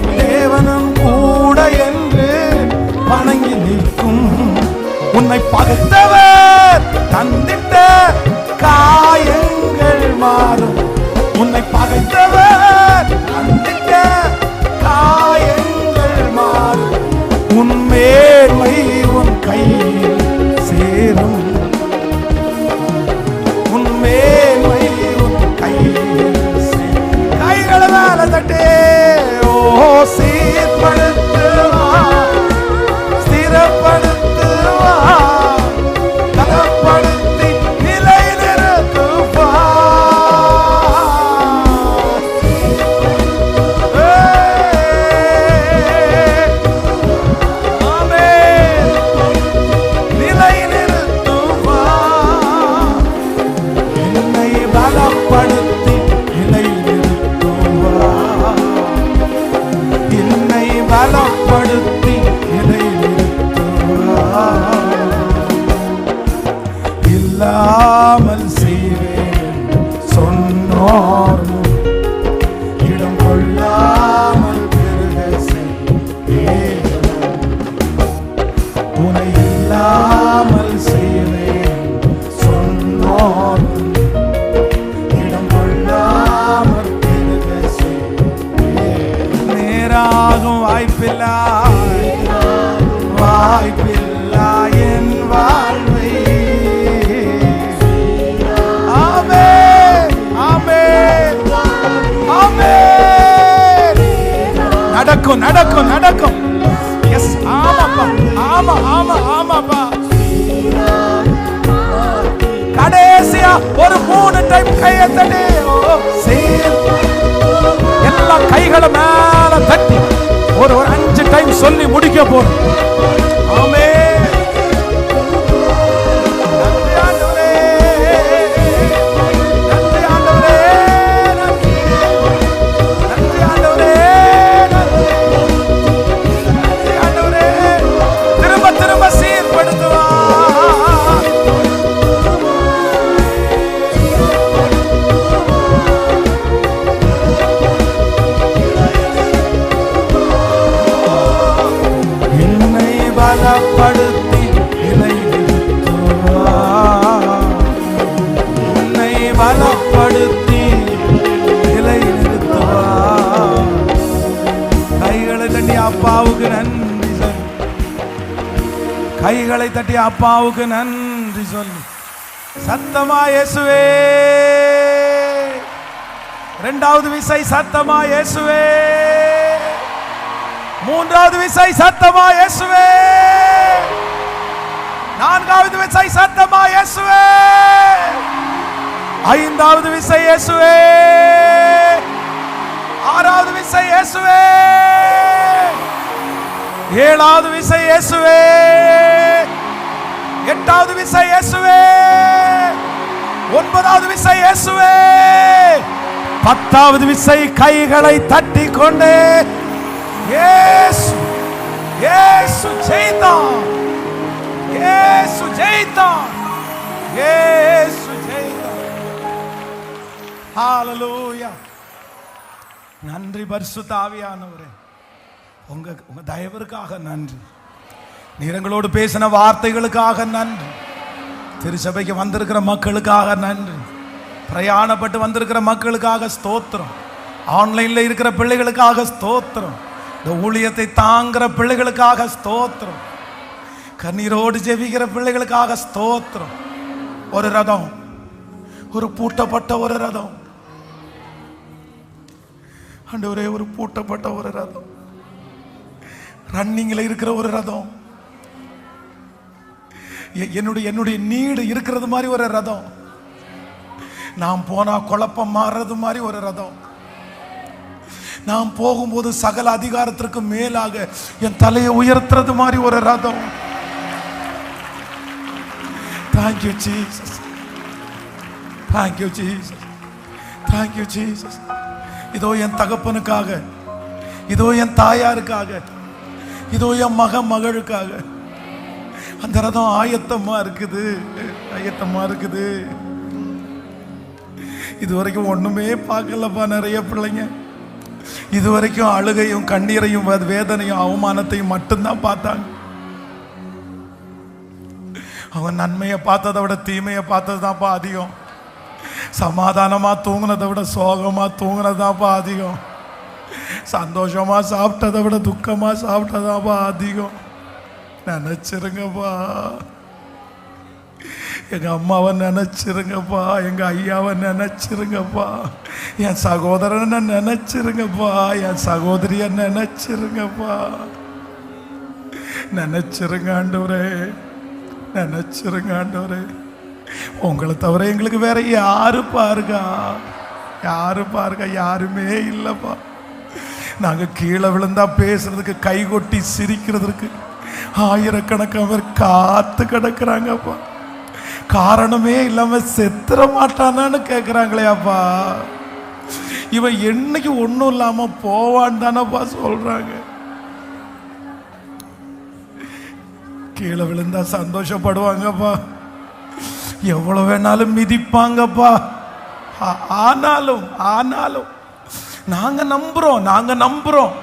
தேவனும் கூட என்று வணங்கி நிற்கும். உன்னை பகைத்தவர் தந்திட்ட காயங்கள் மாறும். உன்னை பகைத்தவர் தந்திட்ட காயங்கள் மாறும். உன் மேன்மை உன் கையில் சேரும். உன் மேன்மை உன் கையில் சேரும். கைகளை மேல தட்டே ஓ சீர்படுத்துவா ஸ்திரப்படுத்துவா தரப்படுத்தி நிலை நிறுத்துவா. நிலை நிறுத்துவா. என்னை பலப்படுத்தி நிலை நிறுத்துவா. என்னை பலப்படுத்தி நிலை நிறுத்துவா. இல்லாமல் செய்வேன் சொன்னோரும் இடம் கொள்ளாமல் பெருக செய்வேன். உன்னை இல்லாமல் செய்வேன் சொன்னோரும் இடம் கொள்ளாமல் பெருக செய்வேன். நேராகும் வாய்ப்பில்லா வாய்ப்பில்லா என் வாழ்வை. ஆமென் ஆமென் ஆமென். நடக்கும் நடக்கும் நடக்கும். எஸ் ஆமாப்பா ஆமா ஆமா ஆமாப்பா. கடைசியா ஒரு 3 டைம் கையை தட்டி எல்லா கைகளை மேல தட்டி ஒரு 5 டைம் சொல்லி முடிக்க போறோம். ஆமென். நன்றி ஆண்டவரே நன்றி ஆண்டவரே நன்றி ஆண்டவரே நன்றி ஆண்டவரே. திரும்ப திரும்ப சீர்படுத்துவா. என்னை பலப்படுத்தி நிலை நிறுத்துவா. என்னை பலப்படுத்தி நிலை நிறுத்துவா. கைகளை தட்டி அப்பாவுக்கு நன்றி சொல்லு. கைகளை தட்டி அப்பாவுக்கு நன்றி சொல்லு. சத்தமா இயேசுவே. 2வது விசை சத்தமா இயேசுவே. 3வது விசை சத்தமா இயேசுவே. 4வது விசை சத்தமா இயேசுவே. 5வது விசை இயேசுவே. 6வது விசை இயேசுவே. 7வது விசை இயேசுவே. 8வது விசை இயேசுவே. 9வது விசை இயேசுவே. 10வது விசை கைகளை தட்டி கொண்டே இயேசு இயேசு ஜெயித்தான். இயேசு ஜெயித்தான். இயேசு ஜெயித்தான். ஹalleluya. நன்றி பரிசுத்த ஆவியானவரே. உங்க தயவிற்காக நன்றி. நீர் எங்களோடு பேசின வார்த்தைகளுக்காக நன்றி. திருச்சபைக்கு வந்திருக்கிற மக்களுக்காக நன்றி. பிரயாணப்பட்டு வந்திருக்கிற மக்களுக்காக ஸ்தோத்திரம். ஆன்லைன்ல இருக்கிற பிள்ளைகளுக்காக ஸ்தோத்திரம். இந்த ஊழியத்தை தாங்குற பிள்ளைகளுக்காக ஸ்தோத்திரம். கண்ணீரோடு ஜெபிக்கிற பிள்ளைகளுக்காக ஸ்தோத்திரம். ஒரு ரதம், ஒரு பூட்டப்பட்ட ஒரு ரதம் ஆண்டவரே, ஒரு பூட்டப்பட்ட ஒரு ரதம், ரன்னிங்ல இருக்கிற ஒரு ரதம், என்னுடைய நீடு இருக்கிறது மாதிரி ஒரு ரதம், நாம் போனா குழப்பம் மாறுறது மாதிரி ஒரு ரதம், நாம் போகும்போது சகல அதிகாரத்திற்கு மேலாக என் தலையை உயர்த்துறது மாதிரி ஒரு ரதம். Thank you Jesus. Thank you Jesus. Thank you Jesus. இதோ என் தகப்பனுக்காக, இதோ என் தாயாருக்காக, இதோ என் மகளுக்காக அந்த ரதம் ஆயத்தமா இருக்குது, ஆயத்தமா இருக்குது. இதுவரைக்கும் ஒண்ணுமே பார்க்கலப்பா நிறைய பிள்ளைங்க. இதுவரைக்கும் அழுகையும் கண்ணீரையும் வேதனையும் அவமானத்தையும் மட்டும்தான் பார்த்தாங்க. அவன் நன்மையை பார்த்ததை விட தீமையை பார்த்ததுதான்ப்பா அதிகம். சமாதானமா தூங்குனதை விட சோகமா தூங்குனதுதான்ப்பா அதிகம். சந்தோஷமா சாப்பிட்டதை விட துக்கமா சாப்பிட்டதாப்பா அதிகம். நினைச்சிருங்கப்பா, எங்க அம்மாவை நினைச்சிருங்கப்பா, எங்க ஐயாவை நினைச்சிருங்கப்பா, என் சகோதரனை நினைச்சிருங்கப்பா, என் சகோதரிய நினைச்சிருங்கப்பா. நினைச்சிருங்க ஆண்டவரே, நினைச்சிருங்க ஆண்டவரே. உங்களை தவிர எங்களுக்கு வேற யாரு பாருங்க, யாரு பாருங்க, யாருமே இல்லப்பா. நாங்க கீழே விழுந்தா பேசுறதுக்கு, கை கொட்டி சிரிக்கிறதுக்கு ஆயிரக்கணக்கான பேர் காத்து கிடக்குறாங்கப்பா. காரணமே இல்லாம செத்துற மாட்டானான்னு கேட்குறாங்களே அப்பா. இவன் என்னைக்கு ஒன்றும் இல்லாம போவான் தானப்பா சொல்றாங்க. கீழே விழுந்தா சந்தோஷப்படுவாங்கப்பா, எவ்வளவு வேணாலும் மிதிப்பாங்கப்பா. ஆனாலும் ஆனாலும் நாங்க நம்புறோம்,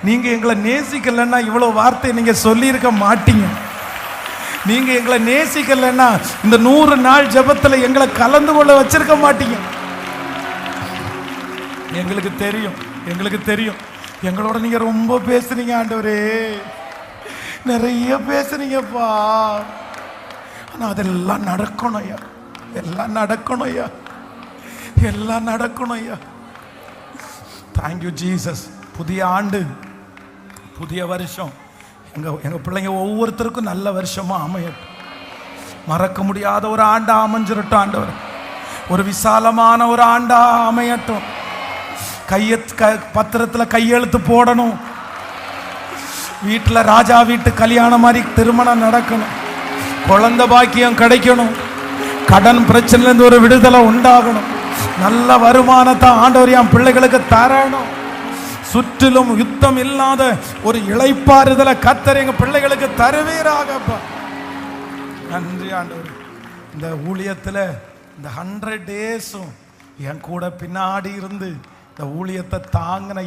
நீங்க எங்களை நேசிக்கலன்னா இவ்வளவு வார்த்தை நீங்க சொல்லி இருக்க மாட்டீங்க. நீங்க எங்களை நேசிக்கலன்னா இந்த 100 நாள் ஜெபத்துல எங்களை கலந்து கொள்ள வச்சிருக்க மாட்டீங்க. எங்களுக்கு தெரியும், எங்களோட நீங்க ரொம்ப பேசுறீங்க ஆண்டவரே, நிறைய பேசுறீங்கப்பா. ஆனா அதெல்லாம் நடக்கணும் ஐயா, எல்லாம் நடக்கணும் ஐயா. Thank you Jesus. புதிய ஆண்டு, புதிய வருஷம் எங்க பிள்ளைங்க ஒவ்வொருத்தருக்கும் நல்ல வருஷமா அமையட்டும். மறக்க முடியாத ஒரு ஆண்டா அமைஞ்சிரட்டும் ஆண்டவர். ஒரு விசாலமான ஒரு ஆண்டா அமையட்டும். பத்திரத்தில் கையெழுத்து போடணும். வீட்டில் ராஜா வீட்டு கல்யாணம் மாதிரி திருமணம் நடக்கணும். குழந்தை பாக்கியம் கிடைக்கணும். கடன் பிரச்சனையிலிருந்து ஒரு விடுதலை உண்டாகணும். நல்ல வருமானத்தை ஆண்டவர் என் பிள்ளைகளுக்கு தரணும். சுற்றிலும் யுத்தம் இல்லாத ஒரு இளைப்பாறுதலை கர்த்தர் எங்க பிள்ளைகளுக்கு தருவீராகப்பா. நன்றி ஆண்டவர். இந்த ஊழியத்தில் இந்த 100 days என் கூட பின்னாடி இருந்து இந்த ஊழியத்தை தாங்கின